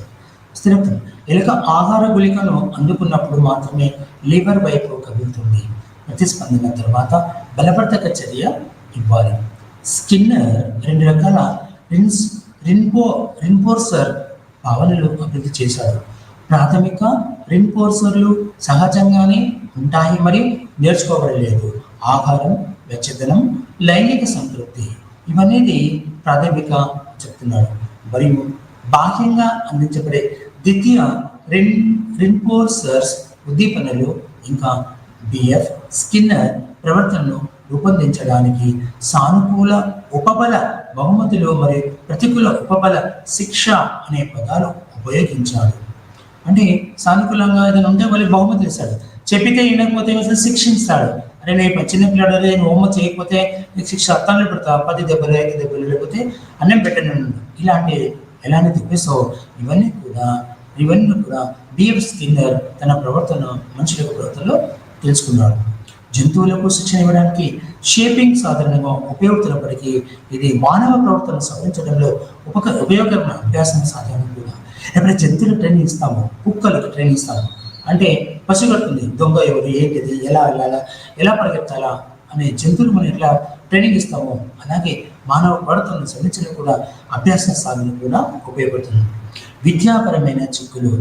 స్థిరత్వం ఎలుక ఆహార గుళికను అందుకున్నప్పుడు మాత్రమే లివర్ వైపు కదులుతుంది. ప్రతిస్పందన తర్వాత బలవర్ధక చర్య ఇవ్వాలి. స్కిన్నర్ 2 రకాల రిన్ఫోర్సర్ భావనలు అభివృద్ధి చేశాడు. ప్రాథమిక రిన్ఫోర్సర్లు సహజంగానే ఉంటాయి మరియు నేర్చుకోబడలేదు. ఆహారం, వెచ్చదనం, లైంగిక సంతృప్తి ఇవనేది ప్రాథమిక చెప్తున్నాడు. మరియు బాహ్యంగా అందించబడే ద్వితీయ రిన్ఫోర్సర్స్ ఉద్దీపనలు ఇంకా బిఎఫ్ స్కిన్నర్ ప్రవర్తనను రూపొందించడానికి సానుకూల ఉపబల బహుమతులు మరియు ప్రతికూల ఉపబల శిక్ష అనే పదాలు ఉపయోగించాడు. అంటే సానుకూలంగా ఏదైనా ఉంటే వాళ్ళు బహుమతులు ఇస్తాడు, చెప్పితే వినకపోతే శిక్షిస్తాడు. అరే నేను చిన్నపిల్లాడు నేను హోంవర్క్ చేయకపోతే నీకు శిక్ష అత్తాన్ని పెడతా 10 దెబ్బలు 5 దెబ్బలు లేకపోతే అన్నం పెట్టను ఇలాంటి ఎలాంటి చెప్పేసో ఇవన్నీ కూడా బిఎఫ్ స్కిన్నర్ తన ప్రవర్తన మనుషుల యొక్క ప్రవర్తనలో తెలుసుకున్నాడు. జంతువులకు శిక్షణ ఇవ్వడానికి షేపింగ్ సాధారణంగా ఉపయోగిస్తున్నప్పటికీ ఇది మానవ ప్రవర్తన సవరించడంలో ఉపయోగకరమైన అభ్యాసం సాధనం కూడా. ఎప్పుడైతే జంతువులకు ట్రైనింగ్ ఇస్తామో, కుక్కలకు ట్రైనింగ్ ఇస్తాము అంటే పసిగడుతుంది దొంగ ఎవరు, ఏంటిది, ఎలా వెళ్ళాలా, ఎలా పరిగెత్తాలా అనే జంతువులు మనం ఎట్లా ట్రైనింగ్ ఇస్తామో అలాగే మానవ ప్రవర్తనను సవరించడం కూడా అభ్యాస సాధన కూడా ఉపయోగపడుతుంది. విద్యాపరమైన చిక్కులు.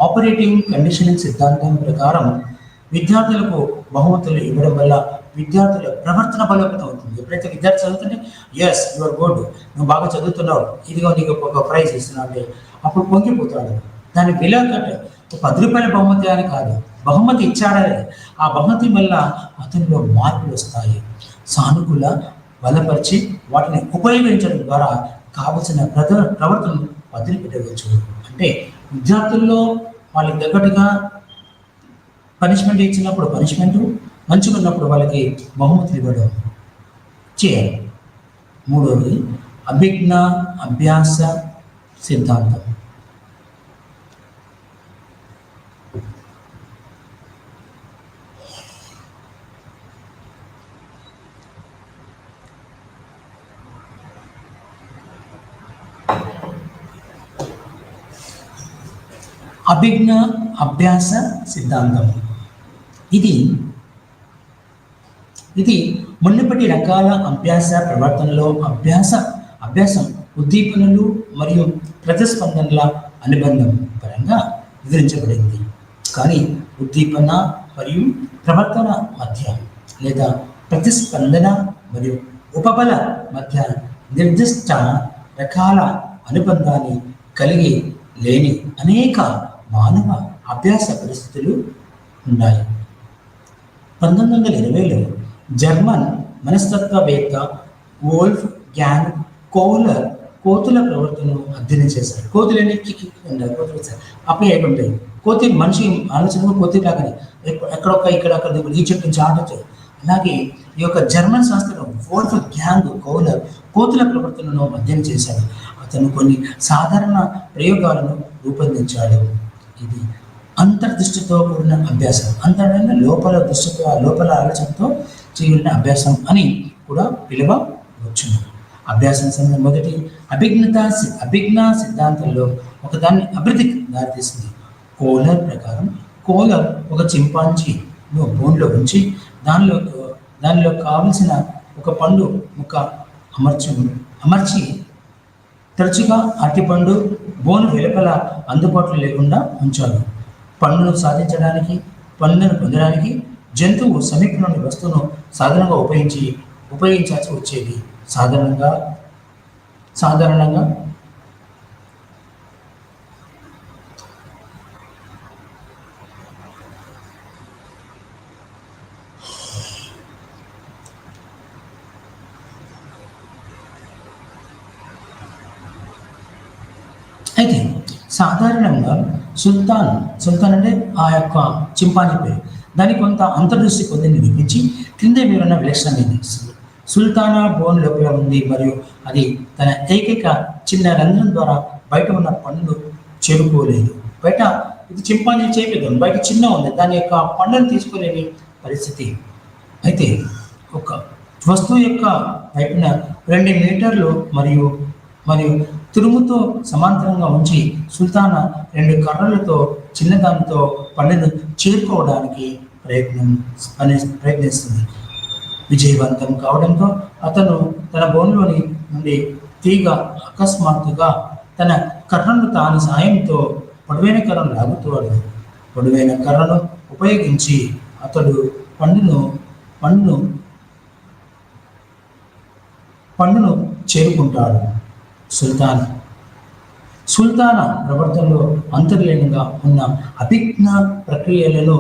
ఆపరేటింగ్ కండిషనింగ్ సిద్ధాంతం ప్రకారం విద్యార్థులకు బహుమతులు ఇవ్వడం వల్ల విద్యార్థుల ప్రవర్తన బలోపేతం అవుతుంది. ఎప్పుడైతే విద్యార్థి చదువుతుంటే ఎస్ యువర్ గుడ్, నువ్వు బాగా చదువుతున్నావు, ఇదిగో నీకు ఒక ప్రైజ్ ఇస్తున్నావు అంటే అప్పుడు పొంగిపోతాడు. దాని విలువ కంటే ₹10 బహుమతి అని కాదు, బహుమతి ఇచ్చాడని ఆ బహుమతి వల్ల అతనిలో మార్పులు వస్తాయి. సానుకూల బలపరిచి వాటిని ఉపయోగించడం ద్వారా కావలసిన ప్రవర్తనను వదిలిపెట్టవచ్చు. అంటే విద్యార్థుల్లో వాళ్ళకి తగ్గట్టుగా పనిష్మెంట్ ఇచ్చినప్పుడు పనిష్మెంట్, మంచిగా ఉన్నప్పుడు వాళ్ళకి బహుమతులు ఇవ్వడం చేయాలి. మూడవది అభిజ్ఞ అభ్యాస సిద్ధాంతం. అభిజ్ఞ అభ్యాస సిద్ధాంతం ఇది మునుపటి రకాల అభ్యాస ప్రవర్తనలో అభ్యాసం ఉద్దీపనలు మరియు ప్రతిస్పందనల అనుబంధం పరంగా వివరించబడింది. కానీ ఉద్దీపన మరియు ప్రవర్తన మధ్య లేదా ప్రతిస్పందన మరియు ఉపబల మధ్య నిర్దిష్ట రకాల అనుబంధాన్ని కలిగి లేని అనేక మానవ అభ్యాస పరిస్థితులు ఉన్నాయి. 1920లో జర్మన్ మనస్తత్వవేత్త వోల్ఫ్ గ్యాంగ్ కోహ్లర్ కోతుల ప్రవర్తనను అధ్యయనం చేశారు. కోతులని అప్పుడు ఏముంటాయి, కోతి మనిషి ఆలోచన కోతి లాగానే ఇక్కడ ఈ చెట్టు నుంచి ఆడచ్చు. అలాగే ఈ యొక్క జర్మన్ శాస్త్రం వోల్ఫ్ గ్యాంగ్ కోహ్లర్ కోతుల ప్రవర్తనను అధ్యయనం చేశాడు. అతను కొన్ని సాధారణ ప్రయోగాలను రూపొందించాడు. ఇది అంతర్దృష్టితో కూడిన అభ్యాసం, అంతర్గత లోపల ఆలోచనతో చేయబడిన అభ్యాసం అని కూడా పిలువవచ్చును. అభ్యాసం సంబంధం మొదటి అభిజ్ఞా సిద్ధాంతంలో ఒకదాన్ని అభివృద్ధికి దారితీసింది. కోహ్లర్ ప్రకారం కోహ్లర్ ఒక చింపాంజీను బోన్లో ఉంచి దానిలో కావలసిన ఒక పండు ముక్క అమర్చి తరచుగా అరటిపండు బోను వెలుపల అందుబాటులో లేకుండా ఉంచాడు. పండును పండును పొందడానికి జంతువు సమీపంలోని వస్తువును సాధనంగా ఉపయోగించాల్సి వచ్చేది. సాధారణంగా అయితే సాధారణంగా సుల్తాన్ అంటే ఆ యొక్క చింపాంజీ పేరు, దాని కొంత అంతర్దృష్టి పొంది నిరూపించి క్రింద వివరణ విలక్షణమైంది. సుల్తానా బోన్ లోపల ఉంది మరియు అది తన ఏకైక చిన్న రంధ్రం ద్వారా బయట ఉన్న పండును చేరుకోలేదు. బయట ఇది చింపాంజీ చేపిద్దాం, బయట చిన్న ఉంది, దాని యొక్క పండును తీసుకోలేని పరిస్థితి. అయితే ఒక వస్తువు యొక్క వైపున 2 మీటర్లు మరియు తురుముతో సమాంతరంగా ఉంచి సుల్తానా 2 కర్రలతో చిన్నదానితో పండును చేరుకోవడానికి ప్రయత్నిస్తుంది. విజయవంతం కావడంతో అతను తన బోన్లోని నుండి తీగ అకస్మాత్తుగా తన కర్రను తాను సాయంతో పొడవైన కర్రను లాగుతాడు. పొడవైన కర్రను ఉపయోగించి అతడు పండును చేరుకుంటాడు. సుల్తానా ప్రవర్తనలో అంతర్లీనంగా ఉన్న అభిజ్ఞా ప్రక్రియలను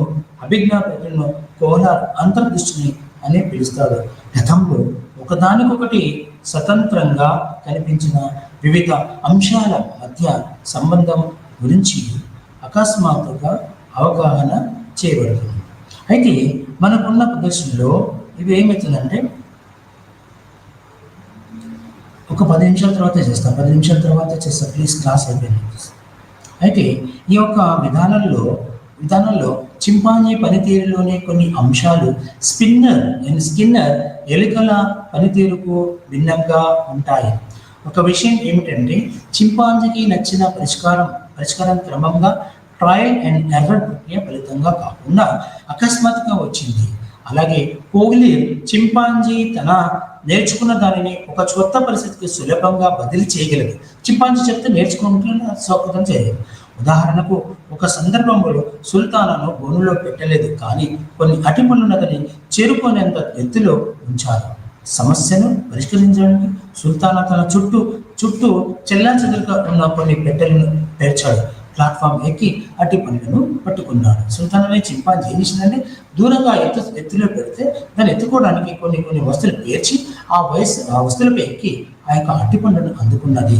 కోహ్లర్ అంతర్దృష్టిని అని పిలుస్తాడు. గతంలో ఒకదానికొకటి స్వతంత్రంగా కనిపించిన వివిధ అంశాల మధ్య సంబంధం గురించి అకస్మాత్తుగా అవగాహన చేయబడుతుంది. అయితే మనకున్న ప్రదర్శనలో ఇవి ఏమవుతుందంటే ఒక 10 నిమిషాల తర్వాత చేస్తాం, 10 నిమిషాల తర్వాత చేస్తాం, ప్లీజ్ క్లాస్ అయిపోయింది. అయితే ఈ యొక్క విధానంలో చింపాంజీ పనితీరులోని కొన్ని అంశాలు స్కిన్నర్ ఎలుకల పనితీరుకు భిన్నంగా ఉంటాయి. ఒక విషయం ఏమిటంటే చింపాంజీకి నచ్చిన పరిష్కారం క్రమంగా ట్రయల్ అండ్ ఎర్రర్ ప్రక్రియ ఫలితంగా కాకుండా అకస్మాత్తుగా వచ్చింది. అలాగే కోహ్లీర్ చింపాంజీ తన నేర్చుకున్న దానిని ఒక కొత్త పరిస్థితికి సులభంగా బదిలీ చేయగలదు. చింపాంజీ చెప్తే నేర్చుకుంటున్న సౌకర్యం చేయలేదు. ఉదాహరణకు ఒక సందర్భంలో సుల్తానాను బోనులో పెట్టలేదు, కానీ కొన్ని అటిపనున్నదని చేరుకునేంత ఎత్తులో ఉంచారు. సమస్యను పరిష్కరించడానికి సుల్తానా తన చుట్టూ చెల్లాచెదురుగా ఉన్న కొన్ని పెట్టెలను పేర్చాడు. ప్లాట్ఫామ్ ఎక్కి అట్టి పనులను పట్టుకున్నాడు. సుల్తాన్ అనే చింపాంజీ ఏం చేసిందంటే దూరంగా ఎత్తులో పెడితే దాన్ని ఎత్తుకోవడానికి కొన్ని వస్తువులు పేర్చి ఆ వస్తువులపై ఎక్కి ఆ యొక్క అట్టి పనులను అందుకున్నది.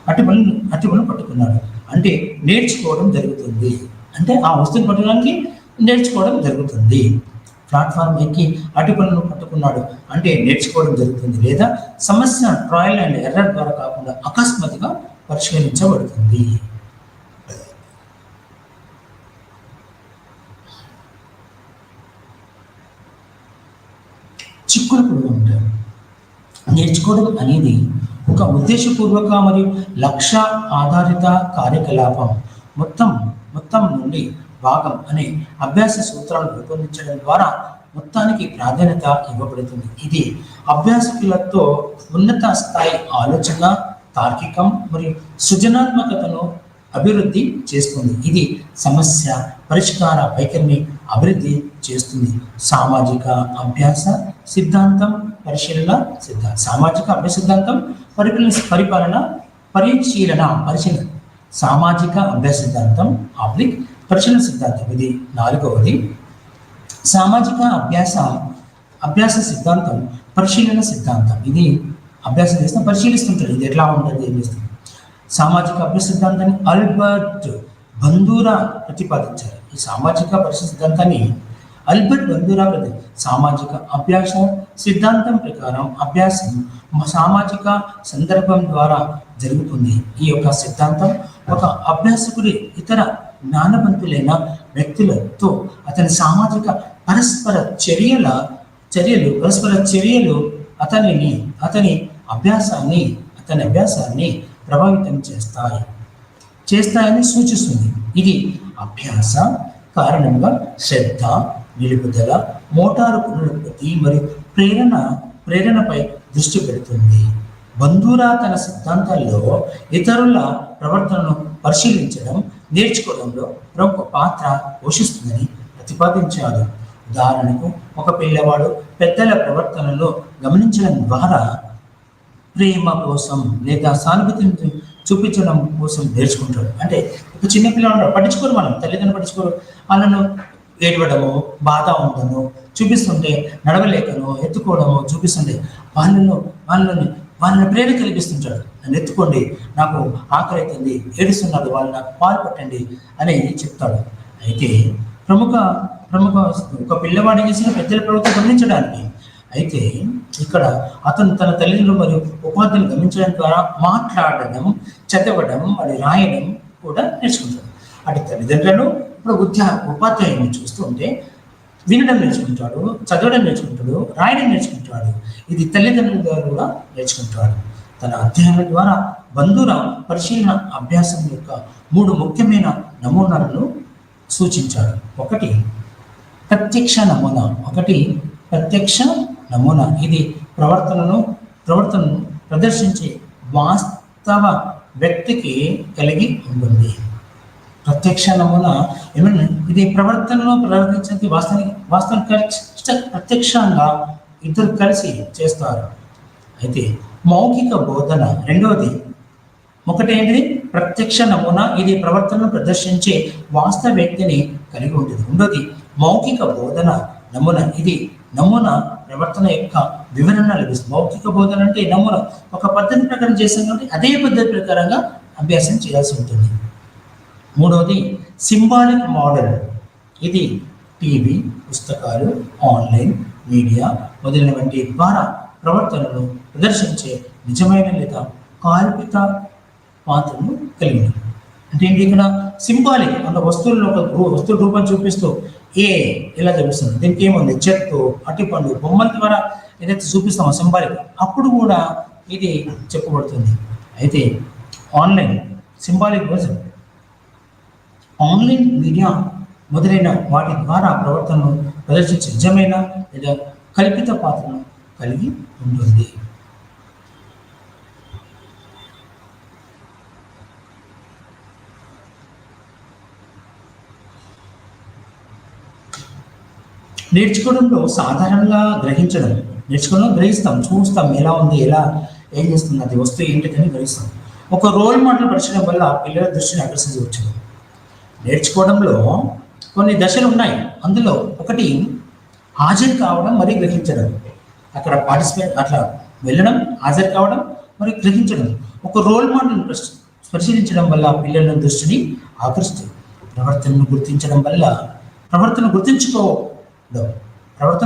అట్టి పనులు పట్టుకున్నాడు. అంటే నేర్చుకోవడం జరుగుతుంది. అంటే ఆ వస్తువుని పట్టడానికి నేర్చుకోవడం జరుగుతుంది. ప్లాట్ఫామ్ ఎక్కి అట్టి పనులను పట్టుకున్నాడు అంటే నేర్చుకోవడం జరుగుతుంది. లేదా సమస్య ట్రయల్ అండ్ ఎర్రర్ ద్వారా కాకుండా అకస్మాత్తుగా పరిష్కరించబడుతుంది. చిక్కులు కూడా ఉంటారు. నేర్చుకోవడం అనేది ఒక ఉద్దేశపూర్వక మరియు లక్ష్య ఆధారిత కార్యకలాపం. మొత్తం నుండి భాగం అనే అభ్యాస సూత్రాలు రూపొందించడం ద్వారా మొత్తానికి ప్రాధాన్యత ఇవ్వబడుతుంది. ఇది అభ్యాసకులతో ఉన్నత స్థాయి ఆలోచన, తార్కికం మరియు సృజనాత్మకతను అభివృద్ధి చేస్తుంది. ఇది సమస్య పరిష్కార వైఖరిని అభివృద్ధి చేస్తుంది. సామాజిక అభ్యాస సిద్ధాంతం పరిశీలన సిద్ధాంతం. సామాజిక అభ్యాస సిద్ధాంతం పరిశీలన సామాజిక అభ్యాస సిద్ధాంతం పరిశీలన సిద్ధాంతం. ఇది 4వది. సామాజిక అభ్యాస సిద్ధాంతం పరిశీలన సిద్ధాంతం. ఇది అభ్యాసం చేస్తే పరిశీలిస్తుంటాడు, ఇది ఎట్లా ఉంటుంది, ఏం చేస్తుంది. సామాజిక అభ్యాస సిద్ధాంతాన్ని ఆల్బర్ట్ బందూరా ప్రతిపాదించారు. ఈ సామాజిక పరిశీలన సిద్ధాంతాన్ని ఆల్బర్ట్ బందూరా సామాజిక అభ్యాస సిద్ధాంతం ప్రకారం అభ్యాసం సామాజిక సందర్భం ద్వారా జరుగుతుంది. ఈ యొక్క సిద్ధాంతం ఒక అభ్యాసకుడి ఇతర జ్ఞానవంతులైన వ్యక్తులతో అతని సామాజిక పరస్పర చర్యలు అతని అభ్యాసాన్ని ప్రభావితం చేస్తాయని సూచిస్తుంది. ఇది అభ్యాస కారణంగా శ్రద్ధ, నిలుపుదల, మోటారు పునరుత్పత్తి మరియు ప్రేరణపై దృష్టి పెడుతుంది. బందూరా తన సిద్ధాంతాల్లో ఇతరుల ప్రవర్తనను పరిశీలించడం నేర్చుకోవడంలో ప్రముఖ పాత్ర పోషిస్తుందని ప్రతిపాదించాడు. ఉదాహరణకు ఒక పిల్లవాడు పెద్దల ప్రవర్తనలో గమనించడం ద్వారా ప్రేమ కోసం లేదా సానుభూతిని చూపించడం కోసం నేర్చుకుంటాడు. అంటే ఒక చిన్న పిల్లవాడు పట్టించుకోరు, మనం తల్లిదండ్రులు పట్టించుకోరు. వాళ్ళను ఏడవడము, బాధ ఉందను చూపిస్తుంటే, నడవలేకను ఎత్తుకోవడము చూపిస్తుంటే వాళ్ళని ప్రేరణ కలిగిస్తుంటాడు. నన్ను ఎత్తుకోండి, నాకు ఆకలి అవుతుంది, ఏడుస్తున్నారు, వాళ్ళు నాకు పాలు పట్టండి అని చెప్తాడు. అయితే ప్రముఖ ఒక పిల్లవాడిని చేసిన పెద్దల ప్రవర్తన గమనించడానికి. అయితే ఇక్కడ అతను తన తల్లిదండ్రులు మరియు ఉపాధ్యాయులు గమనించడం ద్వారా మాట్లాడడం, చదవడం మరియు రాయడం కూడా నేర్చుకుంటాడు. అటు తల్లిదండ్రులను ఇప్పుడు ఉపాధ్యాయుని చూస్తూ ఉంటే వినడం నేర్చుకుంటాడు, చదవడం నేర్చుకుంటాడు, రాయడం నేర్చుకుంటాడు. ఇది తల్లిదండ్రుల ద్వారా కూడా నేర్చుకుంటాడు. తన అధ్యయనం ద్వారా బందూరా పరిశీలన అభ్యాసం యొక్క 3 ముఖ్యమైన నమూనాలను సూచించాడు. ఒకటి ప్రత్యక్ష నమూనా. ఇది ప్రవర్తనను ప్రదర్శించే వాస్తవ వ్యక్తికి కలిగి ఉంటుంది. ప్రత్యక్ష నమూనా ఏమన్నా ఇది ప్రవర్తనలో ప్రవర్తించే వాస్తవం ప్రత్యక్షంగా ఇద్దరు కలిసి చేస్తారు. అయితే మౌఖిక బోధన రెండవది. ఒకటేంటిది ప్రత్యక్ష నమూనా, ఇది ప్రవర్తనను ప్రదర్శించే వాస్తవ వ్యక్తిని కలిగి ఉంటుంది. రెండోది మౌఖిక బోధన నమూనా. ఇది నమూనా ప్రవర్తన యొక్క వివరణ లభిస్తుంది. మౌఖిక బోధన అంటే నమూనా ఒక పద్ధతి ప్రకారం చేస్తాం కాబట్టి అదే పద్ధతి ప్రకారంగా అభ్యాసం చేయాల్సి ఉంటుంది. మూడవది సింబాలిక్ మోడల్. ఇది టీవీ, పుస్తకాలు, ఆన్లైన్, మీడియా మొదలైన వంటి ద్వారా ప్రవర్తనను ప్రదర్శించే నిజమైన లేదా కల్పిత పాత్రను కలిగి ఉంది. అంటే ఏంటి ఇక్కడ సింబాలిక్ అంటే వస్తువులను ఒక వస్తువు రూపం చూపిస్తూ ఇలా చూపిస్తుంది. దీనికి ఏముంది చెట్టు, అటిపండు, బొమ్మల ద్వారా ఏదైతే చూపిస్తామో సింబాలిక్ అప్పుడు కూడా ఇది చెప్పబడుతుంది. అయితే online symbolic version, online media మొదలైన వాటి ద్వారా ప్రవర్తనను ప్రదర్శించే నిజమైన లేదా కల్పిత పాత్రను కలిగి ఉంటుంది. నేర్చుకోవడంలో సాధారణంగా గ్రహిస్తాం, చూస్తాం ఎలా ఉంది, ఏం చేస్తుంది, అది వస్తువు ఏంటిదని గ్రహిస్తాం. ఒక రోల్ మోడల్ పరిచయం వల్ల పిల్లల దృష్టిని ఆకర్షించవచ్చు. నేర్చుకోవడంలో కొన్ని దశలు ఉన్నాయి. అందులో ఒకటి హాజరు కావడం మరియు గ్రహించడం. అక్కడ అట్లా వెళ్ళడం, హాజరు కావడం మరియు గ్రహించడం. ఒక రోల్ మోడల్ పరిశీలించడం వల్ల పిల్లల దృష్టిని ఆకర్షిస్తుంది. ప్రవర్తన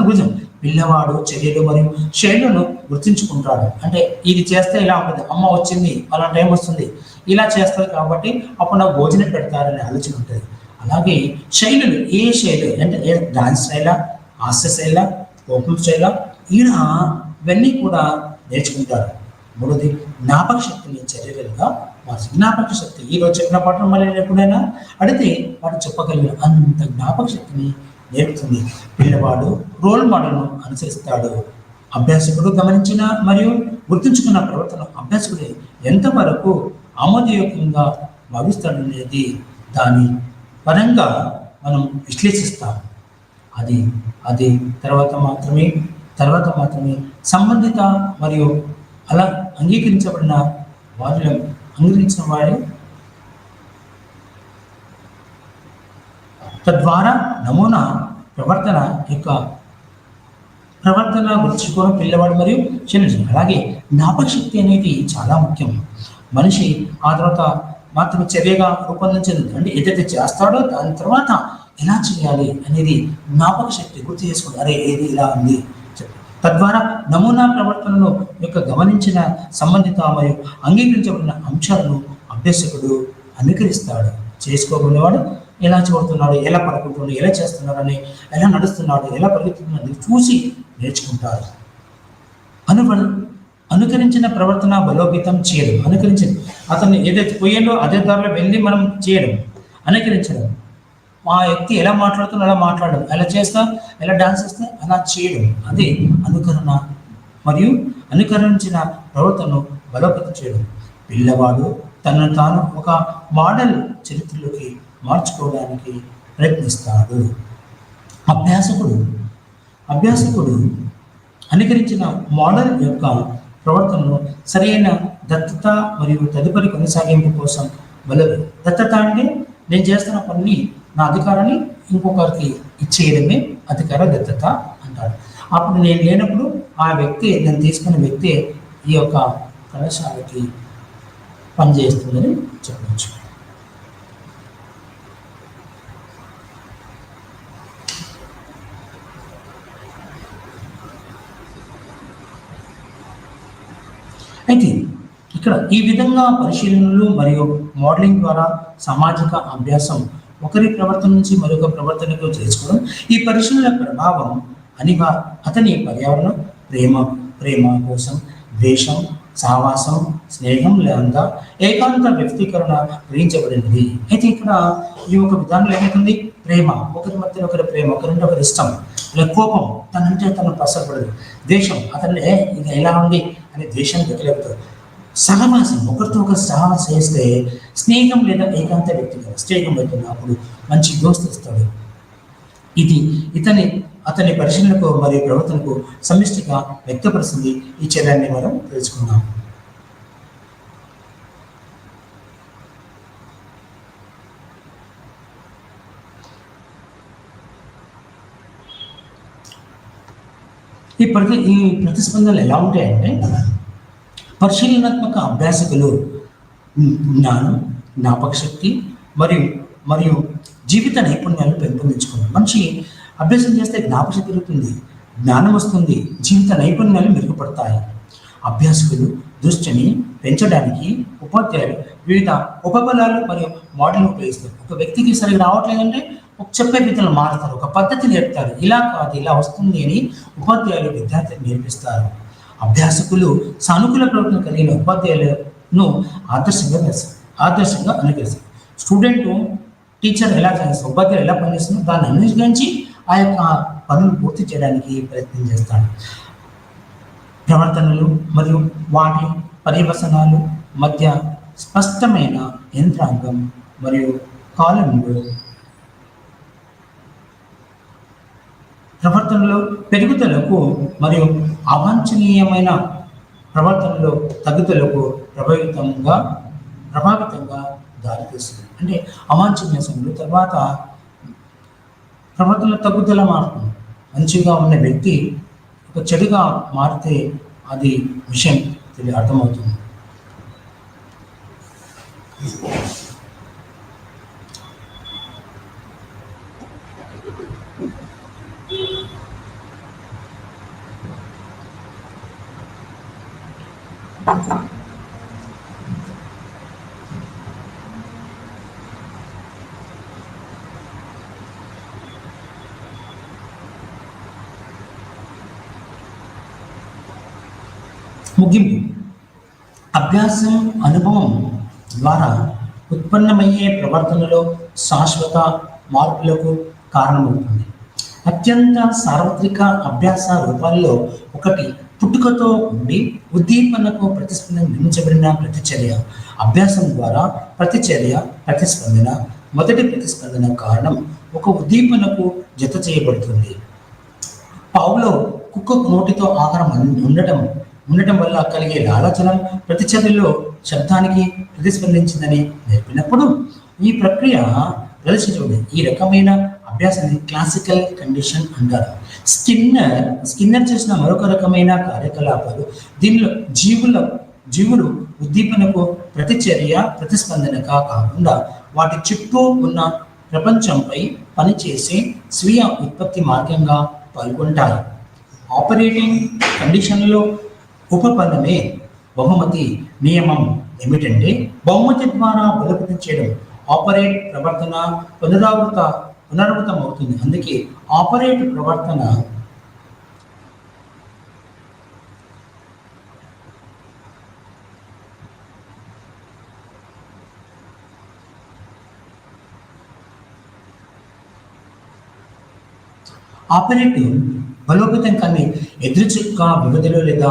గురించి పిల్లవాడు చర్యలు మరియు శైలులను గుర్తించుకుంటాడు. అంటే ఇది చేస్తే ఇలా ఉంటుంది, అమ్మ వచ్చింది, అలా టైం వస్తుంది, ఇలా చేస్తారు కాబట్టి అప్పుడు నాకు భోజనం పెడతారనే ఆలోచన ఉంటుంది. అలాగే శైలులు, ఏ శైలి అంటే డాన్స్ స్టైలా, హాస్య శైలా, కోపం స్టైలా, ఇవన్నీ కూడా నేర్చుకుంటారు. మూడోది జ్ఞాపక శక్తిని చర్యలుగా మార్చి జ్ఞాపక శక్తి ఈరోజు చెప్పిన పాఠం మళ్ళీ ఎప్పుడైనా అడిగితే వాడు చెప్పగలిగిన అంత జ్ఞాపక శక్తిని నేర్పుతుంది. పిల్లవాడు రోల్ మోడల్ను అనుసరిస్తాడు. అభ్యాసకుడు గమనించిన మరియు గుర్తుంచుకున్న ప్రవర్తన అభ్యాసకుడు ఎంతవరకు ఆమోదయోగ్యంగా భావిస్తాడనేది దాని పరంగా మనం విశ్లేషిస్తాం. అది తర్వాత మాత్రమే సంబంధిత మరియు అలా అంగీకరించిన వారి తద్వారా నమూనా ప్రవర్తన గుర్తుంచుకోవడం పిల్లవాడు మరియు చిన్న. అలాగే జ్ఞాపక శక్తి అనేది చాలా ముఖ్యం. మనిషి ఆ తర్వాత మాత్రమే చర్యగా రూపొందించదు. అంటే ఏదైతే చేస్తాడో దాని తర్వాత ఎలా చేయాలి అనేది జ్ఞాపక శక్తి గుర్తు చేసుకుంటాడు. అరే ఏది ఇలా ఉంది. తద్వారా నమూనా ప్రవర్తనను గమనించిన సంబంధిత మరియు అంగీకరించబడిన అంశాలను అభ్యాసకుడు అనుకరిస్తాడు. చేసుకోగలిగేవాడు ఎలా చూడుతున్నాడు, ఎలా పడుకుంటున్నాడు, ఎలా చేస్తున్నాడు అని, ఎలా నడుస్తున్నాడు, ఎలా పరిగెత్తుతున్నాడు చూసి నేర్చుకుంటారు. అనుకరించిన ప్రవర్తన బలోపేతం చేయడం. అతన్ని ఏదైతే పోయేలో అదే దారిలో వెళ్ళి మనం చేయడం. అనుకరించడం, ఆ వ్యక్తి ఎలా మాట్లాడుతున్నా అలా మాట్లాడడం, ఎలా చేస్తా ఎలా డాన్స్ చేస్తే అలా చేయడం. అదే అనుకరణ. మరియు అనుకరించిన ప్రవర్తనను బలోపేతం చేయడం. పిల్లవాడు తనను తాను ఒక మోడల్ చరిత్రలోకి మార్చుకోవడానికి ప్రయత్నిస్తాడు. అభ్యాసకుడు అనుకరించిన మోడల్ యొక్క ప్రవర్తనను సరైన దత్తత మరియు తదుపరి కొనసాగింపు కోసం దత్తత అంటే నేను చేస్తున్న పని నా అధికారాన్ని ఇంకొకరికి ఇచ్చేయడమే అధికార దత్తత అంటారు. అప్పుడు నేను లేనప్పుడు ఆ వ్యక్తి, నేను తీసుకున్న వ్యక్తి ఈ యొక్క కళాశాలకి పనిచేస్తుందని చెప్పవచ్చు. అయితే ఇక్కడ ఈ విధంగా పరిశీలనలు మరియు మోడలింగ్ ద్వారా సామాజిక అభ్యాసం ఒకరి ప్రవర్తన నుంచి మరొక ప్రవర్తనకు చేసుకోవడం. ఈ పరిశీలన ప్రభావం అతని పర్యావరణం, ప్రేమ కోసం ద్వేషం, సావాసం, స్నేహం లేదా ఏకాంత వ్యక్తీకరణ గ్రహించబడినది. అయితే ఇక్కడ ఈ ఒక విధానంలో ఏమవుతుంది, ప్రేమ, ఒకరి మధ్య ఒకరి ప్రేమ, ఒకరింటే ఒకరి ఇష్టం, ఇలా కోపం, తనంటే తను పసరపడదు, ద్వేషం, అతను ఇది ఎలా ఉంది అనే ద్వేషం వ్యక్తలేపుతాడు. సహవాసం, ఒకరితో ఒకరు సహవాసం చేస్తే స్నేహం లేదా ఏకాంత వ్యక్తిగత స్నేహం అవుతుంది. అప్పుడు మంచి దోస్తు ఇస్తాడు. ఇది అతని పరిశీలనకు మరియు ప్రవర్తనకు సమిష్టిగా వ్యక్తపరుస్తుంది. ఈ చర్యాన్ని మనం తెలుసుకుందాం. ఈ ప్రతిస్పందనలు ఎలా ఉంటాయంటే, పరిశీలనాత్మక అభ్యాసకులు జ్ఞానం, జ్ఞాపక శక్తి మరియు జీవిత నైపుణ్యాలను పెంపొందించుకున్నారు. మనిషి అభ్యాసం చేస్తే జ్ఞాపకశక్తి పెరుగుతుంది, జ్ఞానం వస్తుంది, జీవిత నైపుణ్యాలు మెరుగుపడతాయి. అభ్యాసకులు దృష్టిని పెంచడానికి ఉపాధ్యాయులు వివిధ ఉపబలాలు మరియు మోడల్ని ఉపయోగిస్తారు. ఒక వ్యక్తికి సరిగ్గా రావట్లేదంటే ఒక చెప్పే విధులు మారుతారు, ఒక పద్ధతి నేర్పుతారు. ఇలా కాదు, ఇలా వస్తుంది అని ఉపాధ్యాయులు విద్యార్థులకు నేర్పిస్తారు. అభ్యాసకులు సానుకూల ప్రవర్తన కలిగిన ఉపాధ్యాయులను ఆదర్శంగా అనుకరిస్తారు. స్టూడెంట్ టీచర్ ఎలా చేస్తారు, ఉపాధ్యాయులు ఎలా పనిచేస్తుందో దాన్ని అనుసరించి ఆ యొక్క పనులు పూర్తి చేయడానికి ప్రయత్నం చేస్తాడు. ప్రవర్తనలు మరియు వాటి పర్యవసనాలు మధ్య స్పష్టమైన యంత్రాంగం మరియు కాలంలో ప్రవర్తనలో పెరుగుదలకు మరియు అవాంఛనీయమైన ప్రవర్తనలో తగ్గుదలకు ప్రభావితంగా దారితీస్తుంది. అంటే అవాంఛనీయ సమయంలో తర్వాత ప్రవర్తనలో తగ్గుదల మారుతుంది. మంచిగా ఉన్న వ్యక్తి ఒక చెడుగా మారితే అది విషయం అర్థమవుతుంది. ముగింపు. అభ్యాసం అనుభవం ద్వారా ఉత్పన్నమయ్యే ప్రవర్తనలో శాశ్వత మార్పులకు కారణమవుతుంది. అత్యంత సార్వత్రిక అభ్యాస రూపాల్లో ఒకటి పుట్టుకతో ఉండి ఉద్దీపనకు నిర్మించబడిన ప్రతిచర్య. అభ్యాసం ద్వారా ప్రతిస్పందన మొదటి ప్రతిస్పందన కారణం ఒక ఉద్దీపనకు జత చేయబడుతుంది. పావులో కుక్క నోటితో ఆహారం ఉండటం వల్ల కలిగే లాలాజలం ప్రతిచర్యలో శబ్దానికి ప్రతిస్పందించిందని నేర్పినప్పుడు ఈ ప్రక్రియ ప్రదర్శించబడింది. ఈ రకమైన అభ్యాసాన్ని క్లాసికల్ కండిషన్ అంటారు. స్కిన్నర్ చేసిన మరొక రకమైన కార్యకలాపాలు దీనిలో జీవులు ఉద్దీపనకు ప్రతిస్పందనగా కాకుండా వాటి చుట్టూ ఉన్న ప్రపంచంపై పనిచేసే స్వీయ ఉత్పత్తి మార్గంగా పాల్గొంటాయి. ఆపరేటింగ్ కండిషన్లో ఉపపన్నమే బహుమతి నియమం ఏమిటంటే బహుమతి ద్వారా బలోపేతం చేయడం. ఆపరేట్ ప్రవర్తన పునరావృతం అవుతుంది. అందుకే ఆపరేట్ ప్రవర్తన బలోపేతం కానీ ఎదురుచుక్క వ్యవధిలో లేదా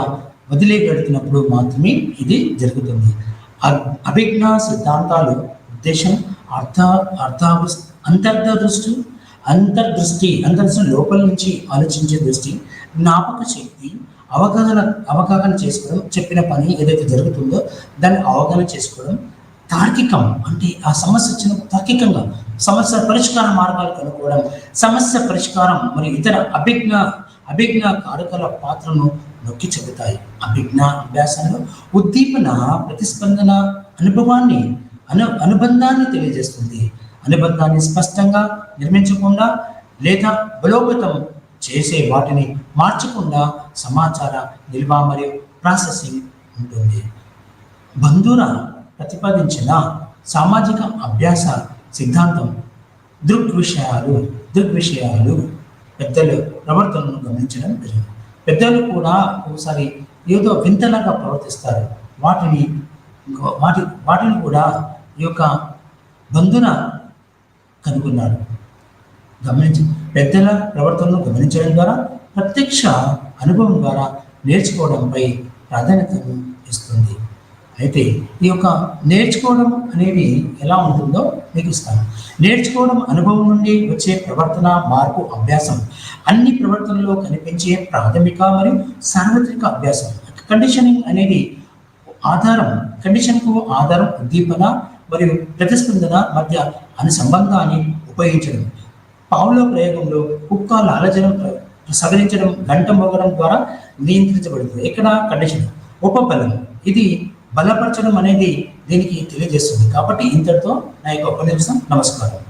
వదిలిపెడుతున్నప్పుడు మాత్రమే ఇది జరుగుతుంది. అభిజ్ఞా సిద్ధాంతాలు ఉద్దేశం, అంతర్దృష్టి లోపల నుంచి ఆలోచించే దృష్టి, జ్ఞాపక శక్తి, అవగాహన చేసుకోవడం, చెప్పిన పని ఏదైతే జరుగుతుందో దాన్ని అవగాహన చేసుకోవడం, తార్కికం అంటే ఆ సమస్య వచ్చిన తార్కికంగా సమస్య పరిష్కార మార్గాలు కనుక్కోవడం, సమస్య పరిష్కారం మరియు ఇతర అభిజ్ఞ కారకాల పాత్రను నొక్కి చెబుతాయి. అభ్యాసంలో ఉద్దీపన ప్రతిస్పందన అనుబంధాన్ని తెలియజేస్తుంది. అనుబంధాన్ని స్పష్టంగా నిర్మించకుండా లేదా బలోపేతం చేసే వాటిని మార్చకుండా సమాచార నిల్వ మరియు ప్రాసెసింగ్ ఉంటుంది. బంధురా ప్రతిపాదించిన సామాజిక అభ్యాస సిద్ధాంతం దృగ్విషయాలు పెద్దలు ప్రవర్తనను గమనించడం జరిగింది. పెద్దలు కూడా ఒకసారి ఏదో వింతలాగా ప్రవర్తిస్తారు. వాటిని కూడా ఈ యొక్క బంధున కనుగొన్నాడు. పెద్దల ప్రవర్తనను గమనించడం ద్వారా ప్రత్యక్ష అనుభవం ద్వారా నేర్చుకోవడంపై ప్రాధాన్యతను ఇస్తుంది. అయితే ఈ యొక్క నేర్చుకోవడం అనేది ఎలా ఉంటుందో మీకు ఇస్తాను. నేర్చుకోవడం అనుభవం నుండి వచ్చే ప్రవర్తన మార్పు అభ్యాసం. అన్ని ప్రవర్తనలో కనిపించే ప్రాథమిక మరియు సార్వత్రిక అభ్యాసం. కండిషనింగ్ అనేది కండిషన్కు ఆధారం ఉద్దీపన మరియు ప్రతిస్పందన మధ్య అనుసంబంధాన్ని ఉపయోగించడం. పావులో ప్రయోగంలో కుక్క లాలజలం సవరించడం, గంట మోగడం ద్వారా నియంత్రించబడుతుంది. ఇక్కడ కండిషన్ ఉపబలం, ఇది బలపరచడం అనేది దీనికి తెలియజేస్తుంది. కాబట్టి ఇంతటితో నా యొక్క ఉపన్యాసం. నమస్కారం.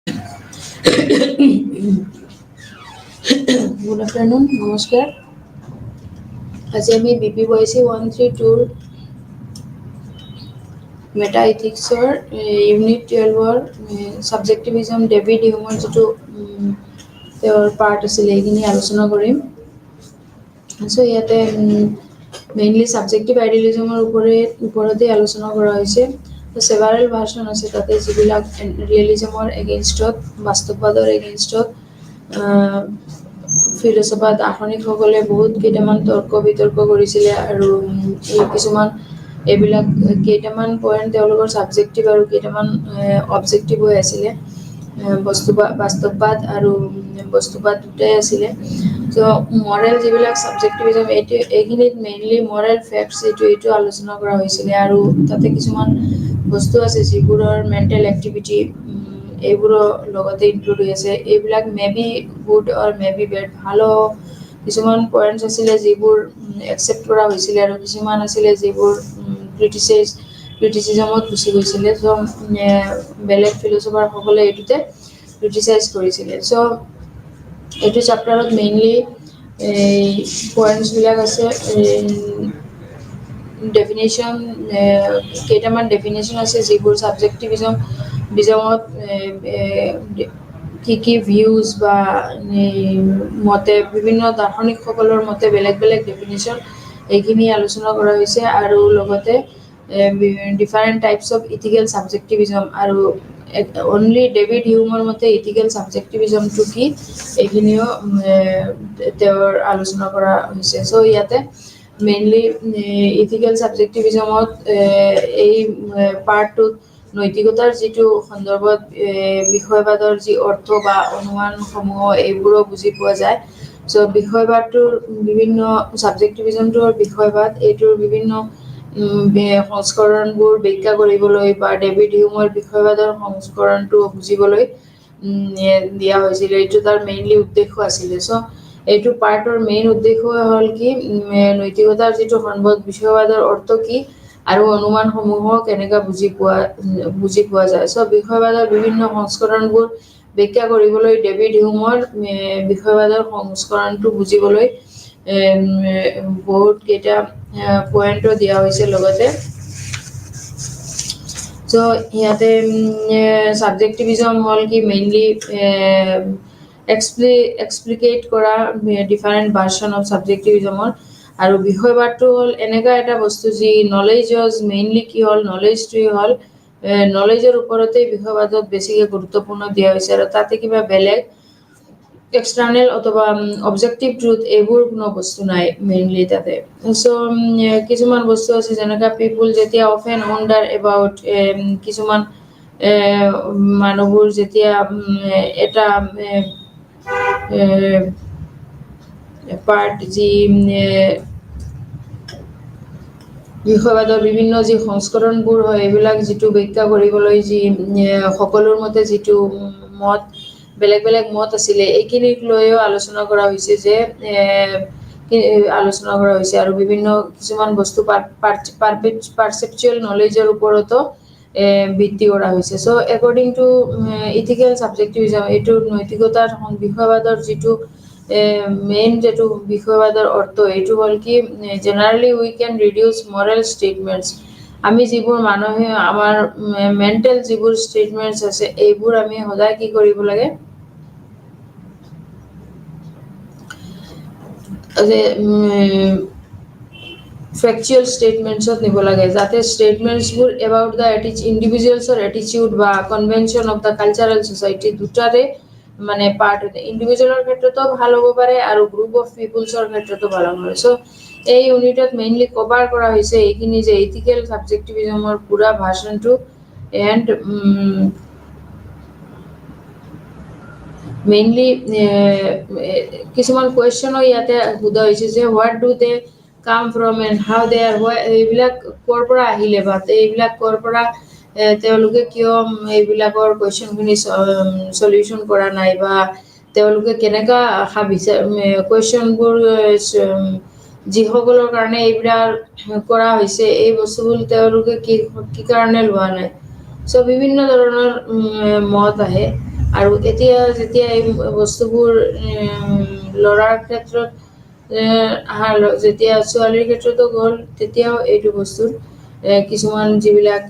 Good afternoon, নমস্কাৰ। আজি আমি BPYC 132 মেটা ইথিক্সৰ ইউনিট 12ৰ ছাবজেক্টিভিজম ডেভিড হিউমৰ যিটো তেওঁৰ পাৰ্ট আছিলে এইখিনি আলোচনা কৰিম। চ' ইয়াতে মেইনলি ছাবজেক্টিভ আইডিয়েলিজমৰ ওপৰতে আলোচনা কৰা হৈছে। ছেভাৰেল ভাৰ্চন আছে তাতে যিবিলাক ৰিয়েলিজমৰ এগেইনষ্টত, বাস্তৱবাদৰ এগেইনষ্টত ফিলচফাৰ দাৰ্শনিকসকলে বহুত কেইটামান তৰ্ক বিতৰ্ক কৰিছিলে আৰু কিছুমান এইবিলাক কেইটামান পইণ্ট তেওঁলোকৰ ছাবজেক্টিভ আৰু কেইটামান অবজেক্টিভ হৈ আছিলে। বাস্তৱবাদ আৰু বস্তুবাদ দুটাই আছিলে। চ' মৰেল যিবিলাক ছাবজেক্টিভিজম এইখিনিত মেইনলি মৰেল ফেক্টছ এইটো আলোচনা কৰা হৈছিলে আৰু তাতে কিছুমান বস্তু আছে যিবোৰৰ মেণ্টেল এক্টিভিটি এইবোৰৰ লগতে ইনক্লুড হৈ আছে। এইবিলাক may be good or may be bad, ভালো কিছুমান পইণ্টছ আছিলে যিবোৰ একচেপ্ট কৰা হৈছিলে আৰু কিছুমান আছিলে যিবোৰ ক্ৰিটিচিজমত গুচি গৈছিলে। চ' বেলেগ ফিলচফাৰসকলে এইটোতে ক্ৰিটিচাইজ কৰিছিলে। চ' এইটো চেপ্টাৰত মেইনলি পইণ্টছবিলাক আছে। ডেফিনেশ্যন, কেইটামান ডেফিনেশ্যন আছে যিবোৰ ছাবজেক্টিভিজমত কি ভিউজ বা মতে বিভিন্ন দাৰ্শনিকসকলৰ মতে বেলেগ বেলেগ ডেফিনেশ্যন এইখিনি আলোচনা কৰা হৈছে আৰু লগতে ডিফাৰেণ্ট টাইপছ অফ ইথিকেল ছাবজেক্টিভিজম আৰু অনলি ডেভিড হিউমৰ মতে ইথিকেল ছাবজেক্টিভিজমটো কি এইখিনিও তেওঁৰ আলোচনা কৰা হৈছে। চ' ইয়াতে মেইনলি ইথিকেল ছাবজেক্টিভিজমত এই পাৰ্টটোত নৈতিকতাৰ যিটো সন্দৰ্ভত বিষয়বাদৰ যি অৰ্থ বা অনুমানসমূহ এইবোৰো বুজি পোৱা যায়। চ' বিষয়বাদটোৰ বিভিন্ন ছাবজেক্টিভিজমটোৰ বিষয়বাদ এইটোৰ বিভিন্ন সংস্কৰণবোৰ ব্যাখ্যা কৰিবলৈ বা ডেভিড হিউমৰ বিষয়বাদৰ সংস্কৰণটো বুজিবলৈ দিয়া হৈছিল। এইটো তাৰ মেইনলি উদ্দেশ্য আছিলে। চ' এইটো পাৰ্টৰ মেইন উদ্দেশ্য হ'ল কি নৈতিকতাৰ যিটো সন্দৰ্ভত বিষয়বাদৰ অৰ্থ কি আৰু অনুমানসমূহক কেনেকৈ বুজি পোৱা যায়। চ' বিষয়বাদৰ বিভিন্ন সংস্কৰণবোৰ ব্যাখ্যা কৰিবলৈ ডেভিড হিউমৰ বিষয়বাদৰ সংস্কৰণটো বুজিবলৈ বহুত কেইটা পইণ্টও দিয়া হৈছে লগতে। চ' ইয়াতে ছাবজেক্টিভিজম হ'ল কি মেইনলি এক্সপ্লিকেট কৰা ডিফাৰেণ্ট ভাৰ্চন অফ ছাবজেক্টিভিজমৰ আৰু বিষয়বাদটো হ'ল এনেকুৱা এটা বস্তু যি নলেজৰ মেইনলি কি হ'ল নলেজটোৱে হ'ল নলেজৰ ওপৰতে বিষয়বাদত বেছিকৈ গুৰুত্বপূৰ্ণ দিয়া হৈছে আৰু তাতে কিবা বেলেগ এক্সটাৰ্নেল অথবা অবজেক্টিভ ট্ৰুথ এইবোৰ কোনো বস্তু নাই মেইনলি তাতে। চ' কিছুমান বস্তু আছে যেনেকৈ পিপুল যেতিয়া অফেন ৱণ্ডাৰ এবাউট কিছুমান মানুহবোৰ যেতিয়া এটা পাৰ্ট যি বিষয়বাদৰ বিভিন্ন যি সংস্কৰণবোৰ হয় এইবিলাক যিটো ব্যাখ্যা কৰিবলৈ যি সকলোৰ মতে যিটো মত বেলেগ বেলেগ মত আছিলে এইখিনিক লৈও আলোচনা কৰা হৈছে যে আৰু বিভিন্ন কিছুমান বস্তু পাৰচেপচুৱেল নলেজৰ ওপৰতো ভিত্তি কৰা হৈছে। চ' একৰ্ডিং টু ইথিকেল ছাবজেক্টিভিজম এইটো নৈতিকতাৰ বিষয়বাদৰ যিটো মেইন যিটো বিষয়বাদৰ অৰ্থ এইটো হ'ল কি generally we can reduce Morrell statements. আমি যিবোৰ মানুহে আমাৰ মেণ্টেল যিবোৰ ষ্টেটমেণ্টছ আছে এইবোৰ আমি সদায় কি কৰিব লাগে যে ফেকচুৱেল ষ্টেটমেণ্টছত নিব লাগে যাতে ষ্টেটমেণ্টছবোৰ এবাউট দ্য ইণ্ডিভিজুৱেলছৰ এটিচিউড বা convention of the cultural society দুটাৰে মানে পাৰ্ট হয়। ইণ্ডিভিজুৱেলৰ ক্ষেত্ৰতো ভাল হ'ব পাৰে আৰু গ্ৰুপ অফ পিপুলছৰ ক্ষেত্ৰতো ভাল হ'ব পাৰে। চ' এই ইউনিটত মেইনলি কভাৰ কৰা হৈছে এইখিনি যে ইথিকেল ছাবজেক্টিভিজমৰ পুৰা ভাৰ্চনটো এণ্ড মেইনলি কিছুমান কুৱেশ্যনো ইয়াতে সোধা হৈছে যে what do they come from and how they are এইবিলাক ক'ৰ পৰা আহিলে বা এইবিলাক ক'ৰ পৰা তেওঁলোকে কিয় এইবিলাকৰ কুৱেশ্যনখিনি চলিউশ্যন কৰা নাই বা তেওঁলোকে কেনেকুৱা আশা কুৱেশ্যনবোৰ যিসকলৰ কাৰণে এইবিলাক কৰা হৈছে এই বস্তুবোৰ তেওঁলোকে কি কাৰণে লোৱা নাই। চ' বিভিন্ন ধৰণৰ মত আহে আৰু এতিয়া যেতিয়া এই বস্তুবোৰ ল'ৰাৰ ক্ষেত্ৰত যেতিয়া ছোৱালীৰ ক্ষেত্ৰতো গ'ল তেতিয়াও এইটো বস্তুৰ কিছুমান যিবিলাক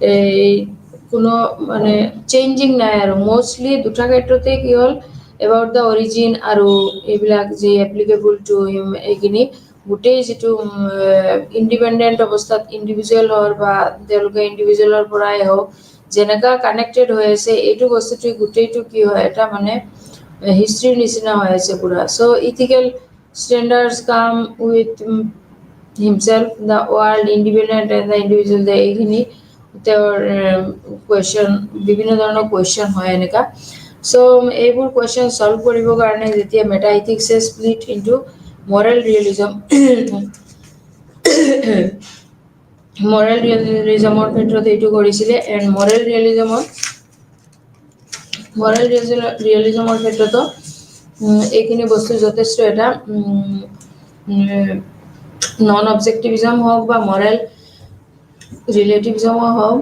এই কোনো মানে চেঞ্জিং নাই আৰু মষ্টলি দুটা ক্ষেত্ৰতে কি হ'ল এবাউট দ্য অৰিজিন আৰু এইবিলাক যি এপ্লিকেবল টু এইখিনি গোটেই যিটো ইণ্ডিপেণ্ডেণ্ট অৱস্থাত ইণ্ডিভিজুৱেল হওক বা তেওঁলোকে ইণ্ডিভিজুৱেলৰ পৰাই হওক যেনেকুৱা কানেক্টেড হৈ আছে এইটো বস্তুটোৱে গোটেইটো কি হয় এটা মানে হিষ্ট্ৰীৰ নিচিনা হৈ আছে পুৰা চ' ethical standards come with himself the world independent and the individual the এইখিনি তেওঁৰ কুৱেশ্যন বিভিন্ন ধৰণৰ কুৱেশ্যন হয় এনেকুৱা চ' এইবোৰ কুৱেশ্যন চল্ভ কৰিবৰ কাৰণে যেতিয়া মেটা ইথিক্সে split into moral realism moral ৰিয়েলিজমৰ ক্ষেত্ৰত এইটো কৰিছিলে এণ্ড মৰেল ৰিয়েলিজমৰ ক্ষেত্ৰতো এইখিনি বস্তু যথেষ্ট এটা নন অবজেক্টিভিজম হওক বা মৰেল ৰিলেটিভিজমো হওক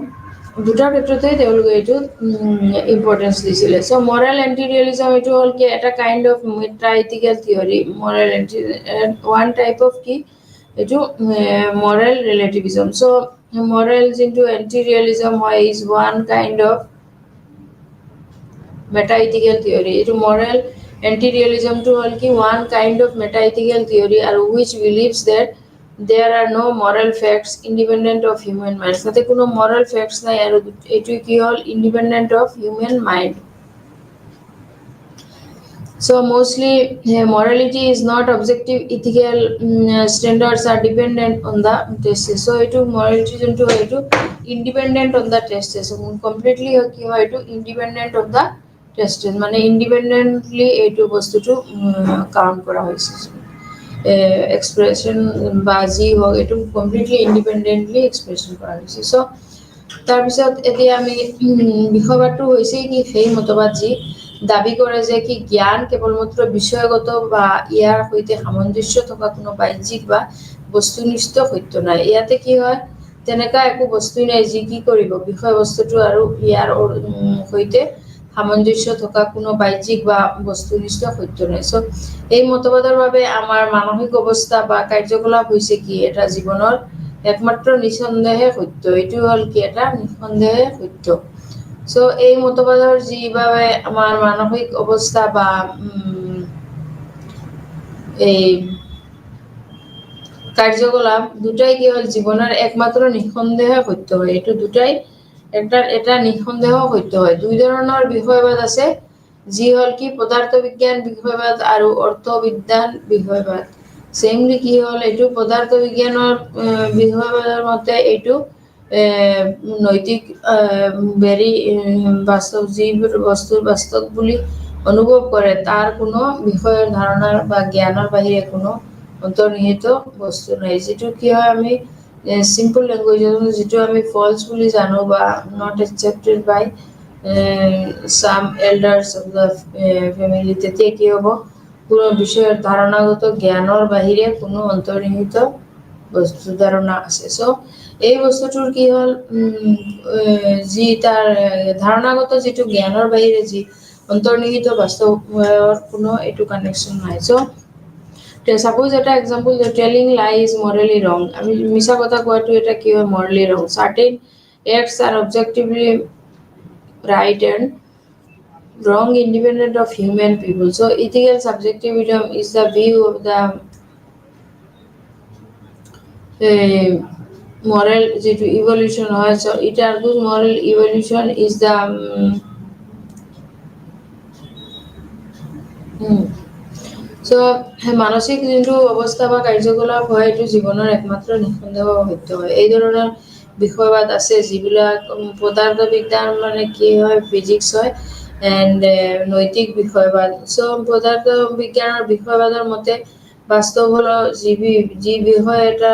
দুটাৰ ক্ষেত্ৰতে তেওঁলোকে এইটো ইম্পৰ্টেঞ্চ দিছিলে চ' মৰেল এণ্টি ৰিয়েলিজম এইটো হ'ল কি এটা kind of meta ethical theory moral anti one type of কি এইটো মৰেল ৰিলেটিভিজম চ' মৰেল যোনটো এণ্টি ৰিয়েলিজম হয় is one kind of meta ethical theory এইটো মৰেল এণ্টি ৰিয়েলিজমটো হ'ল কি one kind of meta ethical theory আৰু which believes that there are no moral facts independent of human mind তাতে কোনো moral facts নাই আৰু এইটো কি হ'ল independent of human mind so mostly morality is not objective ethical standards are dependent on the test so এইটো morality যোনটো হয় এইটো independent on the test so completely কি হয় এইটো independent of the test মানে independently এইটো বস্তুটো কাউন্ট কৰা হৈছে এক্সপ্ৰেছন বা যি হওক এইটো কমপ্লিটলি ইণ্ডিপেণ্ডেণ্টলি এক্সপ্ৰেছন কৰা হৈছে চ' তাৰপিছত এতিয়া আমি বিষয়বাদটো হৈছে কি সেই মতবাদ যি দাবী কৰে যে কি জ্ঞান কেৱল মাত্ৰ বিষয়গত বা ইয়াৰ সৈতে সামঞ্জস্য থকা কোনো বাহ্যিক বা বস্তুনিষ্ঠ সত্য নাই ইয়াতে কি হয় তেনেকুৱা একো বস্তুই নাই যি কি কৰিব বিষয়বস্তুটো আৰু ইয়াৰ সৈতে সামঞ্জস্য থকা কোনো বাহ্যিক বা বস্তুনিষ্ঠ সত্য নাই চ' এই মতবাদৰ বাবে আমাৰ মানসিক অৱস্থা বা কাৰ্যকলাপ হৈছে কি এটা জীৱনৰ একমাত্ৰ নিঃসন্দেহে সত্য এইটো হ'ল কি এটা নিঃসন্দেহে সত্য চ' এই মতবাদৰ যিভাৱে আমাৰ মানসিক অৱস্থা বা এই কাৰ্যকলাপ দুটাই কি হ'ল জীৱনৰ একমাত্ৰ নিঃসন্দেহে সত্য হয় এইটো দুটাই এটা নিঃসন্দেহ সত্য হয় দুই ধৰণৰ বিষয়বাদ আছে যি হ'ল কি পদাৰ্থ বিজ্ঞান বিষয়বাদ আৰু অৰ্থবিজ্ঞান বিষয়বাদ সেমলি কি হ'ল এইটো পদাৰ্থ বিজ্ঞানৰ বিষয়বাদৰ মতে এইটো নৈতিক ভেৰি বাস্তৱ যিবোৰ বস্তুৰ বাস্তৱ বুলি অনুভৱ কৰে তাৰ কোনো বিষয়ৰ ধাৰণাৰ বা জ্ঞানৰ বাহিৰে কোনো অন্তৰ্নিহিত বস্তু নাই যিটো কি হয় আমি চিম্পল লেংগুৱেজত যিটো আমি ফলছ বুলি জানো বা not accepted by some elders of the family তেতিয়া কি হ'ব কোনো বিষয়ৰ ধাৰণাগত জ্ঞানৰ বাহিৰে কোনো অন্তৰ্নিহিত বস্তু ধাৰণা আছে চ' এই বস্তুটোৰ কি হ'ল যি তাৰ ধাৰণাগত যিটো জ্ঞানৰ বাহিৰে যি অন্তৰ্নিহিত বাস্তৱৰ কোনো এইটো কানেকশ্যন নাই চ' suppose এটা এক্সাম্পল টেলিং লাই ইজ মৰেলি ৰং আমি মিছা কথা কোৱাটো এটা কি হয় মৰেলি ৰং certain acts are objectively right and wrong independent of human people so ethical subjectivism is the view of the moral evolution so it argues moral evolution is the so মানসিক যোনটো অৱস্থা বা কাৰ্যকলাপ হয় এইটো জীৱনৰ একমাত্ৰ নিঃসন্দেহ সত্য হয় এই ধৰণৰ বিষয়বাদ আছে যিবিলাক পদাৰ্থ বিজ্ঞান মানে কি হয় ফিজিক্স হয় এণ্ড নৈতিক বিষয়বাদ চ' পদাৰ্থ বিজ্ঞানৰ বিষয়বাদৰ মতে বাস্তৱ হ'ল যি বিষয় এটা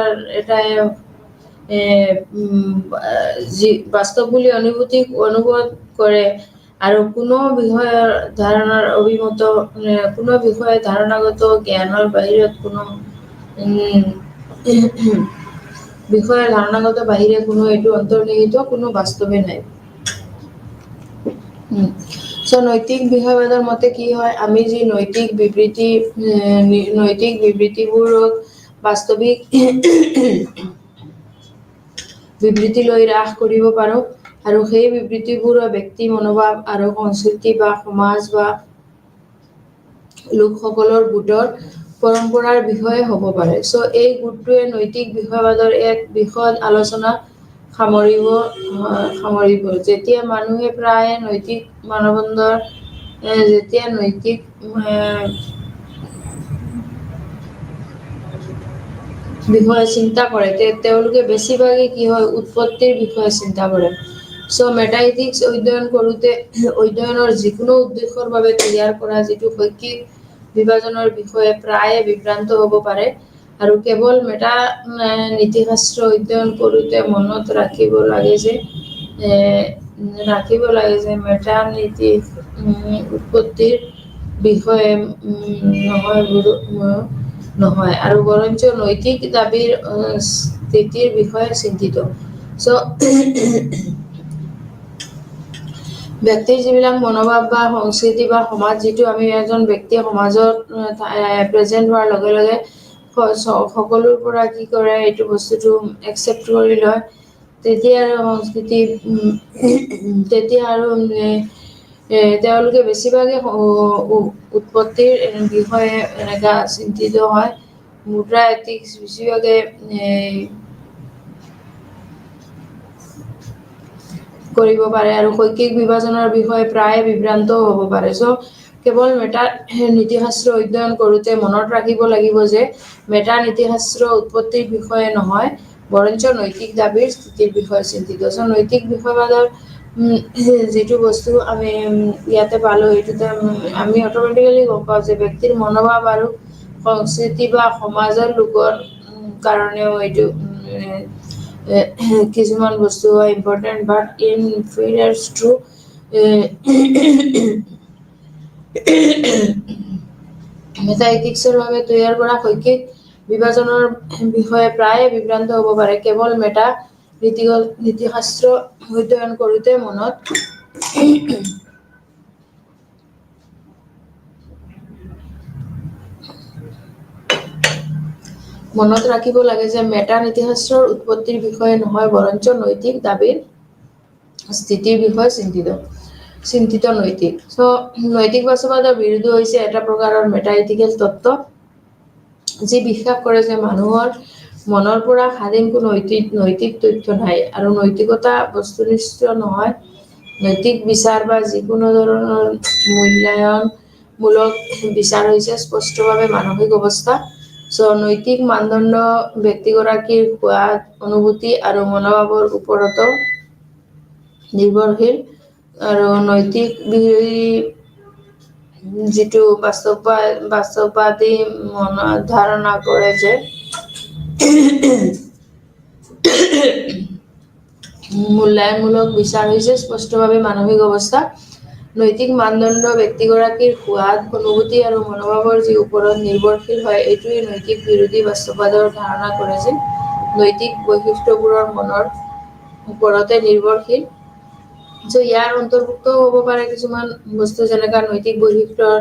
যি বাস্তৱ বুলি অনুভৱ কৰে আৰু কোনো বিষয়ৰ ধাৰণাৰ অভিমত কোনো বিষয়ে ধাৰণাগত জ্ঞানৰ বাহিৰত কোনো বিষয়ৰ ধাৰণাগত বাহিৰে কোনো এইটো অন্তৰ্নিহিত কোনো বাস্তৱে নাই So নৈতিক বিষয়বাদৰ মতে কি হয়, আমি যি নৈতিক বিবৃতিবোৰক বাস্তৱিক বিবৃতি লৈ হ্ৰাস কৰিব পাৰোঁ, আৰু সেই বিবৃতিবোৰ ব্যক্তি মনোভাৱ আৰু সংস্কৃতি বা সমাজ বা লোকসকলৰ গোটৰ পৰম্পৰাৰ বিষয়ে হ'ব পাৰে। চ' এই গোটটোৱে নৈতিক বিষয়বাদৰ এক বিশদ আলোচনা সামৰিব। যেতিয়া মানুহে প্ৰায়ে নৈতিক মানদণ্ডৰ যেতিয়া নৈতিক বিষয়ে চিন্তা কৰে, তেওঁলোকে বেছিভাগে কি হয়, উৎপত্তিৰ বিষয়ে চিন্তা কৰে। চ' মেটাইথিক্স অধ্যয়নৰ যিকোনো উদ্দেশ্যৰ বাবে তৈয়াৰ কৰা যিটো শৈক্ষিক বিভাজনৰ বিষয়ে প্ৰায়ে বিভ্ৰান্ত হ'ব পাৰে, আৰু কেৱল মেটা নীতিশাস্ত্ৰ অধ্যয়ন কৰোঁতে মনত ৰাখিব লাগে যে মেটা নীতি উৎপত্তিৰ বিষয়ে নহয়, আৰু বৰঞ্চ নৈতিক দাবীৰ স্থিতিৰ বিষয়ে চিন্তিত। চ' ব্যক্তিৰ যিবিলাক মনোভাৱ বা সংস্কৃতি বা সমাজ, যিটো আমি এজন ব্যক্তিয়ে সমাজত প্ৰেজেণ্ট হোৱাৰ লগে লগে সকলোৰ পৰা কি কৰে, এইটো বস্তুটো একচেপ্ট কৰি লয়, তেতিয়া আৰু সংস্কৃতি তেতিয়া আৰু তেওঁলোকে বেছিভাগে উৎপত্তিৰ বিষয়ে এনেকা চিন্তিত হয়। মুদ্ৰা এথিক্স বেছিভাগে কৰিব পাৰে, আৰু শৈক্ষিক বিভাজনৰ বিষয়ে প্ৰায়ে বিভ্ৰান্তও হ'ব পাৰে। চ' কেৱল মেটা নীতিশাস্ত্ৰ অধ্যয়ন কৰোঁতে মনত ৰাখিব লাগিব যে মেটা নীতিশাস্ত্ৰ উৎপত্তিৰ বিষয়ে নহয়, বৰঞ্চ নৈতিক দাবীৰ স্থিতিৰ বিষয়ে চিন্তিত। চ' নৈতিক বিষয়বাদৰ যিটো বস্তু আমি ইয়াতে পালোঁ, এইটোতে আমি অট'মেটিকেলি গম পাওঁ যে ব্যক্তিৰ মনোভাৱ আৰু সংস্কৃতি বা সমাজৰ লোকৰ কাৰণেও এইটো কিছুমান বস্তু হয় ইম্পৰ্টেণ্ট, বাট ইনফেৰিয়াৰ টু মেটা এথিক্সৰ বাবে তৈয়াৰ কৰা শৈক্ষিক বিভাজনৰ বিষয়ে প্ৰায়ে বিভ্ৰান্ত হ'ব পাৰে, কেৱল মেটা নীতিশাস্ত্ৰ অধ্যয়ন কৰোঁতে মনত ৰাখিব লাগে যে মেটা নীতিশাস্ত্ৰৰ উৎপত্তিৰ বিষয়ে নহয়, বৰঞ্চ নৈতিক দাবীৰ স্থিতিৰ বিষয়ে চিন্তিত নৈতিক। চ' নৈতিক বাস্তৱবাদৰ বিৰুদ্ধে হৈছে এটা প্ৰকাৰৰ মেটা ইথিকেল তত্ত্ব, যি বিশ্বাস কৰে যে মানুহৰ মনৰ পৰা স্বাধীন কোনো নৈতিক তথ্য নাই, আৰু নৈতিকতা বস্তুনিষ্ঠ নহয়। নৈতিক বিচাৰ বা যিকোনো ধৰণৰ মূল্যায়নমূলক বিচাৰ হৈছে স্পষ্টভাৱে মানসিক অৱস্থা। চ' নৈতিক মানদণ্ড ব্যক্তিগৰাকীৰ সোৱাদ, অনুভূতি আৰু মনোভাৱৰ ওপৰত নিৰ্ভৰশীল, আৰু নৈতিক যিটো বাস্তৱবাদী ধাৰণা কৰে যে মূল্যায়নমূলক বিচাৰ হৈছে স্পষ্টভাৱে মানসিক অৱস্থা। নৈতিক মানদণ্ড ব্যক্তিগৰাকীৰ সোৱাদ, অনুভূতি আৰু মনোভাৱৰ যি ওপৰত নিৰ্ভৰশীল হয়, এইটোৱে নৈতিক বিৰোধী বাস্তৱবাদৰ ধাৰণা কৰে যে নৈতিক বৈশিষ্ট্যবোৰৰ মনৰ ওপৰতে নিৰ্ভৰশীল। চ' ইয়াৰ অন্তৰ্ভুক্ত হ'ব পাৰে কিছুমান বস্তু, যেনেকা নৈতিক বৈশিষ্ট্যৰ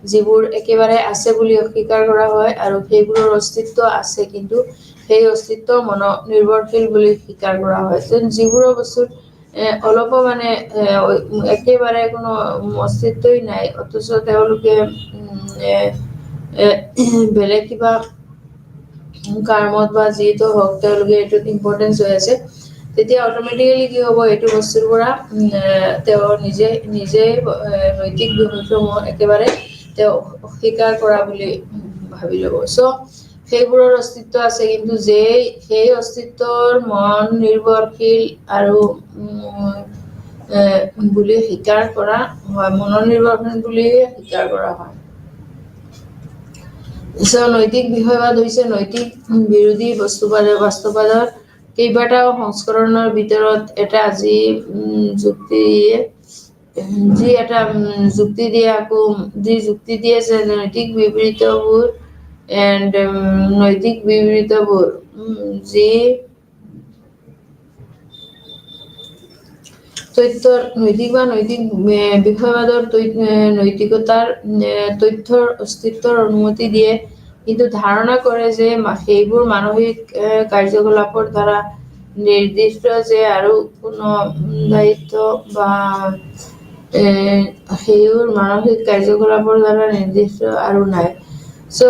যিবোৰ একেবাৰে আছে বুলি অস্বীকাৰ কৰা হয়, আৰু সেইবোৰৰ অস্তিত্ব আছে কিন্তু সেই অস্তিত্ব নিৰ্ভৰশীল বুলি স্বীকাৰ কৰা হয়। যিবোৰৰ বস্তুত অলপো মানে একেবাৰে কোনো অস্তিত্বই নাই, অথচ তেওঁলোকে বেলেগ কিবা কামত বা যিটো হওক তেওঁলোকে এইটোত ইম্পৰ্টেঞ্চ হৈ আছে, তেতিয়া অট'মেটিকেলি কি হ'ব, এইটো বস্তুৰ পৰা তেওঁ নিজে নৈতিক বিষয়সমূহ একেবাৰে তেওঁ অস্বীকাৰ কৰা বুলি ভাবি ল'ব। চ' সেইবোৰৰ অস্তিত্ব আছে, কিন্তু সেই অস্তিত্বৰ মন নিৰ্ভৰশীল আৰু বুলি স্বীকাৰ কৰা হয়, মনোনিৰ্ভৰশীল বুলিয়ে স্বীকাৰ কৰা হয়। নৈতিক বিষয়বাদ হৈছে নৈতিক বিৰোধী বাস্তৱবাদৰ কেইবাটাও সংস্কৰণৰ ভিতৰত এটা, যি যুক্তি দিয়ে যে নৈতিক বিবৃতিবোৰ তথ্যৰ নৈতিক বা নৈতিক বিষয়বাদৰ নৈতিকতাৰ তথ্যৰ অস্তিত্বৰ অনুমতি দিয়ে, কিন্তু ধাৰণা কৰে যে সেইবোৰ মানসিক কাৰ্যকলাপৰ দ্বাৰা নিৰ্দিষ্ট যে আৰু কোনো দায়িত্ব বা সেইবোৰ মানসিক কাৰ্যকলাপৰ দ্বাৰা নিৰ্দিষ্ট আৰু নাই। চ'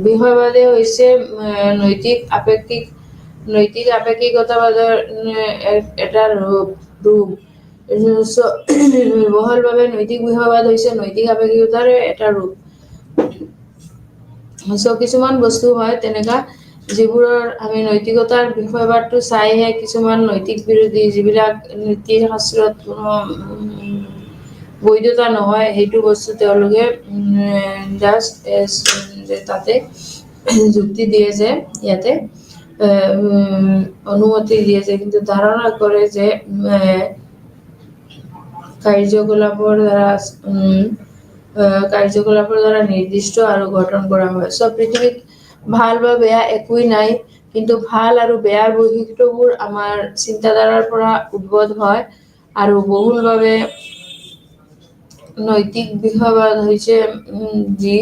বিষয়বাদে হৈছে নৈতিক আপেক্ষিকতাবাদৰ এটা ৰূপ। বহলভাৱে নৈতিক বিষয়বাদ হৈছে নৈতিক আপেক্ষিকতাৰ এটা ৰূপ। কিছুমান বস্তু হয় তেনেকা যিবোৰৰ আমি নৈতিকতাৰ বিষয়বাদটো চাইহে কিছুমান নৈতিক বিৰোধী যিবিলাক নীতি শাস্ত্ৰত কোনো বৈধতা নহয়, সেইটো বস্তু তেওঁলোকে জাষ্ট তাতে যুক্তি দিয়ে যে ইয়াতে অনুমতি দিয়ে যে, কিন্তু ধাৰণা কৰে যে কাৰ্যকলাপৰ দ্বাৰা নিৰ্দিষ্ট আৰু গঠন কৰা হয়। পৃথিৱীত ভাল বা বেয়া একোৱেই নাই, কিন্তু ভাল আৰু বেয়াৰ বৈশিষ্ট্যবোৰ আমাৰ চিন্তাধাৰাৰ পৰা উদ্ভৱ হয়। আৰু বহুলভাৱে নৈতিক বিষয়বাদ হৈছে যি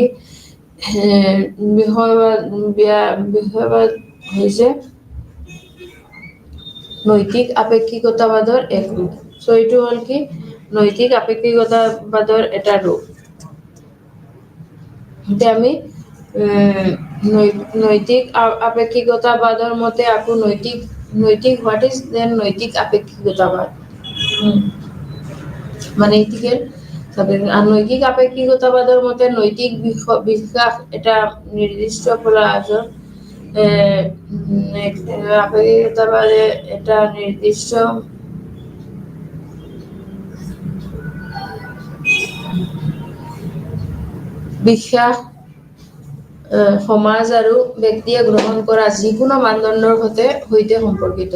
বিষয়বাদ হৈছে নৈতিক আপেক্ষিকতাবাদৰ এক ৰূপ। এইটো হ'ল কি নৈতিক আপেক্ষিকতাবাদৰ এটা ৰূপ। এতিয়া আমি নৈতিক আপেক্ষিকতাবাদৰ মতে আকৌ নৈতিক হোৱাট ইজ দেন নৈতিক আপেক্ষিকতাবাদ মানে ইথিকেল। নৈতিক আপেক্ষিকতাবাদৰ মতে নৈতিক বিশ্বাস এটা নিৰ্দিষ্ট প্ৰয়োজন আপেক্ষিকতাবাদে এটা নিৰ্দিষ্ট বিশ্বাস সমাজ আৰু ব্যক্তিয়ে গ্ৰহণ কৰা যিকোনো মানদণ্ডৰ সৈতে সম্পৰ্কিত।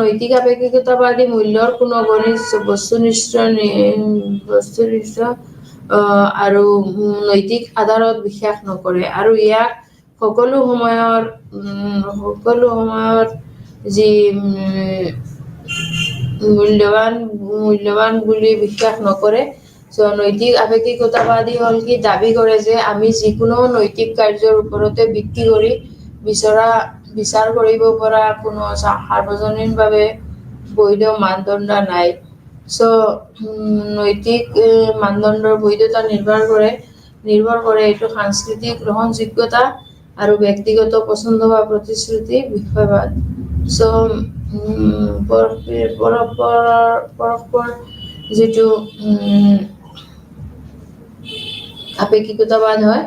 নৈতিক আপেক্ষিকতাবাদী মূল্যৰ কোনো বস্তুনিষ্ঠ আৰু নৈতিক আধাৰত বিশ্বাস নকৰে, আৰু ইয়াক সকলো সময়ত যি মূল্যৱান বুলি বিশ্বাস নকৰে। নৈতিক আপেক্ষিকতাবাদী হ'ল কি দাবী কৰে যে আমি যিকোনো নৈতিক কাৰ্যৰ ওপৰতে ভিত্তি কৰি বিচাৰ কৰিব পৰা কোনো সাৰ্বজনীনভাৱে বৈধ মানদণ্ড নাই। নৈতিক মানদণ্ডৰ বৈধতা নিৰ্ভৰ কৰে এইটো সাংস্কৃতিক গ্ৰহণযোগ্যতা আৰু ব্যক্তিগত পছন্দ বা প্ৰতিশ্ৰুতি বিষয়বাদ। পৰস্পৰ যিটো আপেক্ষিকতাবাদ হয়,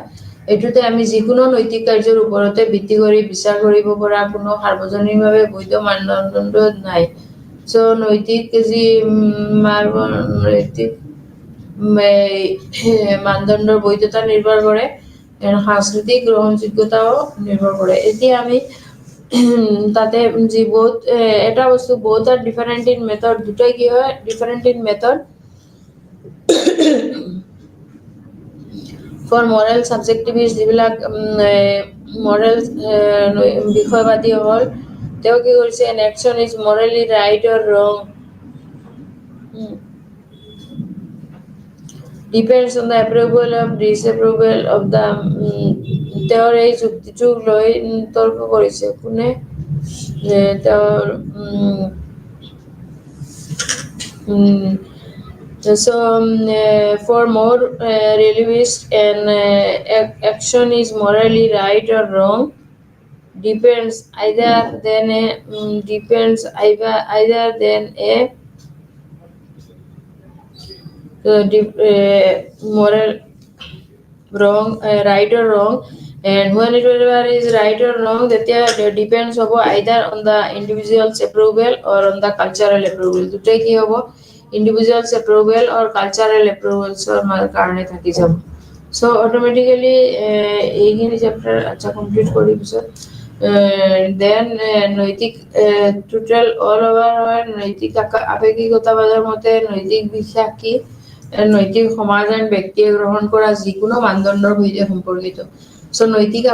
এইটোতে আমি যিকোনো নৈতিক কাৰ্যৰ ওপৰতে ভিত্তি কৰি বিচাৰ কৰিব পৰা কোনো সাৰ্বজনীনভাৱে বৈধ মানদণ্ড নাই। নৈতিক যি মানদণ্ডৰ বৈধতা নিৰ্ভৰ কৰে, সাংস্কৃতিক গ্ৰহণযোগ্যতাও নিৰ্ভৰ কৰে। এতিয়া আমি তাতে যি বহুত এটা বস্তু বহুত আর ডিফারেন্ট ইন মেথড, দুটাই কি হয় different in method. For moral subjectivist যিবিলাক মৰেল বিষয়বাদী হ'ল, তেওঁ কি কৰিছে an action is morally right or wrong depends on the approval or disapproval of the তেওঁৰ এই যুক্তিটোক লৈ তৰ্ক কৰিছে কোনে তেওঁৰ for more relevist and action is morally right or wrong depends either than a moral wrong right or wrong, and whenever is right or wrong that depends either on the individual's approval or on the cultural approval. দুটাই কি হ'ব individual's approval or cultural approval কাৰণে থাকি যাব। Automatically এইখিনি chapter আচ্ছা complete কৰি পিছত দেন নৈতিক টোটেল অল ওভাৰ হয় নৈতিক আপেক্ষিকতাবাদৰ মতে নৈতিক বিশ্বাস কি নৈতিক সমাজ আৰু ব্যক্তিয়ে গ্ৰহণ কৰা যিকোনো মানদণ্ডৰ সৈতে সম্পৰ্কিত। নৈতিক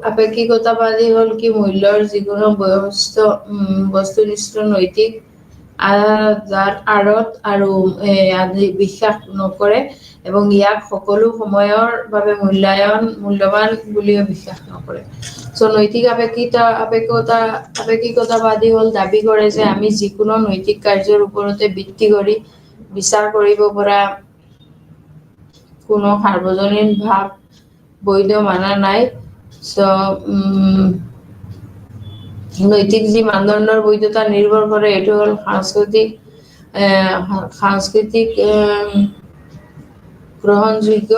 আপেক্ষিকতাবাদী হ'ল কি মূল্যৰ যিকোনো বস্তুনিষ্ঠ নৈতিক যাৰ আঁৰত আৰু আদি বিশ্বাস নকৰে এবং ইয়াক সকলো সময়ৰ বাবে মূল্যৱান বুলিও বিশ্বাস নকৰে সো নৈতিক আৱেগিকতাবাদী হ'ল দাবী কৰে যে আমি যিকোনো নৈতিক কাৰ্যৰ ওপৰতে ভিত্তি কৰি বিচাৰ কৰিব পৰা কোনো সাৰ্বজনীন ভাৱ বৈধ মানা নাই সো নৈতিক যি মানদণ্ডৰ বৈধতা নিৰ্ভৰ কৰে এইটো হ'ল সাংস্কৃতিক গ্ৰহণযোগ্য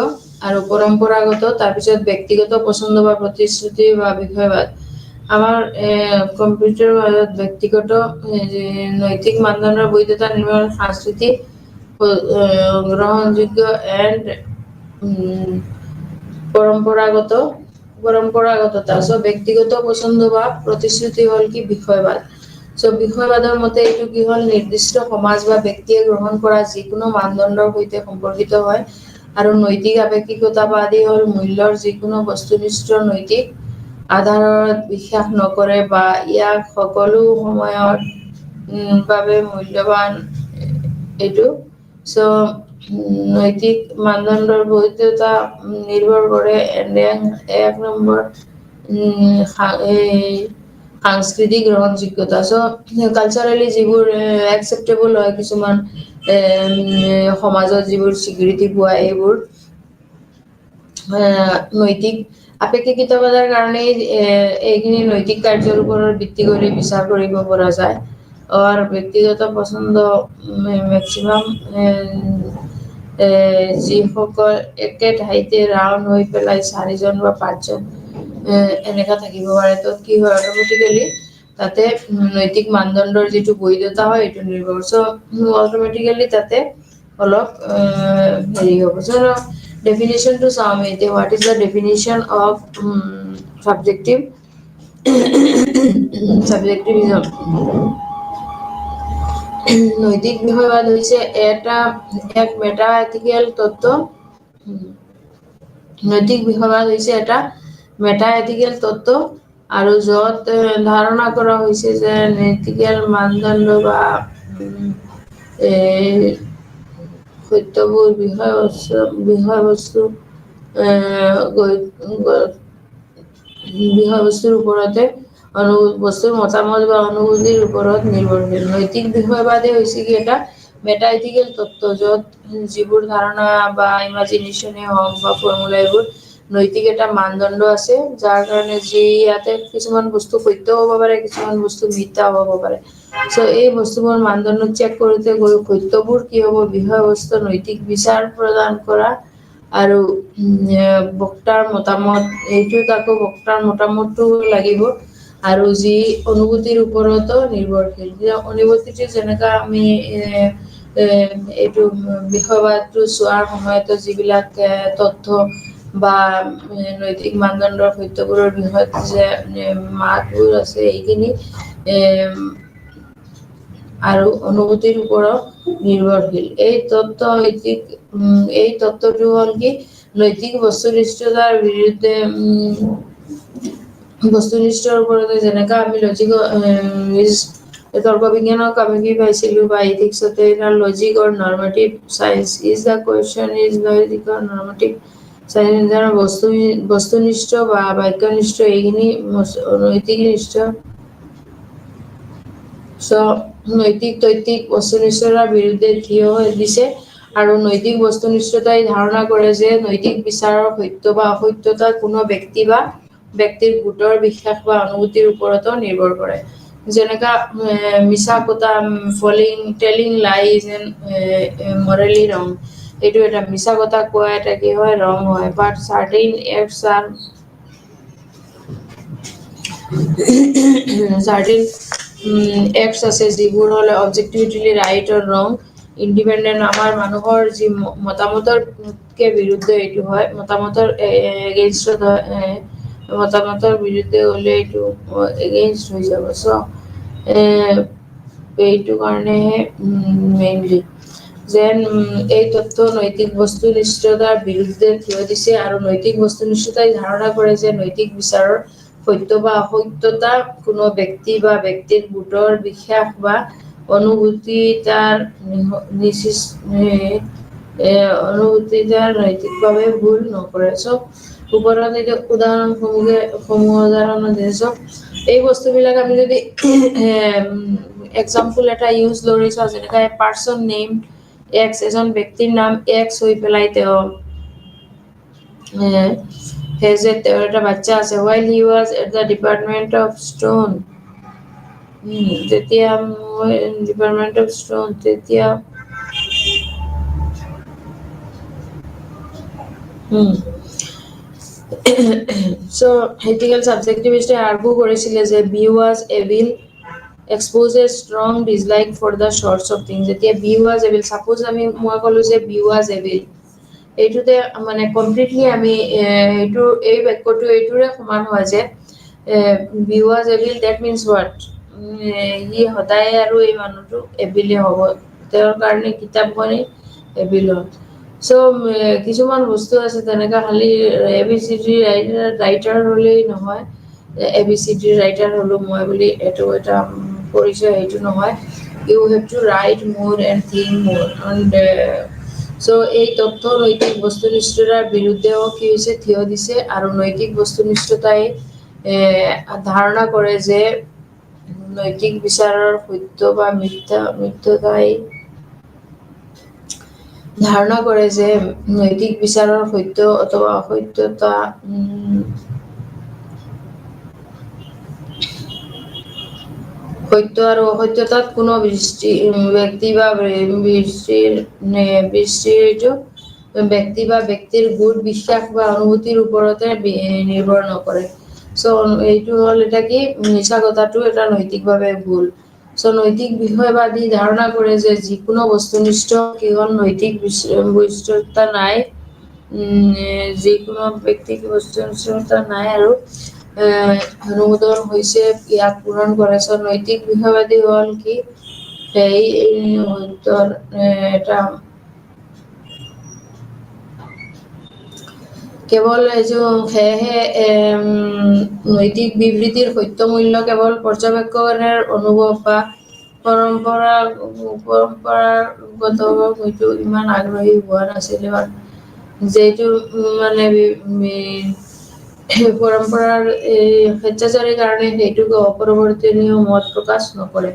আৰু পৰম্পৰাগত তাৰপিছত ব্যক্তিগত পছন্দ বা প্ৰতিশ্ৰুতি বা বিষয়বাদ আমাৰ কম্পিউটাৰৰ মাজত ব্যক্তিগত নৈতিক মানদণ্ডৰ বৈধতা নিৰ্ভৰ সাংস্কৃতিক গ্ৰহণযোগ্য এণ্ড পৰম্পৰাগততা সো ব্যক্তিগত পছন্দ বা প্ৰতিশ্ৰুতি হ'ল কি বিষয়বাদ সো বিষয়বাদৰ মতে এইটো কি হ'ল নিৰ্দিষ্ট সমাজ বা ব্যক্তিয়ে গ্ৰহণ কৰা যিকোনো মানদণ্ডৰ সৈতে সম্পৰ্কিত হয় আৰু নৈতিক আৱেগিকতাবাদী হ'ল মূল্যৰ যিকোনো বস্তুনিষ্ঠ নৈতিক আধাৰত বিশ্বাস নকৰে বা ইয়াক সকলো সময়ৰ বাবে মূল্যৱান এইটো সো নৈতিক মানদণ্ডৰ বৈধতা নিৰ্ভৰ কৰে এক নম্বৰ সাংস্কৃতিক গ্ৰহণযোগ্যতা সো কালচাৰেলি যিবোৰ একচেপ্টেবল হয় কিছুমান সমাজত যিবোৰ স্বীকৃতি পোৱা এইবোৰ নৈতিক আপেক্ষিকতাবাদৰ কাৰণে এইখিনি নৈতিক কাৰ্যৰ ওপৰত ভিত্তি কৰি বিচাৰ কৰিব পৰা যায় আৰু ব্যক্তিগত পছন্দ মেক্সিমাম যিসকল একে ঠাইতে ৰাউণ্ড হৈ পেলাই 4জন বা 5জন এনেকা থাকিব পাৰে তো কি হয় অট'মেটিকেলি তাতে নৈতিক মানদণ্ডৰ যিটো বৈধতা হয় এইটো নিৰ্ভৰ সো অট'মেটিকেলি তাতে অলপ হেৰি হ'ব সো ডেফিনেশ্যনটো চাওঁ আমি এতিয়া what is the definition of subjectivism নৈতিক বিষয়বাদ হৈছে এক মেটা এথিকেল তত্ত্ব নৈতিক বিষয়বাদ হৈছে এটা মেটা এথিকেল তত্ত্ব আৰু য'ত ধাৰণা কৰা হৈছে যে নৈতিকেল মানদণ্ড বা সত্যবোৰ বিষয়বস্তুৰ ওপৰতে বস্তুৰ মতামত বা অনুভূতিৰ ওপৰত নিৰ্ভৰশীল নৈতিক বিষয়বাদে হৈছে কি এটা মেটা এথিকেল তত্ত্ব য'ত যিবোৰ ধাৰণা বা ইমাজিনেশ্যনে হওক বা ফৰ্মুলা এইবোৰ নৈতিক এটা মানদণ্ড আছে যাৰ কাৰণে যি ইয়াতে কিছুমান বস্তু সত্য হ'ব পাৰে কিছুমান বস্তু মিথ্যা হ'ব পাৰে সো এই বস্তুবোৰ মানদণ্ড চেক কৰোঁতে গৈ সত্যবোৰ কি হ'ব বিষয়বস্তু নৈতিক বিচাৰ প্ৰদান কৰা আৰু বক্তাৰ মতামত এইটোত আকৌ বক্তাৰ মতামতটো লাগিব আৰু যি অনুভূতিৰ ওপৰতো নিৰ্ভৰশীল অনুভূতিটো যেনেকা আমি এইটো বিষয়বাদটো চোৱাৰ সময়তো যিবিলাক তথ্য বা নৈতিক মানদণ্ডৰ সত্যবোৰৰ বিষয়ত যে মাতবোৰ আছে এইখিনি আৰু অনুভূতিৰ ওপৰত নিৰ্ভৰশীল এই তত্ত্বটো হ'ল কি নৈতিক বস্তুনিষ্ঠতাৰ বিৰুদ্ধে বস্তুনিষ্ঠৰ ওপৰতে যেনেকা আমি তৰ্ক বিজ্ঞানক আমি কি পাইছিলোঁ বা ইথিক্সতে logic or normative science is the question is logic or normative science বস্তুনিষ্ঠ বা বাক্যনিষ্ঠ এইখিনি নৈতিকনিষ্ঠ নৈতিক তত্ত্বিক বস্তুনিষ্ঠতাৰ বিৰুদ্ধে থিয় হৈ দিছে আৰু নৈতিক বস্তুনিষ্ঠতাই ধাৰণা কৰে যে নৈতিক বিচাৰৰ সত্য বা অসত্যতা কোনো ব্যক্তি বা ব্যক্তিৰ গোটৰ বিশ্বাস বা অনুভূতিৰ ওপৰতো নিৰ্ভৰ কৰে যেনেকা মিছা কথা টেলিং লাইজ এণ্ড মৰেলি ৰং এইটো এটা মিছা কথা কোৱা এটা কি হয় ৰং হয় but certain acts R certain acts আছে যিবোৰ হ'লে অবজেক্টিভলি ৰাইট অৰ ৰং ইণ্ডিপেণ্ডেণ্ট আমাৰ মানুহৰ যি মতামতৰকে বিৰুদ্ধে এইটো হয় মতামতৰ এগেইনষ্টত হয় মতামতৰ বিৰুদ্ধে হ'লে এইটো এগেইনষ্ট হৈ যাব চ' এইটো কাৰণেহে মেইনলি যেন এই তত্ত্ব নৈতিক বস্তুনিষ্ঠতাৰ বিৰুদ্ধে থিয় দিছে আৰু নৈতিক বস্তুনিষ্ঠতাই ধাৰণা কৰে যে নৈতিক বিচাৰৰ সত্য বা অসত্যতা কোনো ব্যক্তি বা ব্যক্তিৰ গোটৰ বিশ্বাস বা অনুভূতি তাৰ নৈতিকভাৱে ভুল নকৰে। চব ওপৰত এতিয়া সমূহ উদাহৰণ দিছো। এই বস্তুবিলাক আমি যদি এক্সাম্পল এটা ইউজ কৰি চাওঁ, যেনেকৈ পাৰ্চন নেম এক্স, এজন ব্যক্তিৰ নাম এক্স হৈ পেলাই তেওঁ তেওঁৰ এটা বাচ্চা আছে, while he was at the Department of Stone, যেতিয়া মই ডিপাৰ্টমেণ্ট অফ ষ্ট'ন, তেতিয়া so ethical subjectivist argue কৰিছিলে যে B was evil exposes strong dislike for the sorts of things. যেতিয়া B was evil, suppose মই ক'লো যে B was evil, এইটোতে মানে কমপ্লিটলি আমি এই বাক্যটো এইটোৰে সমান হয় যে B was evil, that means what? সি সদায় আৰু এই মানুহটো এবিলে হ'ব, তেওঁৰ কাৰণে কিতাপখনি এবিল হয়। চ' কিছুমান বস্তু আছে তেনেকুৱা, খালি ABCD ৰাইটাৰ হ'লেই নহয়, ABCD ৰাইটাৰ হ'লো মই বুলি এইটো এটা পৰিচয়, সেইটো নহয়। ইউ হেভ টু ৰাইট মোৰ এণ্ড থিংক মোৰ এণ্ড চ' এই তথ্য নৈতিক বস্তুনিষ্ঠতাৰ বিৰুদ্ধেও কি হৈছে, থিয় দিছে। আৰু নৈতিক বস্তুনিষ্ঠতাই ধাৰণা কৰে যে নৈতিক বিচাৰৰ সত্য বা মিথ্যতাই ধাৰণা কৰে যে নৈতিক বিচাৰৰ সত্য অথবা অসত্যতা সত্য আৰু অসত্যতাত কোনো ব্যক্তি বা ব্যক্তিৰ গুড বিশ্বাস বা অনুভূতিৰ ওপৰতে নিৰ্ভৰ নকৰে। চ' এইটো হ'ল এটা কি, মিছা কথাটো এটা নৈতিকভাৱে ভুল। চ' নৈতিক বিষয়বাদী ধাৰণা কৰে যে যিকোনো বস্তুনিষ্ঠ কেৱল নৈতিক বৈশিষ্ট্যতা নাই, যিকোনো ব্যক্তিক বস্তুনিষ্ঠতা নাই আৰু অনুমোদন হৈছে ইয়াক পূৰণ কৰে। চ' নৈতিক বিষয়বাদী হ'ল কি, এই এটা কেৱল সেয়েহে নৈতিক বিবৃতিৰ সত্য মূল্য কেৱল পৰ্যবেক্ষণৰ অনুভৱ বা পৰম্পৰাগত হয়তো ইমান আগ্ৰহী হোৱা নাছিলে, যিহেতু মানে পৰম্পৰাৰ স্বেচ্ছাচাৰীৰ কাৰণে সেইটোক অপৰিৱৰ্তনীয় মত প্ৰকাশ নকৰে।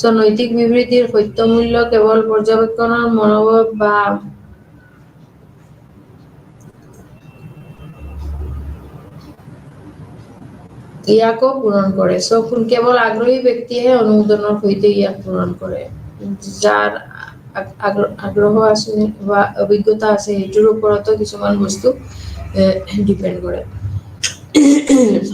চ' নৈতিক বিবৃতিৰ সত্য মূল্য কেৱল পৰ্যবেক্ষণৰ মনোভাৱ বা ইয়াকো পূৰণ কৰে। চ' কেৱল আগ্ৰহী ব্যক্তিয়েহে অনুমোদনৰ সৈতে ইয়াক পূৰণ কৰে। যাৰ আগ্ৰহ আছে বা অভিজ্ঞতা আছে সেইটোৰ ওপৰতো কিছুমান বস্তু ডিপেণ্ড কৰে।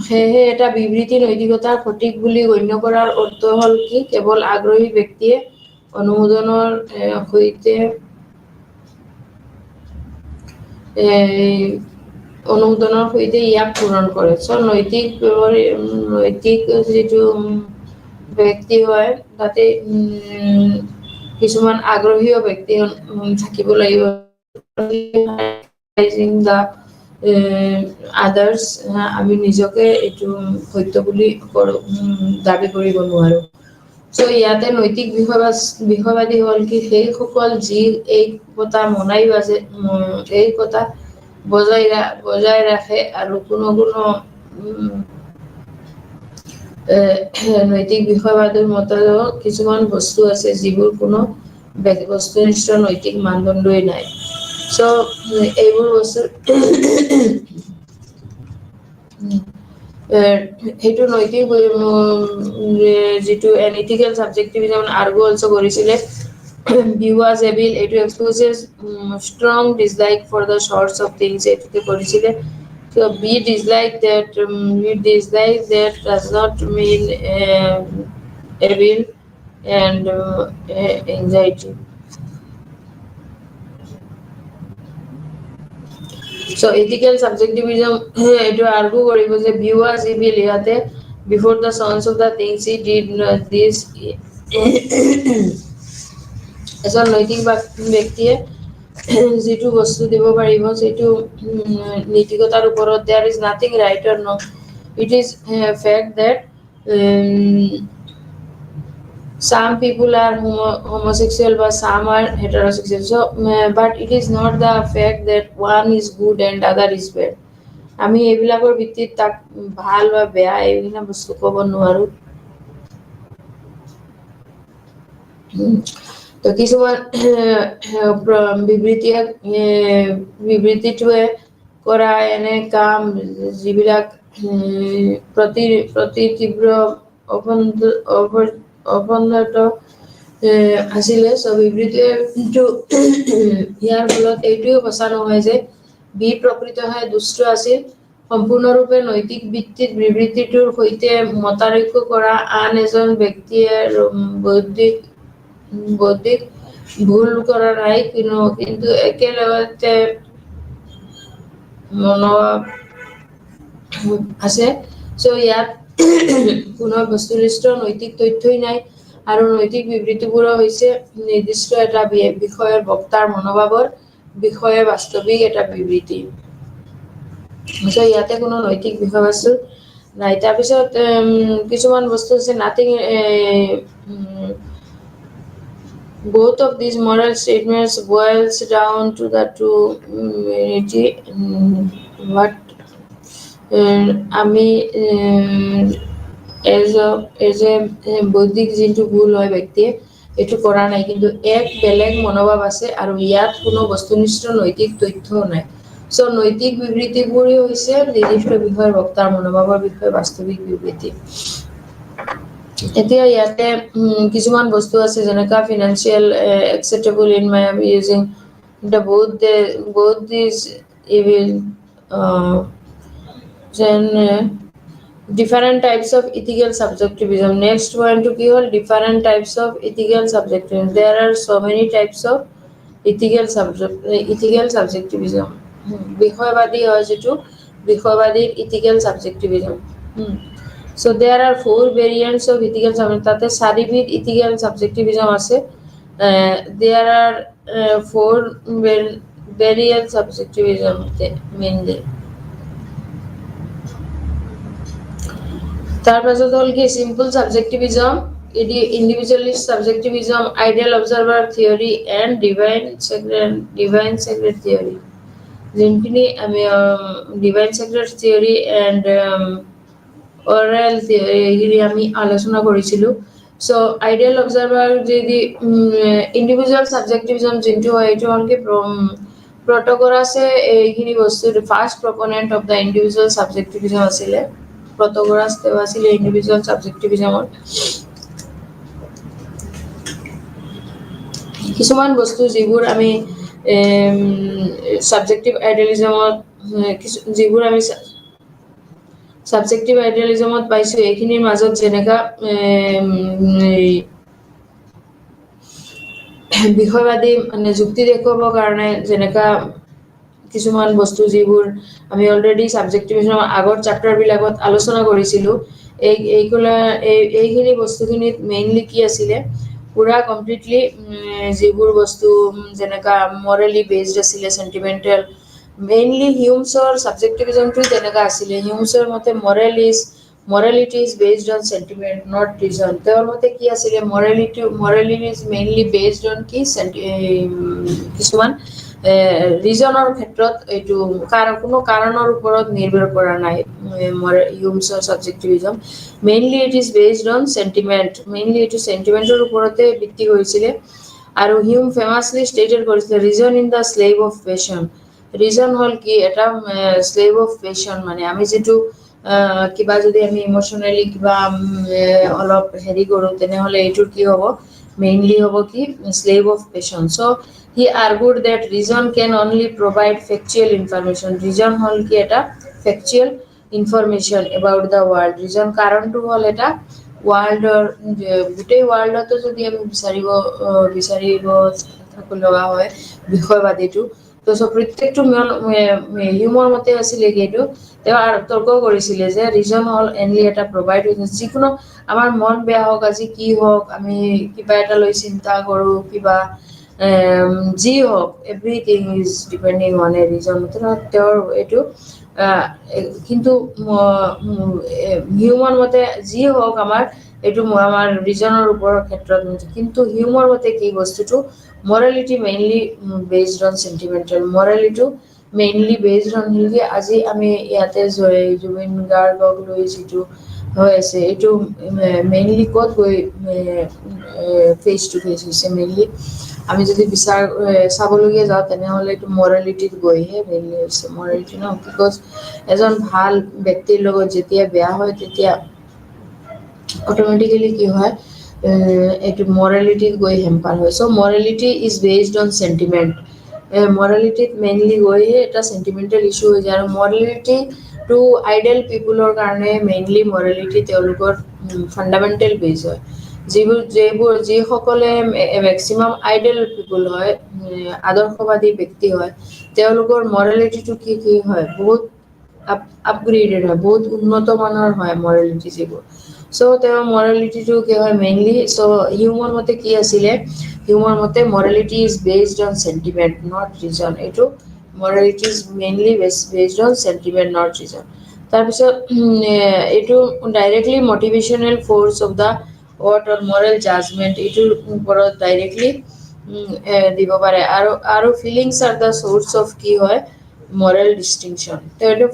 সেয়েহে এটা বিবৃতি নৈতিকতাৰ সঠিক বুলি গণ্য কৰাৰ অৰ্থ হ'ল কি, কেৱল আগ্ৰহী ব্যক্তিয়ে অনুমোদনৰ সৈতে ইয়াক পূৰণ কৰে। চ' নৈতিক যিটো ব্যক্তি হয়, তাতে কিছুমান আগ্ৰহীও ব্যক্তি থাকিব লাগিব। আদাৰ্ছ, আমি নিজকে এইটো সত্য বুলি দাবী কৰিব নোৱাৰো। চ' ইয়াতে নৈতিক বিষয়বাদী হ'ল কি, সেইসকল যি এই কথা এই কথা বজাই ৰাখে আৰু কোনো নৈতিক বিষয়বাদীৰ মতেও কিছুমান বস্তু আছে যিবোৰ কোনো বস্তুনিষ্ঠ নৈতিক মানদণ্ডই নাই। চ' এইবোৰ বস্তু সেইটো নৈতিক যিটো এথিকেল সাবজেক্টিভিজম আৰ্গু অলসো কৰিছিলে। B was evil, এইটো exposes strong dislike for the sorts of things এইটোকে কৰিছিলে। So be dislike that does not mean evil and anxiety. So ethical subjectivism এইটো আৰ্গু কৰিব যে B was evil, ইয়াতে before the sons of the things he did this এজন নৈতিক ব্যক্তিয়ে যিটো বস্তু দিব পাৰিব, যিটো নীতিগতাৰ ওপৰত there is nothing right or wrong, it is a fact that some people are homosexual but some are heterosexual, so but it is not the fact that one is good and other is bad. আমি এইবিলাকৰ ভিত্তিত তাক ভাল বা বেয়া এইবিলাক বস্তু ক'ব নোৱাৰো। তো কিছুমান বিবৃতিটোৱে কৰা এনে কাম যিবিলাক প্ৰতি তীব্ৰ অপন্ধত আছিলে। চ' বিবৃতিয়ে কিন্তু ইয়াৰ ফলত এইটোও সঁচা নহয় যে বি প্ৰকৃতহে দুষ্ট আছিল। সম্পূৰ্ণৰূপে নৈতিক ভিত্তিত বিবৃতিটোৰ সৈতে মতানৈক্য কৰা আন এজন ব্যক্তিয়ে বৌদ্ধিক ভুল কৰা নাই, কিন্তু একেলগতে মনোভাৱ আছে। চ' ইয়াত কোনো বস্তুনিষ্ঠ নৈতিক তথ্যই নাই আৰু নৈতিক বিবৃতিবোৰ হৈছে নিৰ্দিষ্ট এটা বিষয়ৰ বক্তাৰ মনোভাৱৰ বিষয়ে বাস্তৱিক এটা বিবৃতি। চ' ইয়াতে কোনো নৈতিক বিষয়বস্তু নাই। তাৰপিছত কিছুমান বস্তু আছে nothing, both of these moral statements boils down to the true unity, what আমি এজ এ বৌদ্ধিক যোনটো ভুল হয় ব্যক্তিয়ে এইটো কৰা নাই, কিন্তু এক বেলেগ মনোভাৱ আছে আৰু ইয়াত কোনো বস্তুনিষ্ঠ নৈতিক তথ্যও নাই। চ' নৈতিক বিবৃতিবোৰেই হৈছে নিৰ্দিষ্ট বিষয়ৰ বক্তাৰ মনোভাৱৰ বিষয়ে বাস্তৱিক বিবৃতি। এতিয়া ইয়াতে কিছুমান বস্তু আছে যেনেকা financial acceptable in my using the both these evil then different types of ethical subjectivism. Next point to be all different types of ethical subjectivism. There are so many types of ethical subjectivism. বিষয়বাদী হয় যেটো বিষয়বাদীৰ ethical subjectivism. So there are 4 variants of ethical subjectivism. তাতে 4 বিধ ethical subjectivism আছে। There are 4 variant subjectivism mainly. তাৰপাছত হ'ল কি simple subjectivism, individualist subjectivism, ideal observer theory and divine secret theory. যোনখিনি আমি divine secret theory and oral theory এইখিনি আমি আলোচনা কৰিছিলো। So ideal observer যদি individual subjectivism যোনটো হয় এইটো হ'ল কি প্ৰটগৰাছে এইখিনি বস্তু first proponent of the individual subjectivism আছিলে। প্ৰটগৰাছ তেওঁ আছিলে individual subjectivismৰ। কিছুমান বস্তু যিবোৰ আমি subjective idealismত যিবোৰ আমি subjective idealismত পাইছো এইখিনিৰ মাজত যেনেকা বিষয়বাদী মানে যুক্তি দেখুৱাবৰ কাৰণে যেনেকা কিছুমান বস্তু যিবোৰ আমি অলৰেডি সাবজেক্টিভিজম আগৰ চ্যাপ্টাৰ বিলাকত আলোচনা কৰিছিলো। এইখিনি বস্তুখিনিত মেইনলি কি আছিলে পুৰা কমপ্লিটলি যিবোৰ বস্তু যেনেকা মৰেলি বেসড আছিলে, সেন্টিমেন্টাল মেইনলি হিউমছৰ সাবজেক্টিভিজমটো তেনেকা আছিলে। হিউমছৰ মতে morality is based on sentiment, not reason. তেওঁৰ মতে কি আছিলে morality is mainly based on কি কিছুমান ৰিজনৰ ক্ষেত্ৰত এইটো কোনো কাৰণৰ ওপৰত নিৰ্ভৰ কৰা নাই। হিউমছৰ subjectivism mainly it is based on sentiment, mainly এইটো সেন্টিমেন্টৰ ওপৰতে ভিত্তি কৰিছিলে। আৰু হিউম ফেমাছলি ষ্টেটেড কৰিছিলে reason in the slave of passion. Reason হ'ল কি এটা স্লেভ অফ পেশন, মানে আমি যেটো কিবা যদি আমি ইমোশনালি কিবা অলপ হেৰি কৰো তেনেহলে এইটোৰ কি হ'ব মেইনলি হ'ব কি slave of passion. So he argued that reason can only provide factual information. Reason হল কি এটা factual information about the world. reason কাৰণটো হল এটা ওয়ার্ল্ডৰ গোটেই ওয়ার্ল্ডতো যদি আমি বিচাৰিব থাকিব লগা হয় বিষয়বাদীটো তো প্ৰত্যেকটো হিউমৰ মতে আছিলে এইটো তেওঁ তৰ্ক কৰিছিলে যে ৰিজন হল এনলি এটা প্ৰভাইড হৈছে যিকোনো আমাৰ মন বেয়া হওক আজি কি হওক আমি কিবা এটা লৈ চিন্তা কৰো কিবা যি হওক everything is depending on a reason তেওঁৰ এইটো কিন্তু হিউমৰ মতে যি হওক আমাৰ এইটো আমাৰ ৰিজনৰ ওপৰৰ ক্ষেত্ৰত কিন্তু হিউমৰ মতে কি বস্তুটো morality mainly based on sentimental মৰেলিটিটো মেইনলি বেছড অন কি আজি আমি ইয়াতে জুবিন গাৰ্গক লৈ যিটো হৈ আছে এইটো মেইনলি ক'ত গৈ ফেচ টু ফেচ হৈছে মেইনলি আমি যদি চাবলগীয়া যাওঁ তেনেহ'লে এইটো মৰেলিটিত গৈহে মেইনলি হৈছে মৰেলিটি ন বিকজ এজন ভাল ব্যক্তিৰ লগত যেতিয়া বেয়া হয় তেতিয়া অট'মেটিকেলি কি হয় এইটো মৰেলিটিত গৈ হেম্পাৰ হয় so' morality is based on sentiment মৰেলিটিত মেইনলি গৈহে এটা চেণ্টিমেণ্টেল ইছ্যু হৈ যায় আৰু মৰেলিটি টু আইডিয়েল পিপুলৰ কাৰণে মেইনলি মৰেলিটি তেওঁলোকৰ ফাণ্ডামেণ্টেল বেছ হয় যিসকলে মেক্সিমাম আইডিয়েল পিপুল হয় আদৰ্শবাদী ব্যক্তি হয় তেওঁলোকৰ মৰেলিটিটো কি হয় বহুত আপগ্ৰেডেড হয় বহুত উন্নত মানৰ হয় মৰেলিটি যিবোৰ চ' তেওঁৰ মৰেলিটিটো কি হয় মেইনলি চ' হিউমৰ মতে কি আছিলে হিউমৰ মতে morality is based on sentiment not reason এইটো morality is mainly based on sentiment not reason তাৰপিছত এইটো directly motivational force of the word or moral judgment এইটোৰ ওপৰত ডাইৰেক্টলি দিব পাৰে আৰু feelings are the source of কি হয় মৰেল ডিষ্টিংশ্যন তো এইটো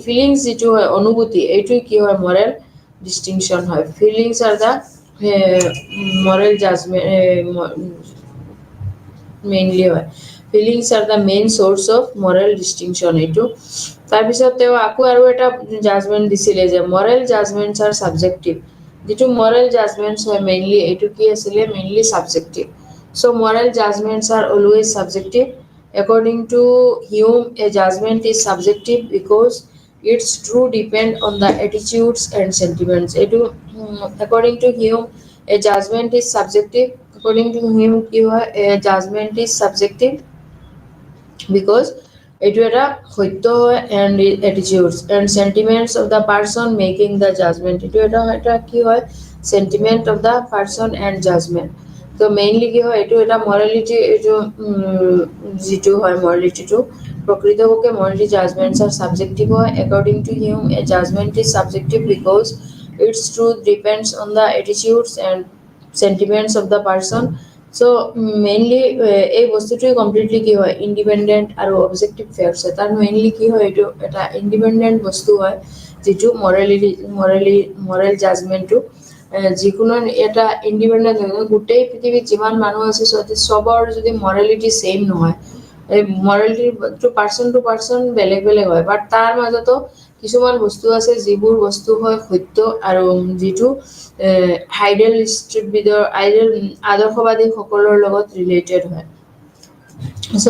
ফিলিংছ যিটো হয় অনুভূতি এইটোৱে কি হয় মৰেল ডিষ্টিংশ্যন হয় feelings are the moral judgment mainly হয় feelings are the main source of moral distinction এইটো তাৰপিছত তেওঁ আকৌ আৰু এটা জাজমেণ্ট দিছিলে যে মৰেল জাজমেণ্টছ আৰ ছাবজেক্টিভ যিটো মৰেল জাজমেণ্টছ হয় মেইনলি এইটো কি আছিলে mainly subjective so' moral judgments are always subjective according to Hume a judgment is subjective because its true depend on the attitudes and sentiments according to Hume a judgment is subjective according to Hume a judgment is subjective because it is a সত্য and attitudes and sentiments of the person making the judgment it is a কি হয় sentiment of the person and judgment তো mainly কি হয় এইটো এটা morality এইটো যিটো হয় মৰেলিটিটো প্ৰকৃতপক্ষে মৰেলিটি জাজমেণ্টছ আৰ ছাবজেক্টিভ হয় according to Hume a judgment is subjective because its truth depends on the attitudes and sentiments of the person so' mainly এই বস্তুটোৱে কমপ্লিটলি কি হয় ইণ্ডিপেণ্ডেণ্ট আৰু অবজেক্টিভ ফেক্টছ হয় তাৰ মেইনলি কি হয় এইটো এটা ইণ্ডিপেণ্ডেণ্ট বস্তু হয় যিটো মৰেল জাজমেণ্টটো যিকোনো এটা ইণ্ডিপেণ্ডেণ্ট গোটেই পৃথিৱীত যিমান মানুহ আছে চবৰ যদি মৰেলিটি ছেইম নহয় এই মৰেলিটি পাৰ্চন টু পাৰ্চন বেলেগ বেলেগ হয় বাট তাৰ মাজতো কিছুমান বস্তু আছে যিবোৰ বস্তু হয় সত্য আৰু যিটো আদৰ্শবাদীসকলৰ লগত ৰিলেটেড হয় চ'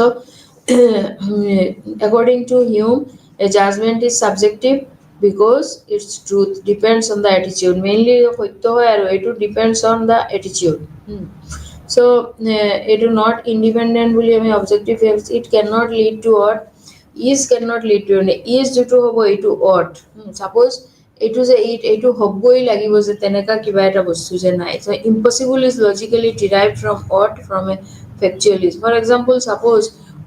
according to Hume a judgment is subjective because its truth depends on the attitude mainly সত্য হয় আৰু এইটো depends on the attitude so এইটো not independent বুলি আমি objective facts it cannot lead to what is cannot lead to is যিটো হ'ব এইটো ought suppose এইটো যে এইটো হ'বই লাগিব যে তেনেকা কিবা এটা বস্তু যে নাই so impossible is logically derived from ought from a factual is for example suppose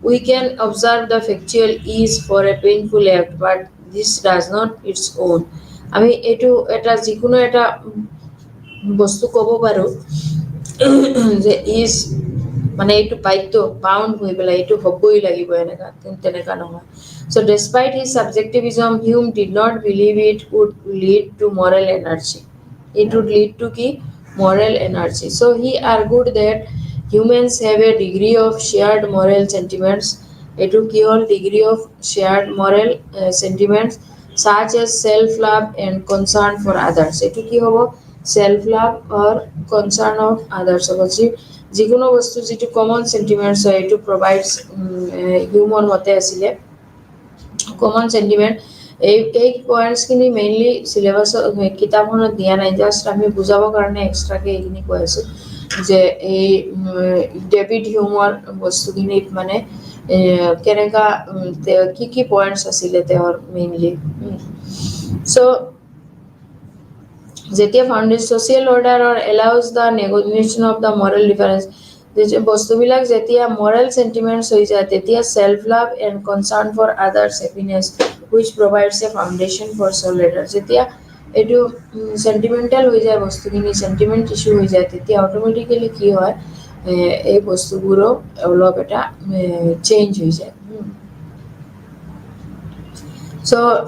we can observe the factual is for a painful act but this does not its own আমি এইটো এটা যিকোনো এটা বস্তু ক'ব পাৰো যে ইজ মানে এইটো বাধ্য বাউণ্ড হৈ পেলাই এইটো হ'বই লাগিব এনেকা তেনেকা নহয় so despite his subjectivism Hume did not believe it would lead to moral energy it would lead to কি moral energy so he argued that humans have a degree of shared moral sentiments এইটো কি হ'ল degree of shared moral sentiments such as self love and concern for others এইটো কি হ'ব self love or concern of others হ'ব যিকোনো বস্তু যিটো কমন সেন্টিমেন্টস হয় এইটো প্ৰভাইডস হিউমৰ মতে আছিলে কমন সেন্টিমেন্ট এই পয়েন্টছখিনি মেইনলি সিলেবাস কিতাপখনত দিয়া নাই জাস্ট আমি বুজাবৰ কাৰণে এক্সট্ৰাকে এইখিনি কৈ আছো যে এই ডেভিড হিউমৰ বস্তুখিনিত মানে কেনেকা কি পয়েন্টছ আছিলে তেওঁৰ মেইনলি so যেতিয়া foundation social order or allows the negotiation of the moral difference যে বস্তুবিলাক যেতিয়া moral sentiments হৈ যায় তেতিয়া self love and concern for others happiness which provides a foundation for soul letter যেতিয়া এইটো sentimental হৈ যায় বস্তুখিনি sentiment issue হৈ যায় তেতিয়া automatically কি হয় এই বস্তুবোৰো অলপ এটা চেঞ্জ হৈ যায় So,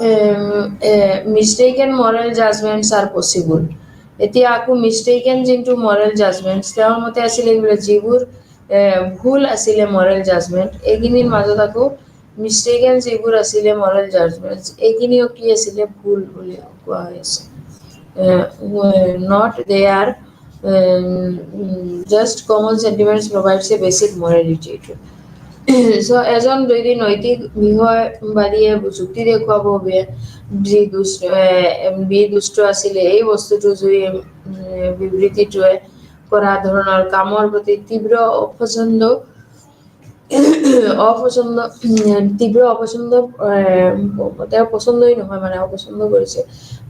mistaken moral judgments are possible. এতিয়া আকৌ mistaken যোনটো moral judgments তেওঁৰ মতে আছিলে যিবোৰ ভুল আছিলে moral judgment এইখিনিৰ মাজত আকৌ mistaken যিবোৰ আছিলে moral judgments এইখিনিও কি আছিলে ভুল বুলি কোৱা হৈছে not they are just common sentiments provides a basic morality so এজন যদি নৈতিক বিষয়বাদীয়ে যুক্তি দেখুৱাব যি দুষ্ট আছিলে এই বস্তুটো যদি বিবৃতিটোৱে কৰা ধৰণৰ কামৰ প্ৰতি তীব্ৰ অপছন্দ তেওঁৰ পছন্দই নহয় মানে অপছন্দ কৰিছে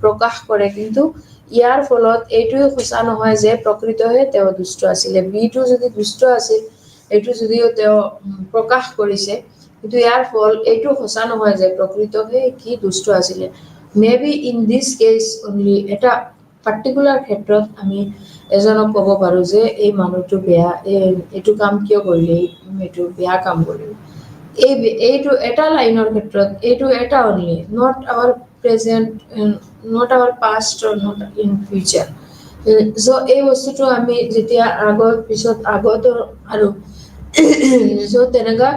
প্ৰকাশ কৰে কিন্তু ইয়াৰ ফলত এইটোৱে সঁচা নহয় যে প্ৰকৃততে তেওঁ দুষ্ট আছিলে বিটো যদি দুষ্ট আছিল এইটো যদিও তেওঁ প্ৰকাশ কৰিছে কিন্তু ইয়াৰ ফল এইটো সঁচা নহয় যে প্ৰকৃততে কি দুষ্ট আছিলে maybe in this case only এটা পাৰ্টিকুলাৰ ক্ষেত্ৰত আমি এজনক ক'ব পাৰো যে এই মানুহটো বেয়া এইটো কাম কিয় কৰিলে এইটো বেয়া কাম কৰিলে এইটো এটা লাইনৰ ক্ষেত্ৰত এইটো এটা only not our present not our past or not in future so এই বস্তুটো আমি যেতিয়া আগত আৰু সো তেনেকা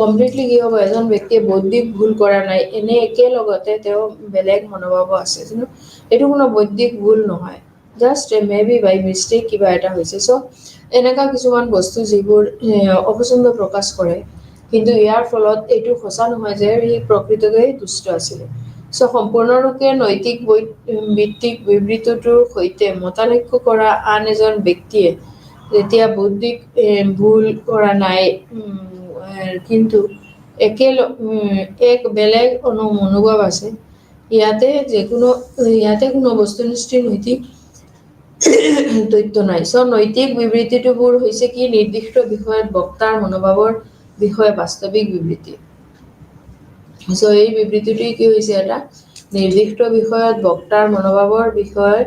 কমপ্লিটলি কি হ'ব এজন ব্যক্তিয়ে বৌদ্ধিক ভুল কৰা নাই এনে একেলগতে তেওঁ বেলেগ মনোভাৱ আছে কিন্তু এইটো কোনো বৌদ্ধিক ভুল নহয় জাষ্ট মেবি বাই মিষ্টেক কিবা এটা হৈছে সো এনেকা কিছুমান বস্তু যিবোৰ অপছন্দ প্ৰকাশ কৰে কিন্তু ইয়াৰ ফলত এইটো সঁচা নহয় যে ই প্ৰকৃততে দুষ্ট আছিলে সো সম্পূৰ্ণৰূপে নৈতিক ভিত্তিক বিবৃতিটোৰ সৈতে মতানৈক্য কৰা আন এজন ব্যক্তিয়ে যেতিয়া বৌদ্ধিক ভুল কৰা নাই কিন্তু এক বেলেগ মনোভাৱ আছে ইয়াতে কোনো বস্তুনিষ্ঠ নৈতিক তথ্য নাই সো নৈতিক বিবৃতিটোবোৰ হৈছে কি নিৰ্দিষ্ট বিষয়ত বক্তাৰ মনোভাৱৰ বিষয়ে বাস্তৱিক বিবৃতি সো এই বিবৃতিটোৱে কি হৈছে এটা নিৰ্দিষ্ট বিষয়ত বক্তাৰ মনোভাৱৰ বিষয়ে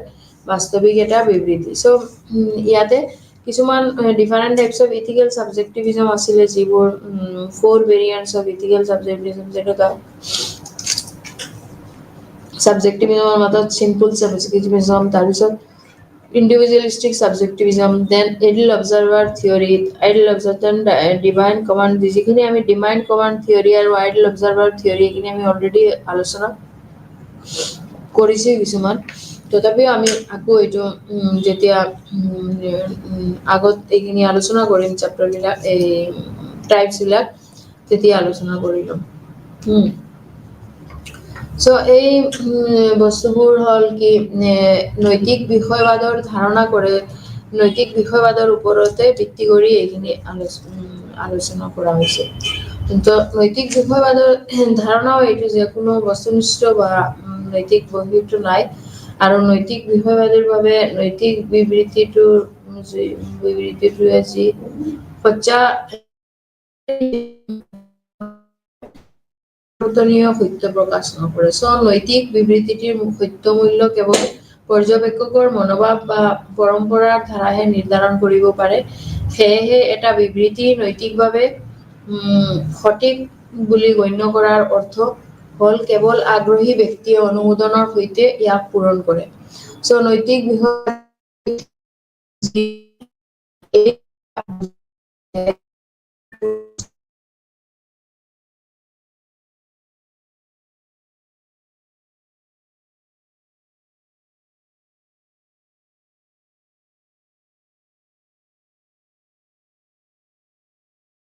বাস্তৱিক এটা বিবৃতি সো ইয়াতে কিছুমান ডিফাৰেন্ট টাইপস অফ ইথিক্যাল সাবজেক্টিভিজম আছিলে যিবোৰ ফ'ৰ ভেৰিয়েন্টস অফ ইথিক্যাল সাবজেক্টিভিজম যেটা সাবজেক্টিভিজমৰ মাজত সিম্পল সাবজেক্টিভিজম তাৰপিছত individualistic subjectivism then idle observer theory divine command যিখিনি আমি divine command theory আৰু idle observer theory কিনি আমি অলৰেডি আলোচনা কৰিছে কিছুমান তথাপিও আমি আকৌ এইটো যেতিয়া আগত এইখিনি আলোচনা কৰিম চ্যাপ্টাৰ বিলাক এই টাইপস বিলাক তেতিয়া আলোচনা কৰিম সো এই বস্তুবোৰ হল কি নৈতিক বিষয়বাদৰ ধাৰণা কৰে নৈতিক বিষয়বাদৰ ওপৰতে ভিত্তি কৰি এইখিনি আলোচনা কৰা হৈছে কিন্তু নৈতিক বিষয়বাদৰ ধাৰণাও এইটো যে কোনো বস্তুনিষ্ঠ বা নৈতিক বৈশিষ্ট্য নাই আৰু নৈতিক বিষয়বাদৰ বাবে নৈতিক বিবৃতিটোৱে যি সচ্চা সত্য প্ৰকাশ নকৰে সো নৈতিক বিবৃতিটিৰ সত্য মূল্য কেৱল পৰ্যবেক্ষকৰ মনোভাৱ বা পৰম্পৰাৰ ধাৰাহে নিৰ্ধাৰণ কৰিব পাৰে সেয়েহে এটা বিবৃতি নৈতিকভাৱে সঠিক বুলি গণ্য কৰাৰ অৰ্থ হল কেৱল আগ্ৰহী ব্যক্তিয়ে অনুমোদনৰ সৈতে ইয়াক পূৰণ কৰে সো নৈতিক বিষয়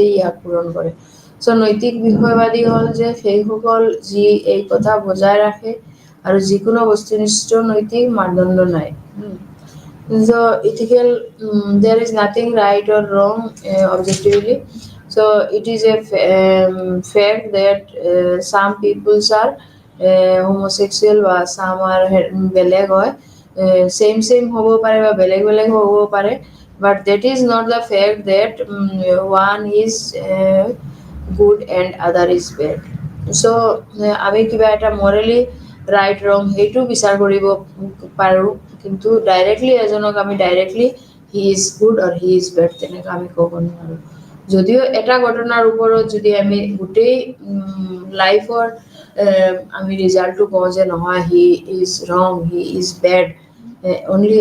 ইয়াক পূৰণ কৰে সো নৈতিক বিষয়বাদী হল যে সেইসকল যি এই কথা বজাই ৰাখে আৰু যিকোনো বস্তুনিষ্ঠ নৈতিক মানদণ্ড নাই so ethical there is nothing right or wrong objectively so it is a fact that some peoples are homosexual বা some are বেলেগ হয় same হ'ব পাৰে বা বেলেগ হ'ব পাৰে but that is not the fact that one is good and other is bad. So আমি কিবা এটা morally right wrong সেইটো বিচাৰ কৰিব পাৰোঁ, কিন্তু ডাইৰেক্টলি এজনক আমি directly he is good or he is bad তেনেকৈ আমি ক'ব নোৱাৰোঁ। যদিও এটা ঘটনাৰ ওপৰত যদি আমি গোটেই লাইফৰ আমি ৰিজাল্টটো কওঁ যে নহয় হি ইজ ৰং, হি ইজ বেড, অনলি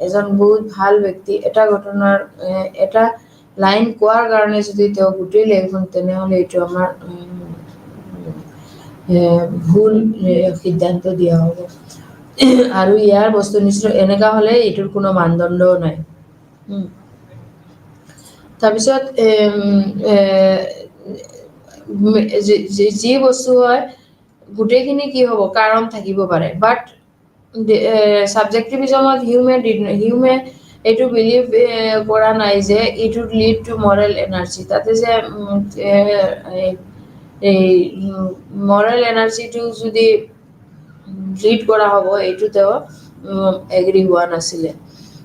এজন বহুত ভাল ব্যক্তি এটা ঘটনাৰ এটা লাইন কোৱাৰ কাৰণে যদি তেওঁ গোটেই লাইফখন, তেনেহ'লে এইটো আমাৰ ভুল সিদ্ধান্ত দিয়া হ'ব। আৰু ইয়াৰ বস্তুনিষ্ঠ এনেকুৱা হ'লে এইটোৰ কোনো মানদণ্ডও নাই। তাৰপিছত যি বস্তু হয় গোটেইখিনি কি হ'ব, কাৰণ থাকিব পাৰে, বাট সাবজেক্টিভিজমত হিউমে এইটো বিলিভ কৰা নাই যে it would lead to moral energy. তাতে যে এই মৰেল এনাৰ্জিটো যদি লিড কৰা হ'ব এইটো তেওঁ এগ্ৰি হোৱা নাছিলে।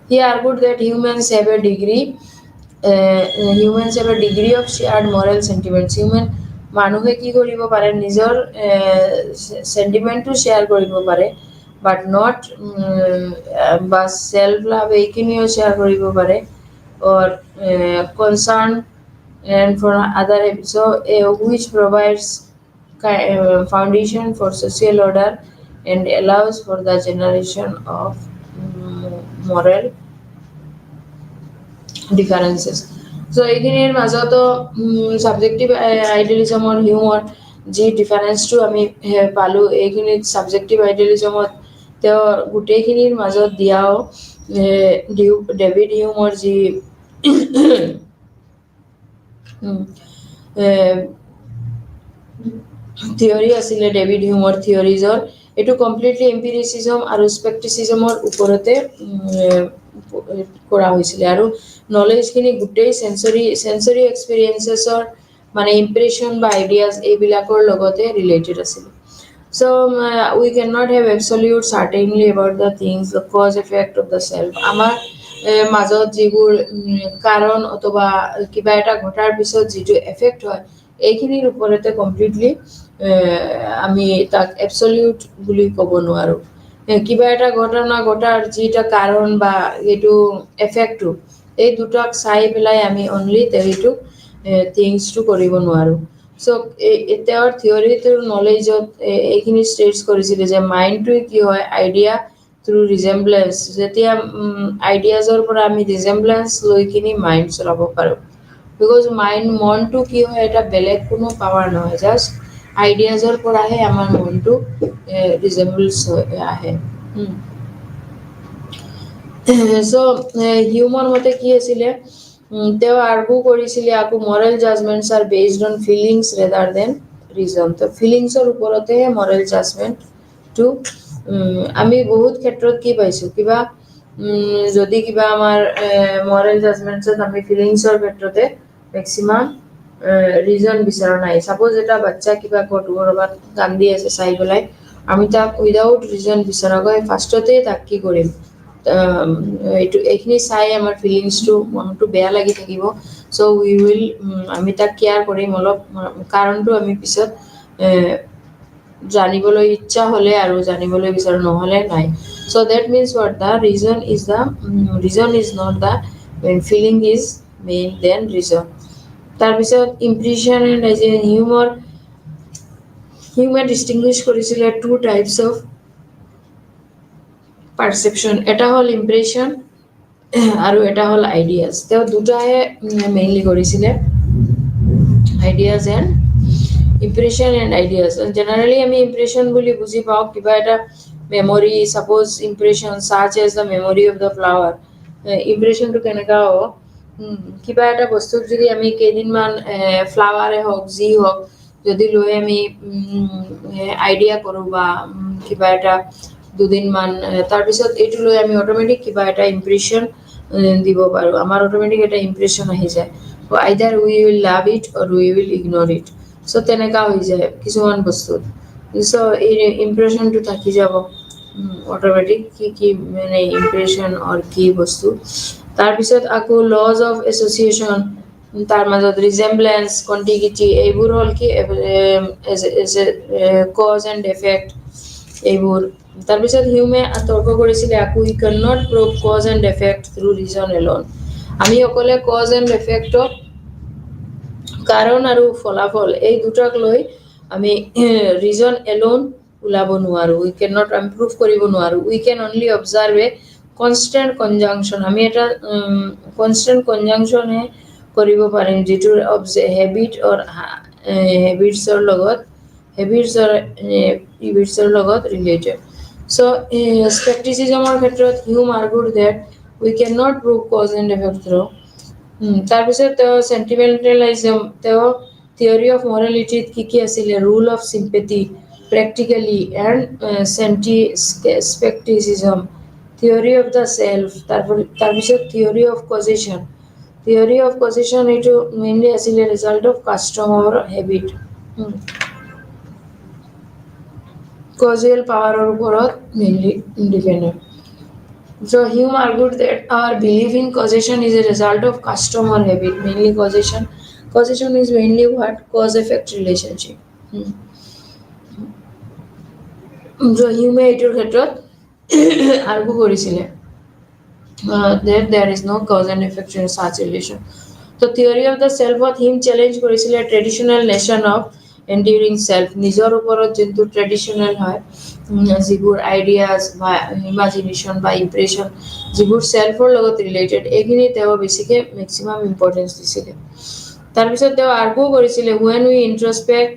হি আৰ্গুড that humans have a degree of shared moral sentiments. মানুহে কি কৰিব পাৰে, নিজৰ সেন্টিমেন্টটো শ্বেয়াৰ কৰিব পাৰে, বাট নট বা সেলফ লাভ এইখিনিও শ্বেয়াৰ কৰিব পাৰে, or concern and for other, so which provides foundation for social order and allows for the generation of moral differences. So এইখিনিৰ মাজতো সাবজেক্টিভ আইডিয়ালিজমৰ হিউমৰ যি ডিফাৰেঞ্চটো আমি পালোঁ, এইখিনিত সাবজেক্টিভ আইডিয়ালিজমত তেওঁ গোটেইখিনিৰ মাজত দিয়াও ডেভিড হিউমৰ যি থিয়ৰী আছিলে, ডেভিড হিউমৰ থিয়ৰিজৰ, এইটো কমপ্লিটলি এম্পিৰিচিজম আৰু স্পেক্টিচিজমৰ ওপৰতে কৰা হৈছিলে। আৰু নলেজখিনি গোটেই চেঞ্চৰি এক্সপিৰিয়েঞ্চেছৰ মানে ইম্প্ৰেশ্যন বা আইডিয়াজ এইবিলাকৰ লগতে ৰিলেটেড আছিলে। So we cannot have absolute certainty about the things, the cause effect of the self. আমাৰ মাজত যিবোৰ কাৰণ অথবা কিবা এটা ঘটাৰ পিছত যিটো এফেক্ট হয়, এইখিনিৰ ওপৰতে কমপ্লিটলি আমি তাক এবছলিউট বুলি ক'ব নোৱাৰোঁ। কিবা এটা ঘটনা ঘটাৰ যিটা কাৰণ বা এইটো এফেক্টটো, এই দুটাক চাই পেলাই আমি অনলি সেইটো থিংছটো কৰিব নোৱাৰোঁ। চ' তেওঁৰ থিয়ৰিটোৰ নলেজত এইখিনি ষ্টেটছ কৰিছিলে যে মাইণ্ডটোৱে কি হয়, আইডিয়া থ্ৰু ৰিজেম্বলেঞ্চ, যেতিয়া আইডিয়াজৰ পৰা আমি ৰিজেম্বলেঞ্চ লৈ কিনি মাইণ্ড চলাব পাৰোঁ। বিকজ মনটো কি হয়, এটা বেলেগ কোনো পাৱাৰ নহয়, জাষ্ট আইডিয়াজৰ পৰাহে আমাৰ মনটো ৰিজেম্বলছ আহে। চ' হিউমৰ মতে কি আছিলে, তেওঁ আৰ্গু কৰিছিলে আকৌ moral judgments are based on feelings rather than reason. তো ফিলিংছৰ ওপৰতেহে মৰেল জাজমেণ্টটো। আমি বহুত ক্ষেত্ৰত কি পাইছোঁ, কিবা যদি কিবা আমাৰ মৰেল জাজমেণ্টছত আমি ফিলিংছৰ ক্ষেত্ৰতে মেক্সিমাম ৰিজন বিচৰা নাই। ছাপ'জ এটা বাচ্চা কিবা ক'ৰবাত কান্দি আছে চাই পেলাই, আমি তাক উইদাউট ৰিজন বিচৰাকৈ ফাৰ্ষ্টতে তাক কি কৰিম, এইখিনি চাই আমাৰ ফিলিংছটো, মনটো বেয়া লাগি থাকিব। চ' আমি তাক কেয়াৰ কৰিম অলপ, কাৰণটো আমি পিছত জানিবলৈ ইচ্ছা হ'লে আৰু জানিবলৈ বিচাৰোঁ, নহ'লে নাই। চ' that means what the reason is not the when feeling is main than reason. তাৰপিছত ইম্প্ৰেশ্যন এণ্ড হিউমে ডিষ্টিংগুইছ কৰিছিলে টু টাইপছ অফ পাৰচেপশ্যন। এটা হ'ল ইম্প্ৰেশ্যন আৰু এটা হ'ল আইডিয়াজ। তেওঁ দুটাহে মেইনলি কৰিছিলে, ideas and impression and ideas. Generally আমি ইম্প্ৰেশ্যন বুলি বুজি পাওঁ কিবা এটা মেমৰি, ছাপ'জ ইম্প্ৰেশ্যন চাৰ্চ as the memory of the flower. ইম্প্ৰেশ্যনটো কেনেকুৱা হ'ব, কিবা এটা বস্তুক যদি আমি কেইদিনমান ফ্লাৱাৰে হওক যি হওক যদি লৈ আমি আইডিয়া কৰোঁ বা কিবা এটা দুদিনমান, তাৰপিছত এইটো লৈ আমি অট'মেটিক কিবা এটা ইম্প্ৰেশ্যন দিব পাৰোঁ, আমাৰ অট'মেটিক এটা ইম্প্ৰেশ্যন আহি যায়। Either we will love it or we will ignore it. So' তেনেকুৱা হৈ যায় কিছুমান বস্তুত। চ' এই ইম্প্ৰেশ্যনটো থাকি যাব অট'মেটিক, কি মানে ইম্প্ৰেশ্যন অৰ কি বস্তু তাৰপিছত আকৌ laws of association, তাৰ মাজত resemblance, contiguity, এইবোৰ হ'ল কি cause and effect এইবোৰ। তাৰপিছত হিউমে তৰ্ক কৰিছিলে আকৌ he cannot prove cause and effect through reason alone। আমি অকলে cause and effect-ক কাৰণ আৰু ফলাফল এই দুটাক লৈ আমি reason alone ওলাব নোৱাৰো, we cannot improve কৰিব নোৱাৰো, we can only observe a constant conjunction। আমি এটা constant conjunction হে কৰিব পাৰিম যিটো habit or habits-ৰ লগত related। So skepticism-ৰ ক্ষেত্ৰত Hume argued that we cannot prove cause and effect through। তাৰপিছত তেওঁ sentimentalism, তেওঁ theory of morality কি আছিলে, rule of sympathy, practically and skepticism, theory of the self, তাৰপিছত theory of causation। theory of causation এইটো mainly আছিলে result of custom or habit। causal power ওপৰত mainly dependent। So Hume argued that our belief in causation is a result of custom or habit, mainly causation। causation is mainly what? Cause-effect relationship। So Hume এইটোৰ ক্ষেত্ৰত argue কৰিছিলে that there is no cause and effect in such relation। So theory of the self of him challenge কৰিছিলে traditional notion of enduring self, নিজৰ ওপৰত যোনটো traditional হয়, যিবোৰ ideas বা imagination বা impression যিবোৰ self-ৰ লগত related, এইখিনি তেওঁ বেছিকে maximum importance দিছিলে। তাৰপিছত তেওঁ argue কৰিছিলে when we introspect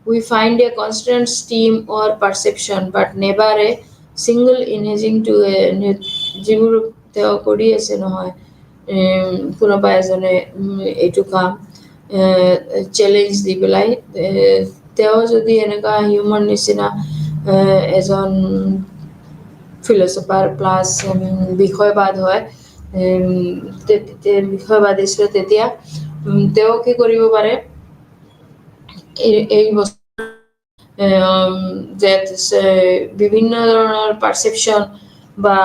we find a constant stream or perception but never a single imaging to যিবোৰ তেওঁ কৰি আছে নহয়, কোনোবা এজনে এইটো কাম চেলেঞ্জ দি পেলাই তেওঁ যদি এনেকুৱা হিউমৰ নিচিনা এজন ফিলচফাৰ প্লাছ বিষয়বাদ হয়, বিষয়বাদিষ্ট, তেতিয়া তেওঁ কি কৰিব পাৰে এই বস্তু বিভিন্ন ধৰণৰ পাৰচেপশ্যন বা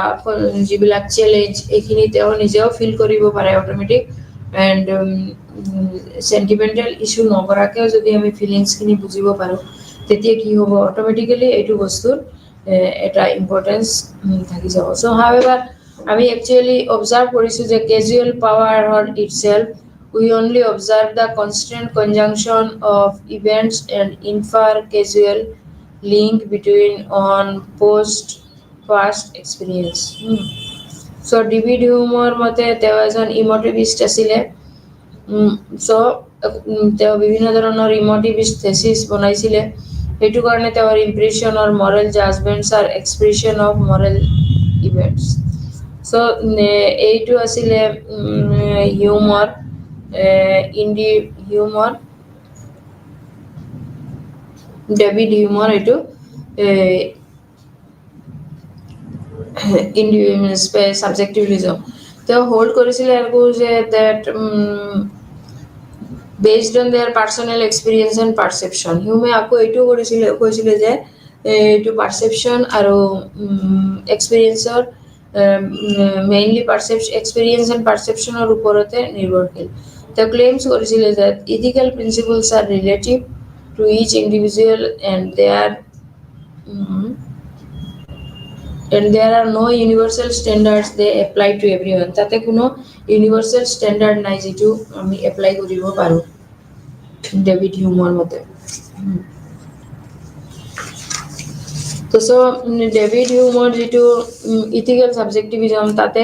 যিবিলাক চেলেঞ্জ এইখিনি তেওঁ নিজেও ফিল কৰিব পাৰে অট'মেটিক। এণ্ড চেণ্টিমেণ্টেল ইছ্যু নকৰাকৈও যদি আমি ফিলিংছখিনি বুজিব পাৰোঁ, তেতিয়া কি হ'ব, অট'মেটিকেলি এইটো বস্তুৰ এটা ইম্পৰ্টেঞ্চ থাকি যাব। চ' হাউএভাৰ আমি একচুৱেলি অবজাৰ্ভ কৰিছোঁ যে causal power on itself, we only observe the constant conjunction of events and infer causal link between on post past experience। So David হিউমৰ মতে তেওঁ এজন ইমটিভিষ্ট আছিলে। চ' তেওঁ বিভিন্ন ধৰণৰ ইমটিভিষ্ট থেচিছ বনাইছিলে, সেইটো কাৰণে তেওঁৰ impression or moral judgments are expression of moral events. So' এইটো আছিলে হিউমৰ হিউমৰ ডেভিড হিউমৰ এইটো সাবজেক্টিভিজম। তেওঁ হোল্ড কৰিছিলে আকৌ যে that based on their personal experience and perception. হিউমে আকৌ এইটো কৈছিলে যে এইটো পাৰচেপশ্যন আৰু এক্সপিৰিয়েঞ্চৰ মেইনলি এক্সপিৰিয়েঞ্চ এণ্ড পাৰচেপশ্যনৰ ওপৰতে নিৰ্ভৰশীল। তেওঁ ক্লেইমছ কৰিছিলে যে ethical principles are relative to each individual and there are no universal standards they apply to everyone। তাতে কোনো ইউনিভাৰ্চেল ষ্টেণ্ডাৰ্ড নাই যিটো আমি এপ্লাই কৰিব পাৰোঁ ডেভিড হিউমৰ মতে। চ' ডেভিড হিউমৰ যিটো ইথিকেল ছাবজেক্টিভিজম, তাতে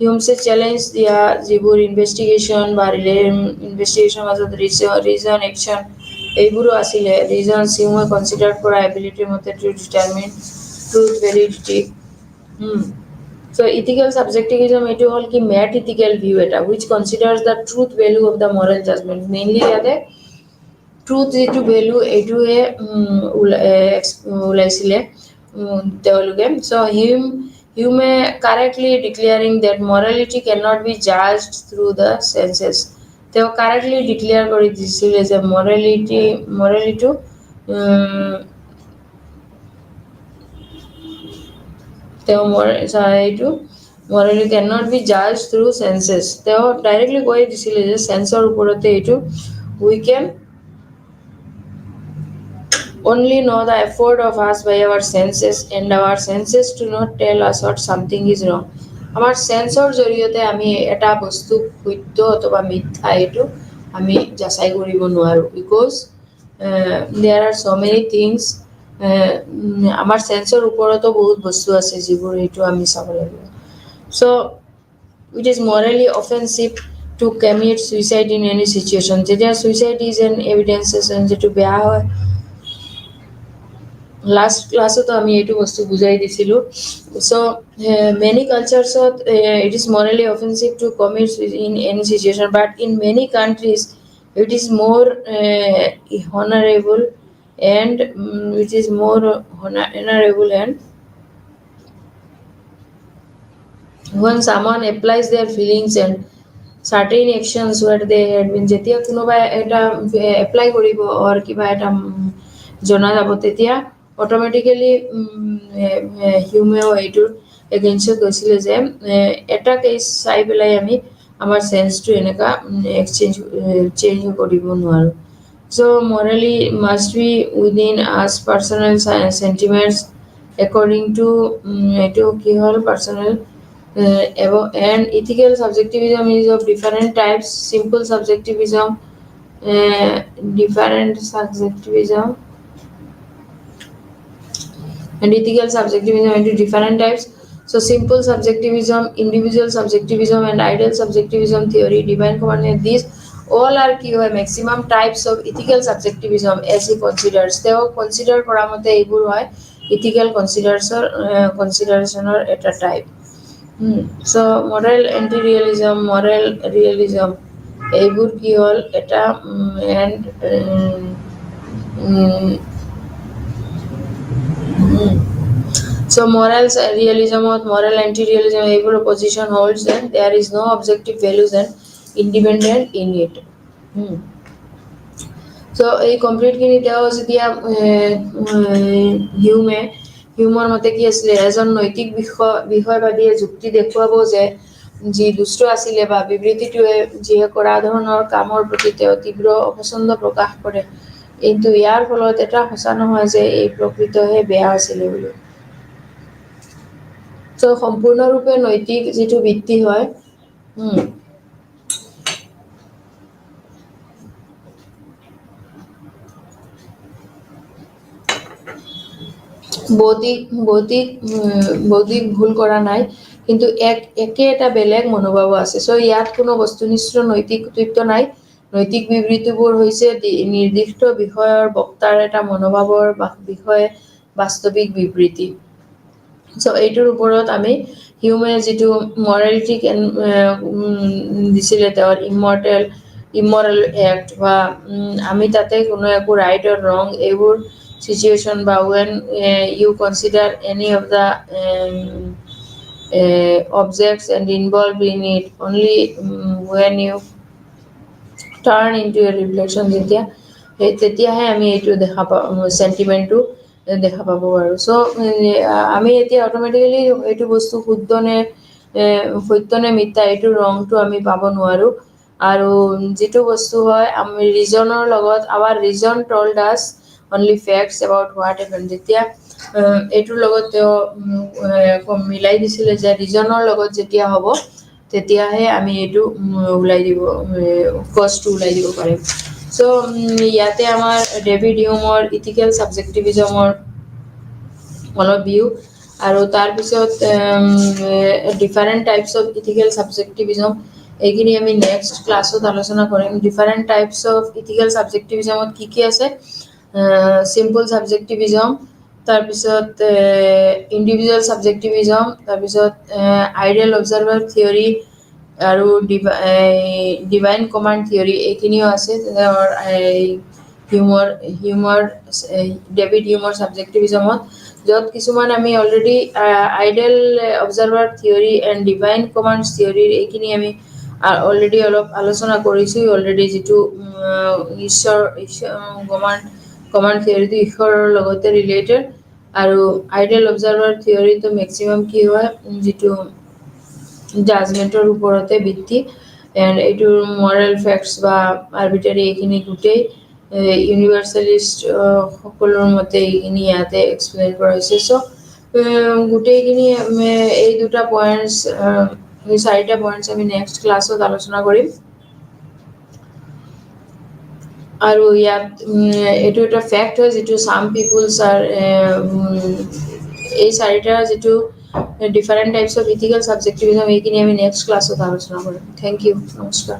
হিউমছে চেলেঞ্জ দিয়া যিবোৰ ইনভেষ্টিগেশ্যন বা ইনভেষ্টিগেশ্যনৰ মাজত ৰিজন একশ্যন এইবোৰো আছিলে। ৰিজনছ হিউমে কনচিডাৰ কৰা এবিলিটিৰ মতে to determine truth validity. So' ethical subjectivism এইটো হ'ল কি মেট ইথিকেল ভিউ এটা which considers the truth value of the moral judgment. Mainly ইয়াতে ট্ৰুথ যিটো ভেলু এইটোৱে ওলাইছিলে তেওঁলোকে। চ' হিউমে correctly declaring that morality can not be judged through the senses. তেওঁ কাৰেক্টলি ডিক্লেয়াৰ কৰি দিছিলে যে মৰেলিটো তেওঁ এইটো morality cannot be judged through senses. তেওঁ ডাইৰেক্টলি কৈ দিছিলে যে চেন্সৰ ওপৰতে এইটো we can only know the effort of us by our senses, and our senses do not tell us what something is wrong. আমাৰ চেন্সৰ জৰিয়তে আমি এটা বস্তু সত্য অথবা মিথ্যা এইটো আমি যাচাই কৰিব নোৱাৰোঁ, বিকজ দেয়াৰ আৰ চ' মেনি থিংছ। আমাৰ চেন্সৰ ওপৰতো বহুত বস্তু আছে যিবোৰ এইটো আমি চাব লাগিব। চ' it is morally offensive to commit suicide in any situation. যেতিয়া suicide is an evidence যিটো বেয়া হয়, লাষ্ট ক্লাছতো আমি এইটো বস্তু বুজাই দিছিলোঁ। চ' মেনি কালচাৰ্ছত it is morally offensive to commit in any situation, but in many countries it is more honorable and it is more honorable, and when someone applies their feelings and certain actions where they had been, যেতিয়া কোনোবাই এটা apply কৰিব or কিবা এটা জনা যাব, তেতিয়া automatically হিউমেও এইটোৰ এগেইনষ্টত গৈছিলে যে এটা কেছ চাই পেলাই আমি আমাৰ চেন্সটো এনেকুৱা চেঞ্জ কৰিব নোৱাৰোঁ। চ' মৰেলি মাষ্ট বি উইদিন আছ পাৰ্চনেল চেণ্টিমেণ্টছ একৰ্ডিং টু এইটো কি হ'ল personal and ethical subjectivism is of different types. Simple subjectivism, different subjectivism, and ethical subjectivism into different types. So simple subjectivism, individual subjectivism, and ideal subjectivism theory, divine commandment, these all are key maximum types of ethical subjectivism as he considers. They all consider paramote ebur hoy ethical consideration or at a type. So moral anti-realism, moral realism এইবোৰ কি হ'ল এটা and so moral realism or moral anti-realism এইবোৰ position holds that there is no objective values and independent in it. So এই complete খিনি তেওঁ যেতিয়া হিউমৰ মতে কি আছিলে, এজন নৈতিক বিষয়বাদীয়ে যুক্তি দেখুৱাব যে যি দুষ্ট আছিলে বা বিবৃতিটোৱে যিয়ে কৰা ধৰণৰ কামৰ প্ৰতি তেওঁ তীব্ৰ অপচন্দ প্ৰকাশ কৰে, কিন্তু ইয়াৰ ফলত এটা সঁচা নহয় যে এই প্ৰকৃতহে বেয়া আছিলে বুলি। চ' সম্পূৰ্ণৰূপে নৈতিক যিটো ভিত্তি হয়, বৌদ্ধিক ভুল কৰা নাই, কিন্তু একে এটা বেলেগ মনোভাৱো আছে। চ' ইয়াত কোনো বস্তুনিষ্ঠ নৈতিক কৰ্তৃত্ব নাই। নৈতিক বিবৃতিবোৰ হৈছে নিৰ্দিষ্ট বিষয়ৰ বক্তাৰ এটা মনোভাৱৰ বিষয়ে বাস্তৱিক বিবৃতি। চ' এইটোৰ ওপৰত আমি হিউমে যিটো মৰেলিটি দিছিলে তেওঁৰ ইমৰেল এক্ট, বা আমি তাতে কোনো একো ৰাইট অৰ ৰং এইবোৰ situation, but when you consider any of the objects and involved in it, only when you turn into a reflection, তেতিয়াহে আমি এইটো দেখা পাওঁ, চেণ্টিমেণ্টটো দেখা পাব পাৰোঁ। চ' আমি এতিয়া অট'মেটিকেলি এইটো বস্তু সত্য নে মিথ্যা এইটো ৰংটো আমি পাব নোৱাৰোঁ। আৰু যিটো বস্তু হয় আমি ৰিজনৰ লগত, আৱাৰ ৰিজন টল্ড আছ only facts about what happened. যেতিয়া এইটোৰ লগত তেওঁ মিলাই দিছিলে যে ৰিজনৰ লগত যেতিয়া হ'ব তেতিয়াহে আমি এইটো ওলাই দিব, কজটো ওলাই দিব পাৰিম। চ' ইয়াতে আমাৰ ডেভিড হিউমৰ ইথিকেল ছাবজেক্টিভিজমৰ অলপ ভিউ, আৰু তাৰপিছত different types of ethical subjectivism, এইখিনি আমি নেক্সট ক্লাছত আলোচনা কৰিম। ডিফাৰেণ্ট টাইপছ অফ ইথিকেল ছাবজেক্টিভিজমত কি কি আছে, চিম্পল ছাবজেক্টিভিজম, তাৰপিছত ইণ্ডিভিজুৱেল ছাবজেক্টিভিজম, তাৰপিছত আইডিয়েল অবজাৰ্ভাৰ থিয়ৰী আৰু ডিভাইন কমাণ্ড থিয়ৰী, এইখিনিও আছে ডেভিড হিউমৰ ছাবজেক্টিভিজমত, য'ত কিছুমান আমি already ideal observer theory and divine command থিয়ৰীৰ এইখিনি আমি অলৰেডি অলপ আলোচনা কৰিছোঁ অলৰেডি, যিটো ঈশ্বৰ কমাণ্ড থিয়ৰীটো ঈশ্বৰৰ লগতে ৰিলেটেড, আৰু আইডিয়েল অবজাৰ্ভাৰ থিয়ৰীটো মেক্সিমাম কি হয়, যিটো জাজমেণ্টৰ ওপৰতে ভিত্তি এণ্ড এইটোৰ মৰেল ফেক্টছ বা আৰ্বিটাৰী এইখিনি গোটেই ইউনিভাৰ্চেলিষ্ট সকলৰ মতে এইখিনি ইয়াতে এক্সপ্লেইন কৰা হৈছে চ' গোটেইখিনি এই দুটা পইণ্টছ এই চাৰিটা পইণ্টছ আমি নেক্সট ক্লাছত আলোচনা কৰিম আৰু ইয়াত এইটো এটা ফেক্ট হয় যিটো চাম পিপুলছ আৰ এই চাৰিটা যিটো different types of ethical subjectivism এইখিনি আমি নেক্সট ক্লাছত আলোচনা কৰিম থেংক ইউ নমস্কাৰ